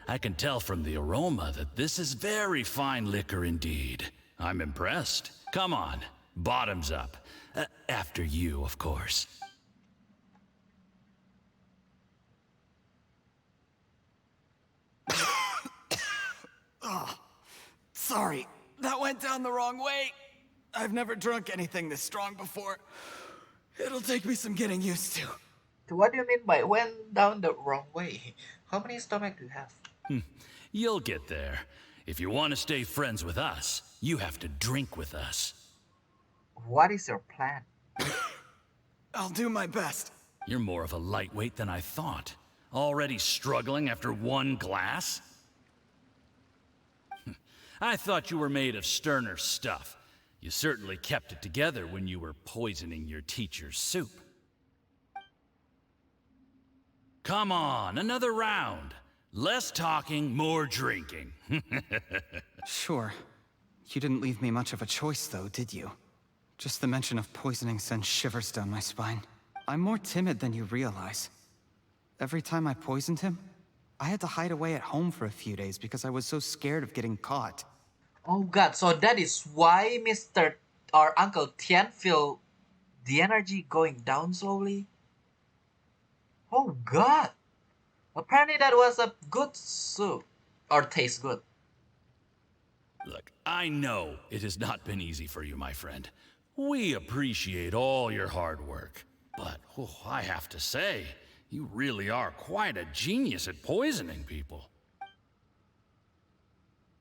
I can tell from the aroma that this is very fine liquor indeed. I'm impressed. Come on, bottoms up. After you, of course. Oh, sorry. That went down the wrong way. I've never drunk anything this strong before. It'll take me some getting used to. What do you mean by went down the wrong way? How many stomach do you have? You'll get there. If you want to stay friends with us, you have to drink with us. What is your plan? I'll do my best. You're more of a lightweight than I thought. Already struggling after one glass? I thought you were made of sterner stuff. You certainly kept it together when you were poisoning your teacher's soup. Come on, another round. Less talking, more drinking. Sure. You didn't leave me much of a choice, though, did you? Just the mention of poisoning sends shivers down my spine. I'm more timid than you realize. Every time I poisoned him, I had to hide away at home for a few days because I was so scared of getting caught. Oh god, so that is why Mr. or Uncle Tian feel the energy going down slowly? Oh god! Apparently that was a good soup. Or tastes good. Look, I know it has not been easy for you, my friend. We appreciate all your hard work. But, I have to say, you really are quite a genius at poisoning people.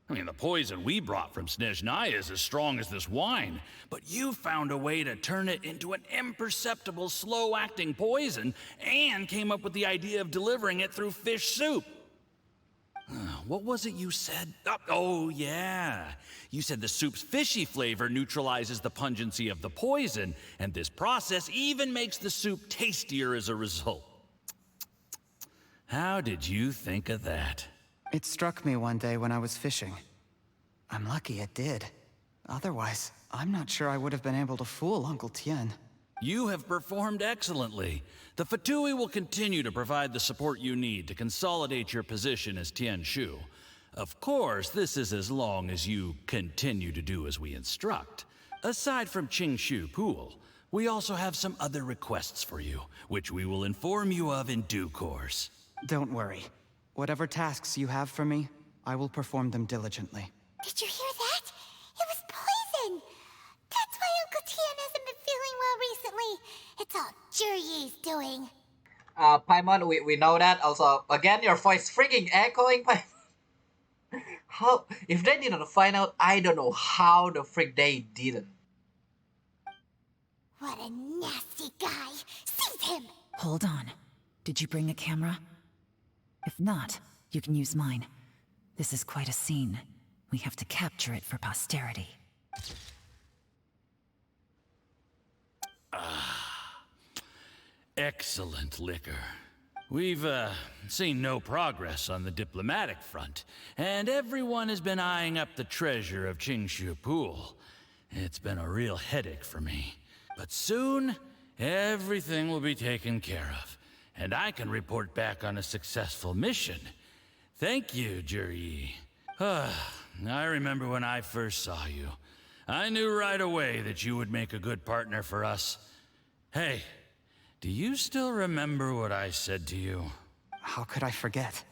I mean, the poison we brought from Snezhnaya is as strong as this wine, but you found a way to turn it into an imperceptible, slow-acting poison and came up with the idea of delivering it through fish soup. What was it you said? Oh, yeah. You said the soup's fishy flavor neutralizes the pungency of the poison, and this process even makes the soup tastier as a result. How did you think of that? It struck me one day when I was fishing. I'm lucky it did. Otherwise, I'm not sure I would have been able to fool Uncle Tien. You have performed excellently. The Fatui will continue to provide the support you need to consolidate your position as Tian Shu. Of course, this is as long as you continue to do as we instruct. Aside from Qingshu Pool, we also have some other requests for you, which we will inform you of in due course. Don't worry. Whatever tasks you have for me, I will perform them diligently. Did you hear that? It was poison! That's why Uncle Tien hasn't been feeling well recently. It's all zhiyi's doing. Paimon, we know that. Also, again, your voice freaking echoing, Paimon. How? If they didn't find out, I don't know how the frick they didn't. What a nasty guy! Seize him! Hold on. Did you bring a camera? If not, you can use mine. This is quite a scene. We have to capture it for posterity. Excellent liquor. We've, seen no progress on the diplomatic front, and everyone has been eyeing up the treasure of Qingshu Pool. It's been a real headache for me. But soon, everything will be taken care of, and I can report back on a successful mission. Thank you, zhiyi. I remember when I first saw you. I knew right away that you would make a good partner for us. Hey, do you still remember what I said to you? How could I forget?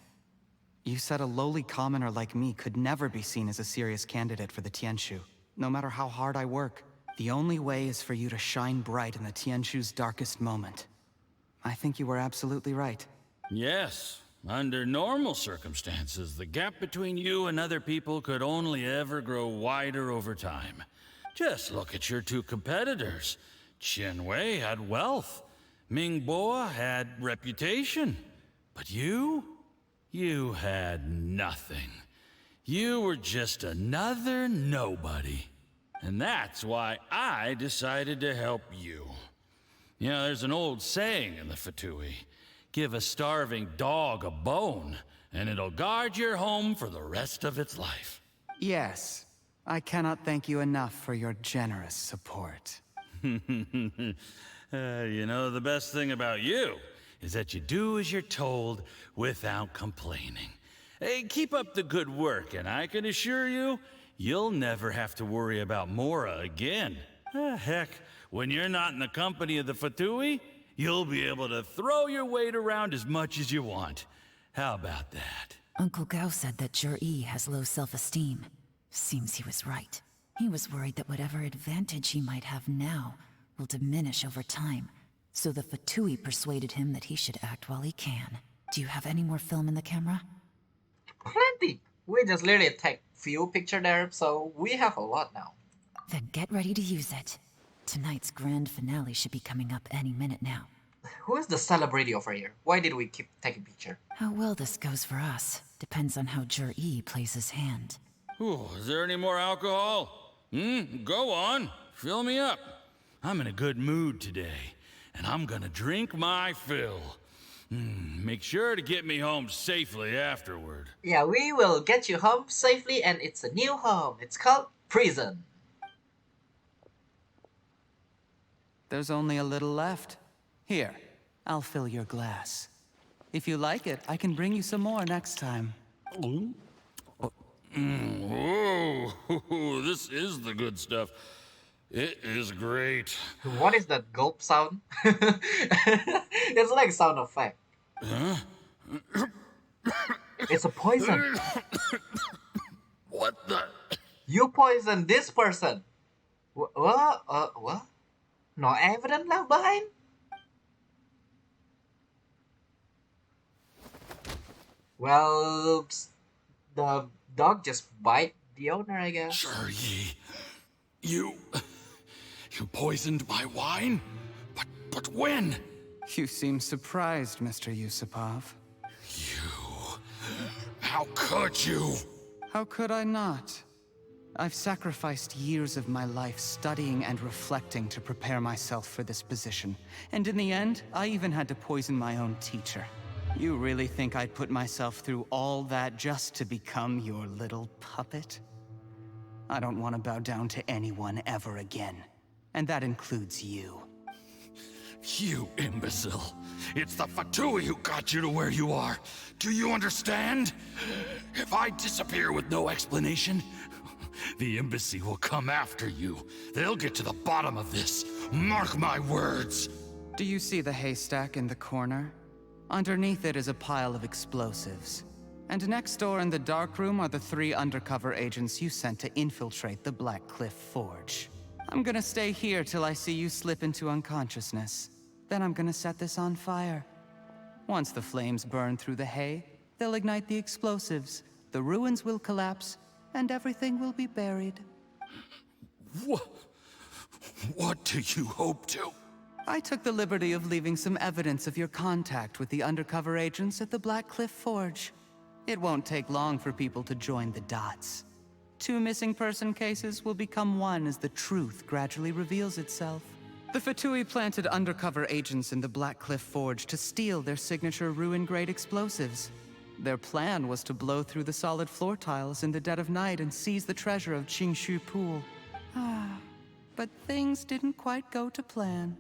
You said a lowly commoner like me could never be seen as a serious candidate for the Tianshu, no matter how hard I work. The only way is for you to shine bright in the Tianshu's darkest moment. I think you were absolutely right. Yes. Under normal circumstances, the gap between you and other people could only ever grow wider over time. Just look at your two competitors. Qianwei had wealth. Mingbo had reputation. But you had nothing. You were just another nobody. And that's why I decided to help you. You know, there's an old saying in the Fatui. Give a starving dog a bone, and it'll guard your home for the rest of its life. Yes. I cannot thank you enough for your generous support. You know, the best thing about you is that you do as you're told without complaining. Hey, keep up the good work, and I can assure you, you'll never have to worry about Mora again. Heck, when you're not in the company of the Fatui, you'll be able to throw your weight around as much as you want. How about that? Uncle Gao said that zhiyi has low self-esteem. Seems he was right. He was worried that whatever advantage he might have now will diminish over time. So the Fatui persuaded him that he should act while he can. Do you have any more film in the camera? Plenty. We just literally take few pictures there, so we have a lot now. Then get ready to use it. Tonight's grand finale should be coming up any minute now. Who is the celebrity over here? Why did we keep taking picture? How well this goes for us depends on how zhiyi plays his hand. Ooh, is there any more alcohol? Go on. Fill me up. I'm in a good mood today, and I'm gonna drink my fill. Make sure to get me home safely afterward. Yeah, we will get you home safely, and it's a new home. It's called prison. There's only a little left. Here, I'll fill your glass. If you like it, I can bring you some more next time. Whoa, this is the good stuff. It is great. What is that gulp sound? It's like sound effect. Huh? It's a poison. What the? You poisoned this person. What? What? No evidence left behind? Well, the dog just bite the owner, I guess. zhiyi, you poisoned my wine? But when? You seem surprised, Mr. Yusupov. How could you? How could I not? I've sacrificed years of my life studying and reflecting to prepare myself for this position. And in the end, I even had to poison my own teacher. You really think I'd put myself through all that just to become your little puppet? I don't want to bow down to anyone ever again. And that includes you. You imbecile. It's the Fatui who got you to where you are. Do you understand? If I disappear with no explanation, the embassy will come after you. They'll get to the bottom of this. Mark my words. Do you see the haystack in the corner? Underneath it is a pile of explosives. And next door in the dark room are the 3 undercover agents you sent to infiltrate the Black Cliff Forge. I'm gonna stay here till I see you slip into unconsciousness. Then I'm gonna set this on fire. Once the flames burn through the hay, they'll ignite the explosives, the ruins will collapse, and everything will be buried. What do you hope to? I took the liberty of leaving some evidence of your contact with the undercover agents at the Black Cliff Forge. It won't take long for people to join the dots. 2 missing person cases will become one as the truth gradually reveals itself. The Fatui planted undercover agents in the Black Cliff Forge to steal their signature ruin-grade explosives. Their plan was to blow through the solid floor tiles in the dead of night and seize the treasure of Qingshu Pool. But things didn't quite go to plan.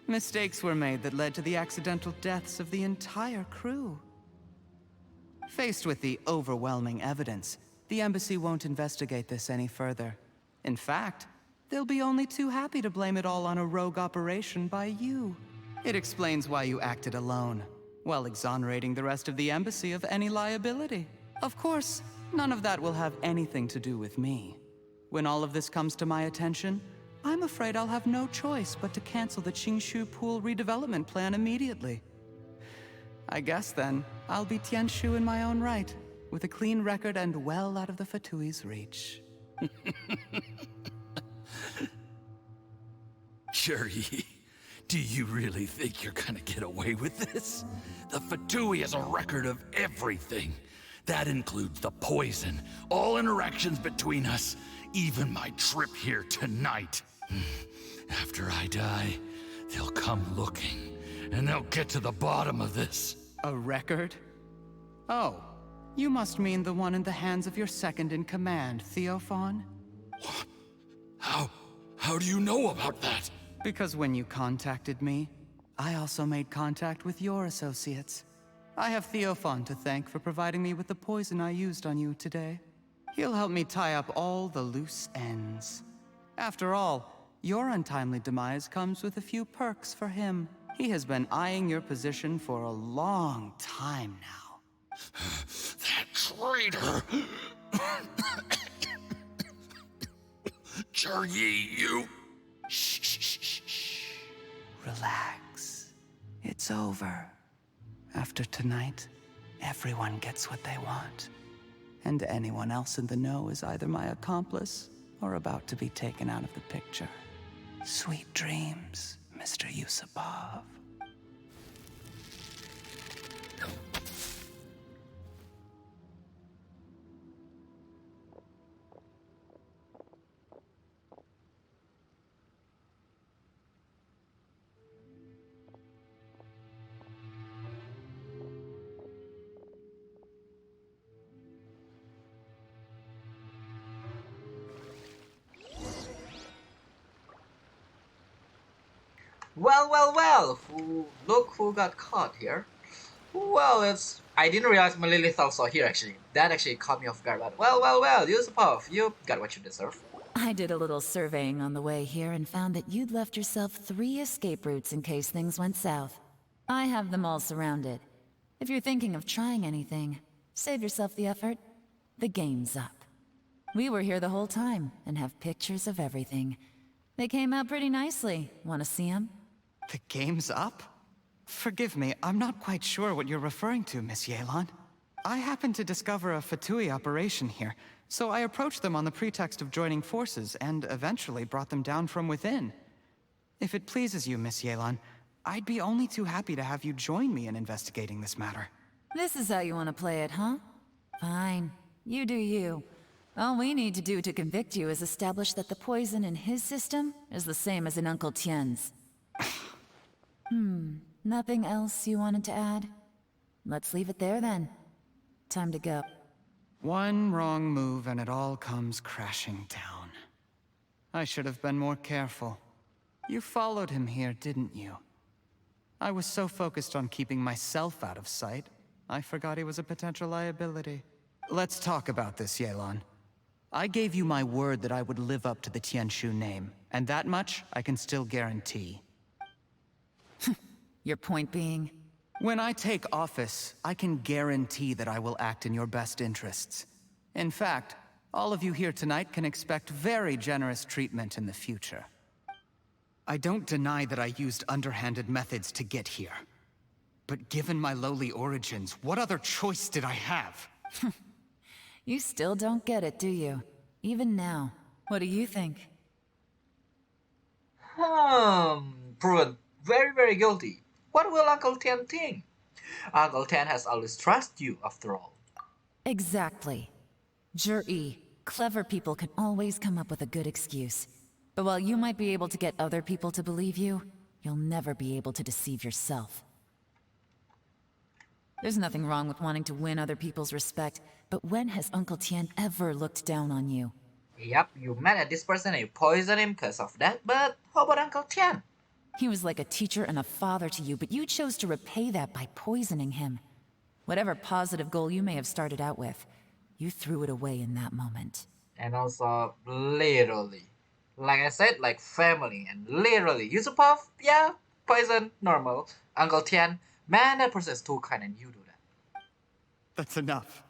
Mistakes were made that led to the accidental deaths of the entire crew. Faced with the overwhelming evidence, the embassy won't investigate this any further. In fact, they'll be only too happy to blame it all on a rogue operation by you. It explains why you acted alone, while exonerating the rest of the embassy of any liability. Of course, none of that will have anything to do with me. When all of this comes to my attention, I'm afraid I'll have no choice but to cancel the Qingshu Pool redevelopment plan immediately. I guess then, I'll be Tianshu in my own right, with a clean record and well out of the Fatui's reach. Zhiyi, do you really think you're gonna get away with this? The Fatui has a record of everything. That includes the poison, all interactions between us, even my trip here tonight. After I die, they'll come looking, and they'll get to the bottom of this. A record? Oh, you must mean the one in the hands of your second-in-command, Theophan? How do you know about that? Because when you contacted me, I also made contact with your associates. I have Theophan to thank for providing me with the poison I used on you today. He'll help me tie up all the loose ends. After all, your untimely demise comes with a few perks for him. He has been eyeing your position for a long time now. That traitor! Zhiyi, you... Shh. Relax. It's over. After tonight, everyone gets what they want. And anyone else in the know is either my accomplice or about to be taken out of the picture. Sweet dreams, Mr. Yusupov. Well. Look who got caught here. Well, I didn't realize Lilith also here actually. That actually caught me off guard. But well, Yusupov, you got what you deserve. I did a little surveying on the way here and found that you'd left yourself 3 escape routes in case things went south. I have them all surrounded. If you're thinking of trying anything, save yourself the effort. The game's up. We were here the whole time and have pictures of everything. They came out pretty nicely. Want to see them? The game's up? Forgive me, I'm not quite sure what you're referring to, Miss Yelan. I happened to discover a Fatui operation here, so I approached them on the pretext of joining forces and eventually brought them down from within. If it pleases you, Miss Yelan, I'd be only too happy to have you join me in investigating this matter. This is how you want to play it, huh? Fine. You do you. All we need to do to convict you is establish that the poison in his system is the same as in Uncle Tien's. Nothing else you wanted to add? Let's leave it there then. Time to go. One wrong move and it all comes crashing down. I should have been more careful. You followed him here, didn't you? I was so focused on keeping myself out of sight, I forgot he was a potential liability. Let's talk about this, Yelan. I gave you my word that I would live up to the Tianshu name, and that much I can still guarantee. Your point being? When I take office, I can guarantee that I will act in your best interests. In fact, all of you here tonight can expect very generous treatment in the future. I don't deny that I used underhanded methods to get here. But given my lowly origins, what other choice did I have? You still don't get it, do you? Even now. What do you think? Proven very guilty. What will Uncle Tian think? Uncle Tian has always trusted you, after all. Exactly. Zhiyi, clever people can always come up with a good excuse. But while you might be able to get other people to believe you, you'll never be able to deceive yourself. There's nothing wrong with wanting to win other people's respect, but when has Uncle Tian ever looked down on you? Yep, you mad at this person and you poison him because of that, but how about Uncle Tian? He was like a teacher and a father to you, but you chose to repay that by poisoning him. Whatever positive goal you may have started out with, you threw it away in that moment. And also, literally. Like I said, like family, and literally. Yusupov, yeah, poison, normal. Uncle Tian, man, that person is too kind and you do that. That's enough.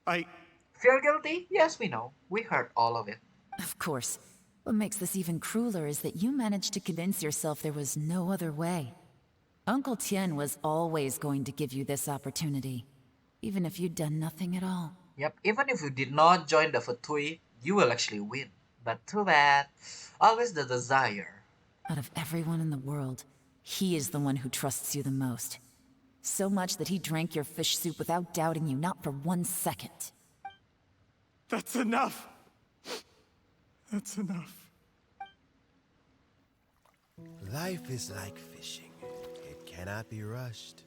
Feel guilty? Yes, we know. We heard all of it. Of course. What makes this even crueler is that you managed to convince yourself there was no other way. Uncle Tian was always going to give you this opportunity, even if you'd done nothing at all. Yep, even if you did not join the Fatui, you will actually win. But too bad. Always the desire. Out of everyone in the world, he is the one who trusts you the most. So much that he drank your fish soup without doubting you, not for 1 second. That's enough. That's enough. Life is like fishing. It cannot be rushed.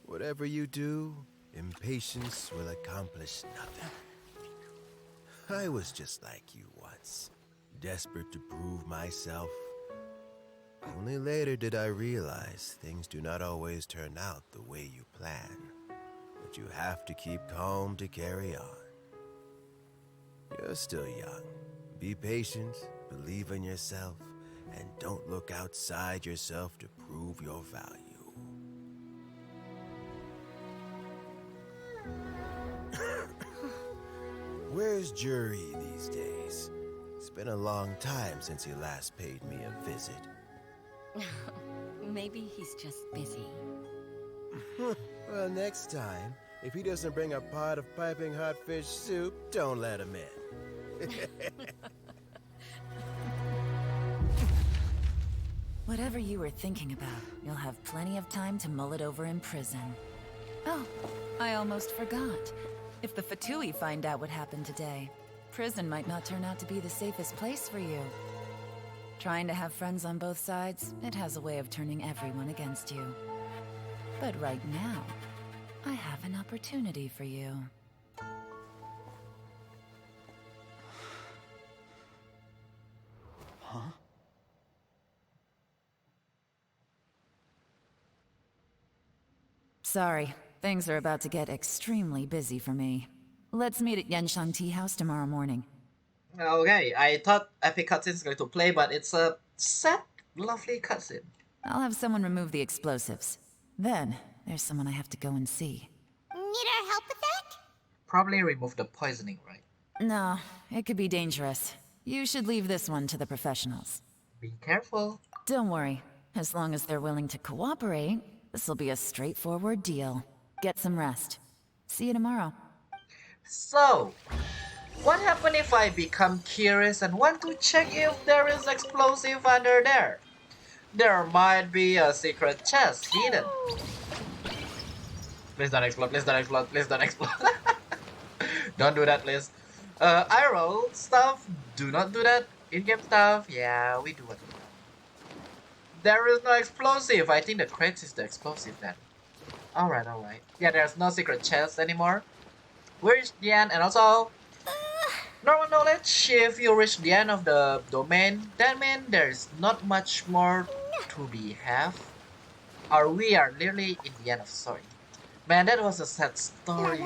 Whatever you do, impatience will accomplish nothing. I was just like you once, desperate to prove myself. Only later did I realize things do not always turn out the way you plan. But you have to keep calm to carry on. You're still young. Be patient, believe in yourself, and don't look outside yourself to prove your value. Where's Zhiyi these days? It's been a long time since he last paid me a visit. Maybe he's just busy. Well, next time, if he doesn't bring a pot of piping hot fish soup, don't let him in. Whatever you were thinking about, you'll have plenty of time to mull it over in prison. Oh, I almost forgot. If the Fatui find out what happened today, prison might not turn out to be the safest place for you. Trying to have friends on both sides, it has a way of turning everyone against you. But right now, I have an opportunity for you. Huh? Sorry, things are about to get extremely busy for me. Let's meet at Yenshang Tea House tomorrow morning. Okay, I thought epic cutscene is going to play, but it's a sad, lovely cutscene. I'll have someone remove the explosives. Then, there's someone I have to go and see. Need our help with that? Probably remove the poisoning, right? No, it could be dangerous. You should leave this one to the professionals. Be careful. Don't worry. As long as they're willing to cooperate, this'll be a straightforward deal. Get some rest. See you tomorrow. So, what happens if I become curious and want to check if there is explosive under there? There might be a secret chest hidden. Please don't explode, please don't explode, please don't explode. Don't do that, please. IRL stuff, do not do that. In-game stuff, yeah, we do it. There is no explosive. I think the crate is the explosive then. Alright, alright. Yeah, there's no secret chest anymore. We reached the end, and also normal knowledge, if you reach the end of the domain, that means there's not much more to be have. Or we are literally in the end of the story. Man, that was a sad story.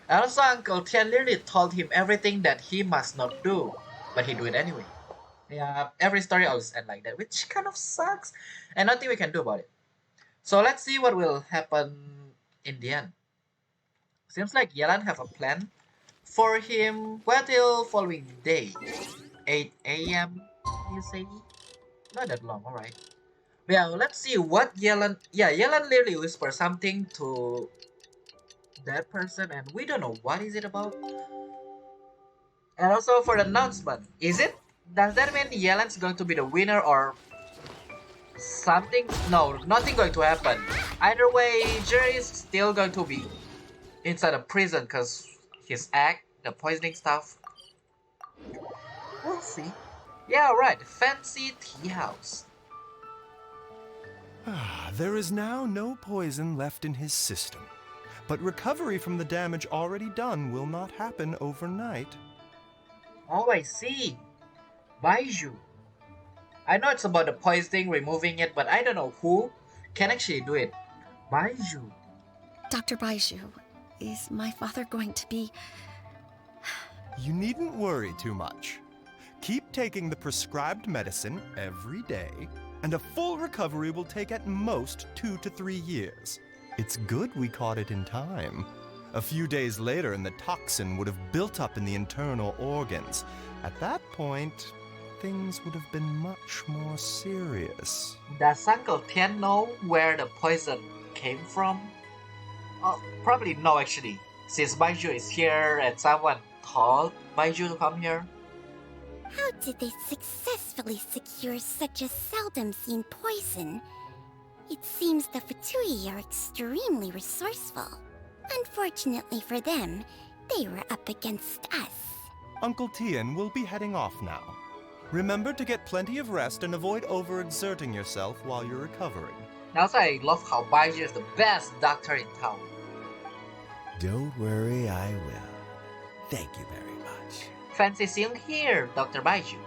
And also Uncle Tian literally told him everything that he must not do, but he do it anyway. Yeah, every story always end like that, which kind of sucks, and nothing we can do about it. So let's see what will happen in the end. Seems like Yelan have a plan for him. Wait till following day, 8 a.m. you say? Not that long, alright. Yeah, let's see what Yelan. Yeah, Yelan literally whispered something to that person, and we don't know what is it about. And also for the announcement, is it? Does that mean Yelan's going to be the winner or something? No, nothing going to happen. Either way, Zhiyi is still going to be inside a prison because his act, the poisoning stuff. We'll see. Yeah, right. Fancy tea house. There is now no poison left in his system, but recovery from the damage already done will not happen overnight. Oh, I see. Baiju. I know it's about the poisoning, removing it, but I don't know who can actually do it. Baiju. Dr. Baiju, is my father going to be... You needn't worry too much. Keep taking the prescribed medicine every day, and a full recovery will take at most 2 to 3 years. It's good we caught it in time. A few days later, and the toxin would have built up in the internal organs. At that point, things would have been much more serious. Does Uncle Tian know where the poison came from? Probably no, actually. Since Baiju is here and someone told Baiju to come here. How did they successfully secure such a seldom-seen poison? It seems the Fatui are extremely resourceful. Unfortunately for them, they were up against us. Uncle Tian will be heading off now. Remember to get plenty of rest and avoid overexerting yourself while you're recovering. And also, I love how Baiju is the best doctor in town. Don't worry, I will. Thank you very much. Fancy seeing here, Dr. Baiju.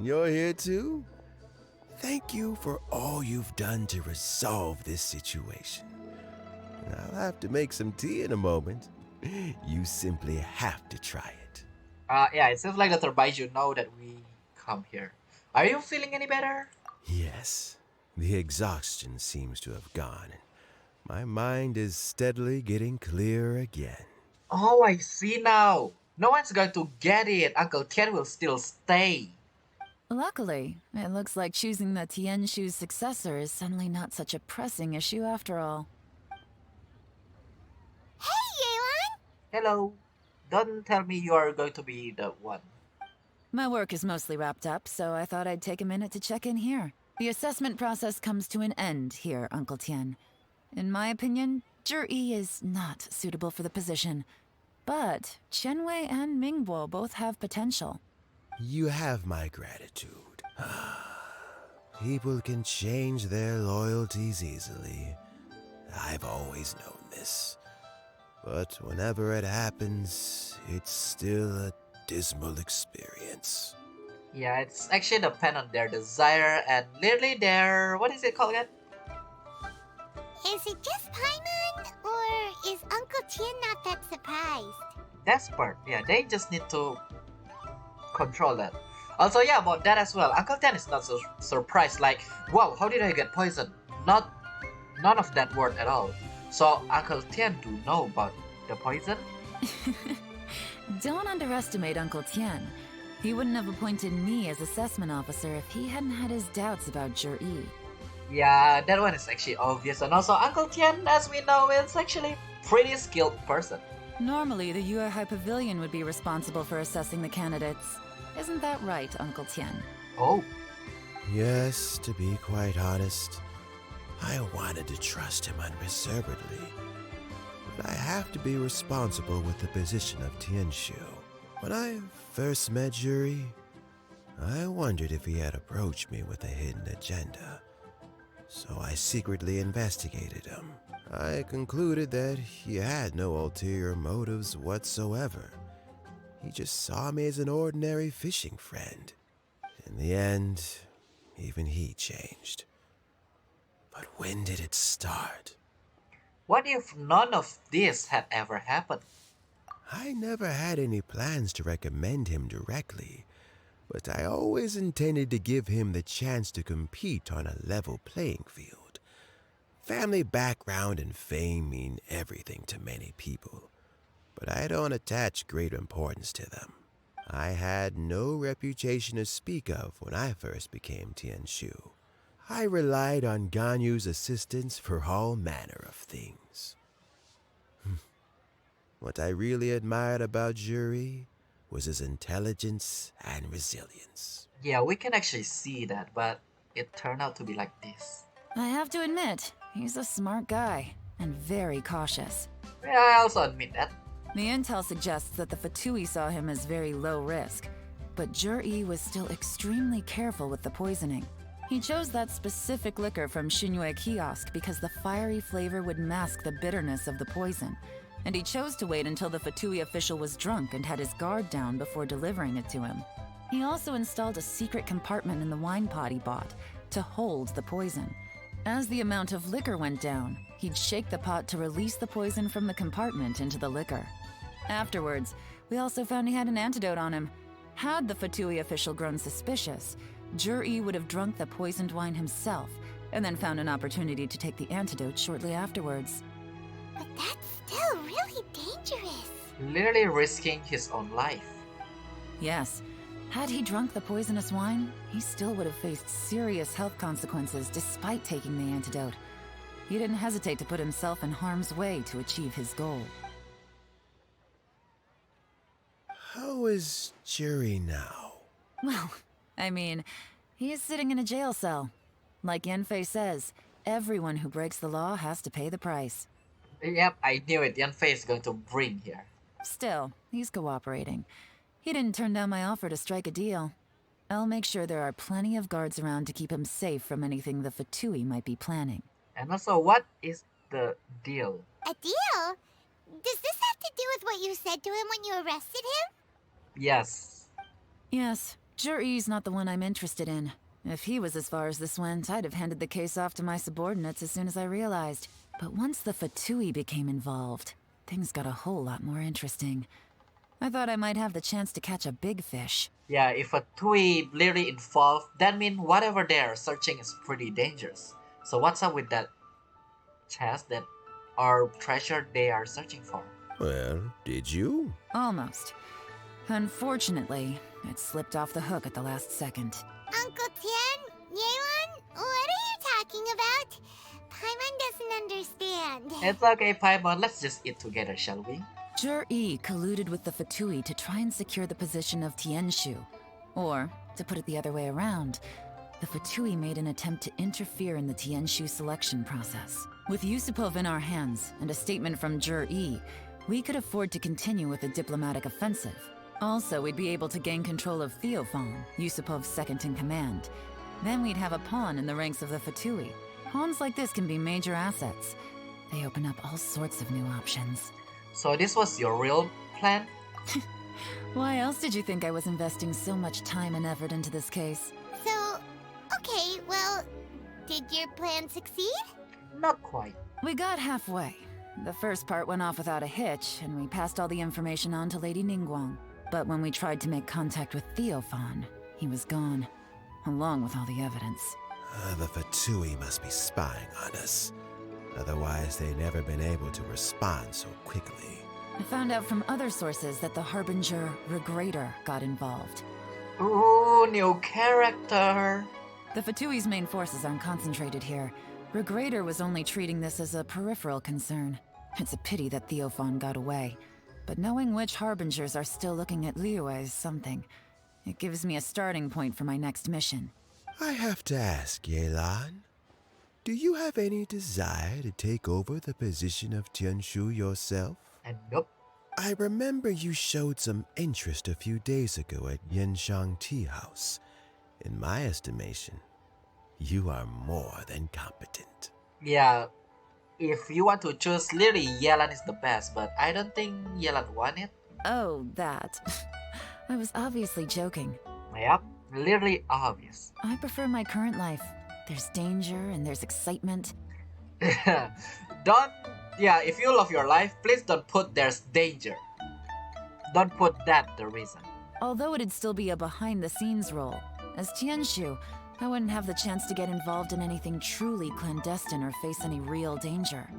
You're here too? Thank you for all you've done to resolve this situation. I'll have to make some tea in a moment. You simply have to try it. Yeah, it seems like Dr. Baiju know that we come here. Are you feeling any better? Yes, the exhaustion seems to have gone. My mind is steadily getting clearer again. Oh, I see now. No one's going to get it. Uncle Tian will still stay. Luckily, it looks like choosing the Tianshu's successor is suddenly not such a pressing issue after all. Hey, Yelan! Hello. Don't tell me you are going to be the one. My work is mostly wrapped up, so I thought I'd take a minute to check in here. The assessment process comes to an end here, Uncle Tian. In my opinion, zhiyi is not suitable for the position. But Qianwei and Mingbo both have potential. You have my gratitude. People can change their loyalties easily. I've always known this. But whenever it happens, it's still a dismal experience. Yeah, it's actually depend on their desire and literally their... what is it called again? Is it just Paimon, or is Uncle Tian not that surprised? Desperate. Yeah, they just need to control that. Also, yeah, about that as well. Uncle Tian is not so surprised. Like, wow, how did I get poisoned? None of that word at all. So Uncle Tian do know about the poison? Don't underestimate Uncle Tian. He wouldn't have appointed me as assessment officer if he hadn't had his doubts about zhiyi. Yeah, that one is actually obvious. And also, Uncle Tian, as we know, is actually pretty skilled person. Normally, the Yue High Pavilion would be responsible for assessing the candidates. Isn't that right, Uncle Tian? Oh. Yes, to be quite honest, I wanted to trust him unreservedly. But I have to be responsible with the position of Tianshu. When I first met zhiyi, I wondered if he had approached me with a hidden agenda. So I secretly investigated him. I concluded that he had no ulterior motives whatsoever. He just saw me as an ordinary fishing friend. In the end, even he changed. But when did it start? What if none of this had ever happened? I never had any plans to recommend him directly, but I always intended to give him the chance to compete on a level playing field. Family background and fame mean everything to many people, but I don't attach great importance to them. I had no reputation to speak of when I first became Tianshu. I relied on Ganyu's assistance for all manner of things. What I really admired about zhiyi was his intelligence and resilience. Yeah, we can actually see that, but it turned out to be like this. I have to admit, he's a smart guy, and very cautious. Yeah, I also admit that. The intel suggests that the Fatui saw him as very low risk, but zhiyi was still extremely careful with the poisoning. He chose that specific liquor from Xingyue kiosk because the fiery flavor would mask the bitterness of the poison, and he chose to wait until the Fatui official was drunk and had his guard down before delivering it to him. He also installed a secret compartment in the wine pot he bought to hold the poison. As the amount of liquor went down, he'd shake the pot to release the poison from the compartment into the liquor. Afterwards, we also found he had an antidote on him. Had the Fatui official grown suspicious, zhiyi would have drunk the poisoned wine himself, and then found an opportunity to take the antidote shortly afterwards. But that's still really dangerous. Literally risking his own life. Yes. Had he drunk the poisonous wine, he still would have faced serious health consequences despite taking the antidote. He didn't hesitate to put himself in harm's way to achieve his goal. How is Jerry now? Well, I mean, he is sitting in a jail cell. Like Yanfei says, everyone who breaks the law has to pay the price. Yep, I knew it. Yanfei is going to bring here. Still, he's cooperating. He didn't turn down my offer to strike a deal. I'll make sure there are plenty of guards around to keep him safe from anything the Fatui might be planning. And also, what is the deal? A deal? Does this have to do with what you said to him when you arrested him? Yes. Yes, zhiyi's not the one I'm interested in. If he was as far as this went, I'd have handed the case off to my subordinates as soon as I realized. But once the Fatui became involved, things got a whole lot more interesting. I thought I might have the chance to catch a big fish. Yeah, if a Tui literally involved, that means whatever they're searching is pretty dangerous. So what's up with that chest that or treasure they are searching for? Well, did you? Almost. Unfortunately, it slipped off the hook at the last second. Uncle Tian, Yelan, what are you talking about? Paimon doesn't understand. It's okay, Paimon. Let's just eat together, shall we? zhiyi colluded with the Fatui to try and secure the position of Tianshu. Or, to put it the other way around, the Fatui made an attempt to interfere in the Tianshu selection process. With Yusupov in our hands and a statement from zhiyi, we could afford to continue with a diplomatic offensive. Also, we'd be able to gain control of Theophan, Yusupov's second-in-command. Then we'd have a pawn in the ranks of the Fatui. Pawns like this can be major assets. They open up all sorts of new options. So this was your real plan? Why else did you think I was investing so much time and effort into this case? So, okay, well, did your plan succeed? Not quite. We got halfway. The first part went off without a hitch, and we passed all the information on to Lady Ningguang. But when we tried to make contact with Theophan, he was gone, along with all the evidence. The Fatui must be spying on us. Otherwise, they'd never been able to respond so quickly. I found out from other sources that the Harbinger Regrator got involved. Ooh, new character! The Fatui's main forces aren't concentrated here. Regrator was only treating this as a peripheral concern. It's a pity that Theophan got away. But knowing which Harbingers are still looking at Liyue is something. It gives me a starting point for my next mission. I have to ask, Yelan. Do you have any desire to take over the position of Tianshu yourself? And nope. I remember you showed some interest a few days ago at Yanshang Tea House. In my estimation, you are more than competent. Yeah, if you want to choose, literally Yelan is the best, but I don't think Yelan won it. Oh, that. I was obviously joking. Yep, literally obvious. I prefer my current life. There's danger and there's excitement. If you love your life, please don't put there's danger. Don't put that the reason. Although it'd still be a behind-the-scenes role. As Tianshu, I wouldn't have the chance to get involved in anything truly clandestine or face any real danger.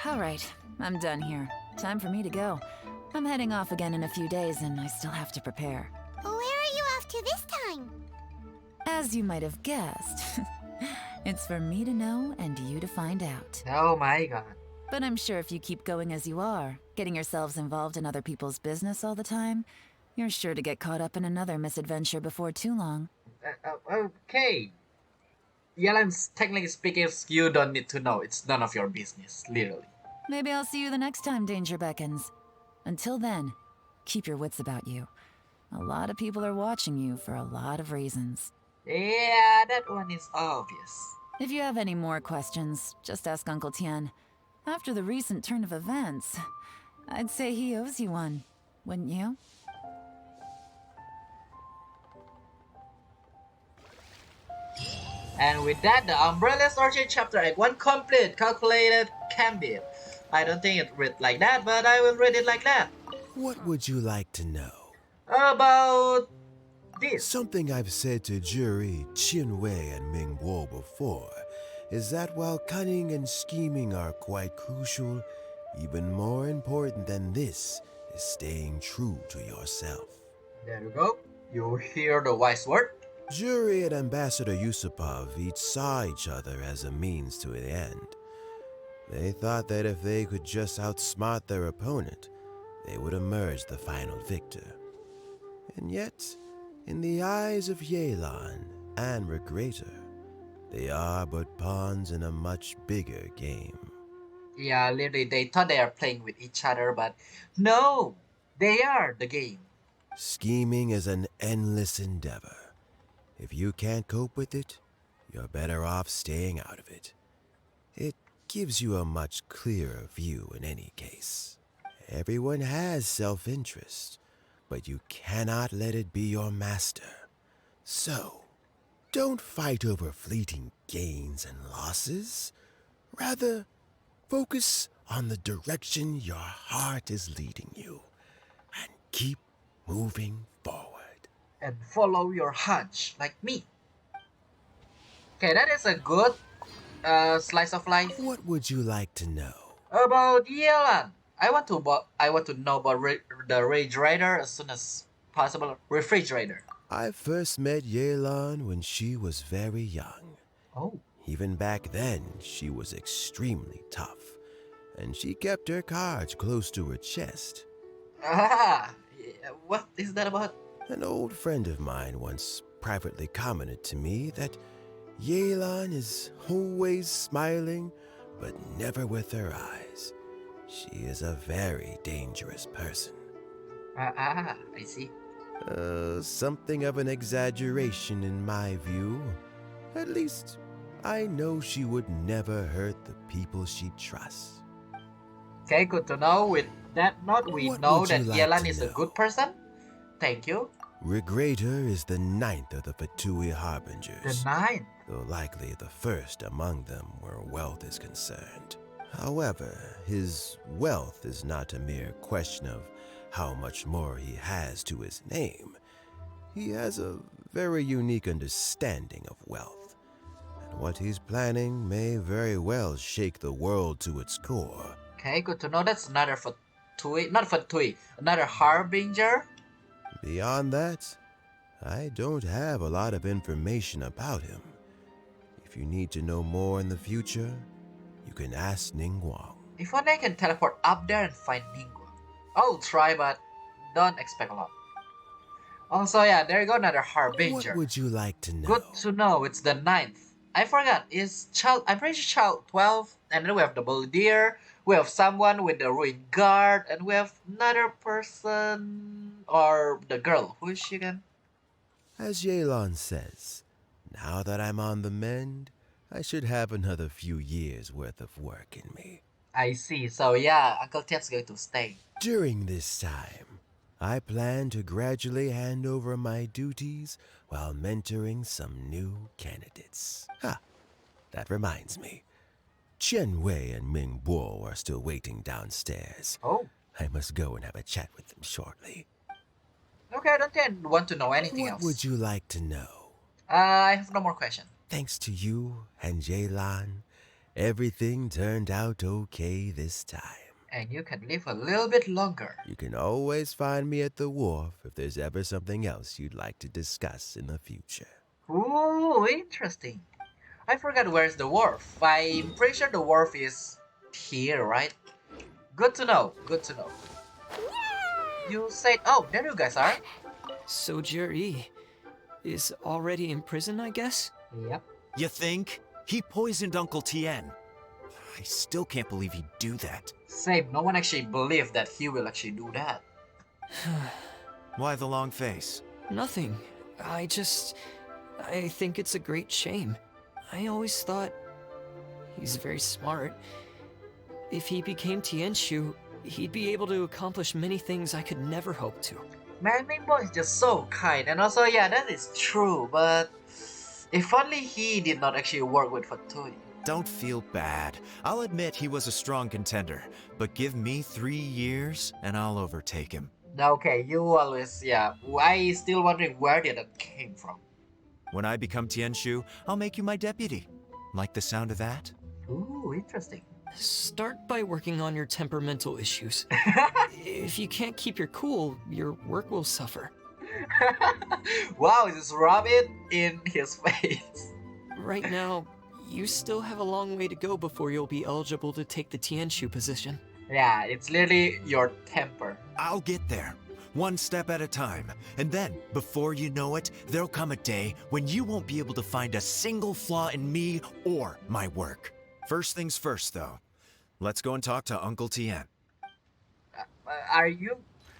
Alright, I'm done here. Time for me to go. I'm heading off again in a few days and I still have to prepare. Where are you off to this time? As you might have guessed, it's for me to know and you to find out. Oh my god. But I'm sure if you keep going as you are, getting yourselves involved in other people's business all the time, you're sure to get caught up in another misadventure before too long. Okay. Yelan's technically speaking, you don't need to know. It's none of your business, literally. Maybe I'll see you the next time danger beckons. Until then, keep your wits about you. A lot of people are watching you for a lot of reasons. Yeah, that one is obvious. If you have any more questions, just ask Uncle Tian. After the recent turn of events, I'd say he owes you one, wouldn't you? And with that, the Umbrilis Orchis chapter 8 complete, calculated, Gambit. I don't think it read like that, but I will read it like that. What would you like to know? About this. Something I've said to Jury, Qinwei, and Mingguo before is that while cunning and scheming are quite crucial, even more important than this is staying true to yourself. There you go. You hear the wise word. Jury and Ambassador Yusupov each saw each other as a means to an end. They thought that if they could just outsmart their opponent, they would emerge the final victor. And yet, in the eyes of Yelan and Regrator, they are but pawns in a much bigger game. Yeah, literally, they thought they are playing with each other, but no, they are the game. Scheming is an endless endeavor. If you can't cope with it, you're better off staying out of it. It gives you a much clearer view in any case. Everyone has self-interest, but you cannot let it be your master. So, don't fight over fleeting gains and losses. Rather, focus on the direction your heart is leading you, and keep moving forward. And follow your hunch, like me. Okay, that is a good slice of life. What would you like to know? About Yelan. I want to know about the refrigerator as soon as possible. Refrigerator. I first met Yelan when she was very young. Oh. Even back then, she was extremely tough, and she kept her cards close to her chest. Ah, what is that about? An old friend of mine once privately commented to me that Yelan is always smiling, but never with her eyes. She is a very dangerous person. I see. Something of an exaggeration in my view. At least, I know she would never hurt the people she trusts. Okay, good to know. With that note, we know that Yelan is a good person. Thank you. Regrator is the 9th of the Fatui Harbingers. The 9th? Though likely the first among them where wealth is concerned. However, his wealth is not a mere question of how much more he has to his name. He has a very unique understanding of wealth, and what he's planning may very well shake the world to its core. Okay, good to know. That's another Fatui, not Fatui, another Harbinger. Beyond that, I don't have a lot of information about him. If you need to know more in the future, you can ask Ningguang. If only I can teleport up there and find Ningguang. I'll try, but don't expect a lot. Also, yeah, there you go, another Harbinger. What would you like to know? Good to know. It's the 9th. I forgot. I'm pretty sure child 12. And then we have the Bullideer. We have someone with the Ruin Guard. And we have another person. Or the girl. Who is she again? As Yelan says, now that I'm on the mend, I should have another few years worth of work in me. I see. So yeah, Uncle Tian's going to stay. During this time, I plan to gradually hand over my duties while mentoring some new candidates. That reminds me. Chen Wei and Ming Bo are still waiting downstairs. Oh. I must go and have a chat with them shortly. Okay, I don't want to know anything else. What would you like to know? I have no more question. Thanks to you and Yelan, everything turned out okay this time. And you can live a little bit longer. You can always find me at the wharf if there's ever something else you'd like to discuss in the future. Ooh, interesting. I forgot where's the wharf. I'm pretty sure the wharf is here, right? Good to know. Good to know. You said, oh, there you guys are. So Zhiyi is already in prison, I guess? Yep. You think? He poisoned Uncle Tian. I still can't believe he'd do that. Same, no one actually believed that he will actually do that. Why the long face? Nothing. I think it's a great shame. I always thought he's very smart. If he became Tianshu, he'd be able to accomplish many things I could never hope to. Man, Mingbo is just so kind, and also, yeah, that is true, but if only he did not actually work with Fatui. Don't feel bad. I'll admit he was a strong contender, but give me 3 years and I'll overtake him. Okay, you always, yeah, I still wondering where did that came from. When I become Tianshu, I'll make you my deputy. Like the sound of that? Ooh, interesting. Start by working on your temperamental issues. If you can't keep your cool, your work will suffer. Wow, just rub it in his face. Right now, you still have a long way to go before you'll be eligible to take the Tianshu position. Yeah, it's literally your temper. I'll get there, one step at a time. And then, before you know it, there'll come a day when you won't be able to find a single flaw in me or my work. First things first, though. Let's go and talk to Uncle Tien. Are you?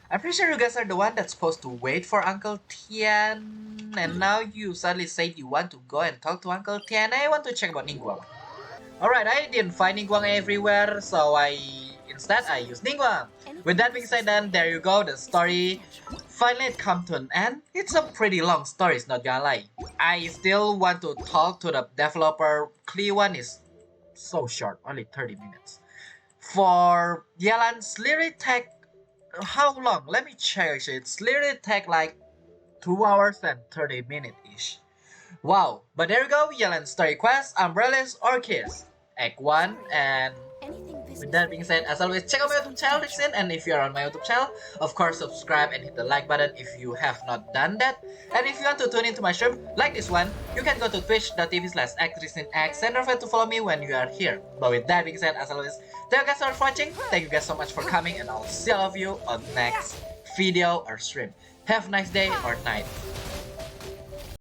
I'm pretty sure you guys are the one that's supposed to wait for Uncle Tien, and now you suddenly say you want to go and talk to Uncle Tien. I want to check about Ningguang. Alright, I didn't find Ningguang everywhere, so instead I used Ningguang. With that being said, then there you go, the story finally come to an end. It's a pretty long story, it's not gonna lie. I still want to talk to the developer. Klee one is so short, only 30 minutes. For Yelan's literally take how long? Let me check actually. It's literally take like 2 hours and 30 minutes ish. Wow, but there you go, Yelan's story quest, Umbrilis Orchis, Act 1, and with that being said, as always, check out my YouTube channel, and if you are on my YouTube channel, of course subscribe and hit the like button if you have not done that. And if you want to tune into my stream like this one, you can go to twitch.tv/actrisinx and don't forget to follow me when you are here. But with that being said, as always, thank you guys so much for watching, thank you guys so much for coming, and I'll see all of you on next video or stream. Have a nice day or night.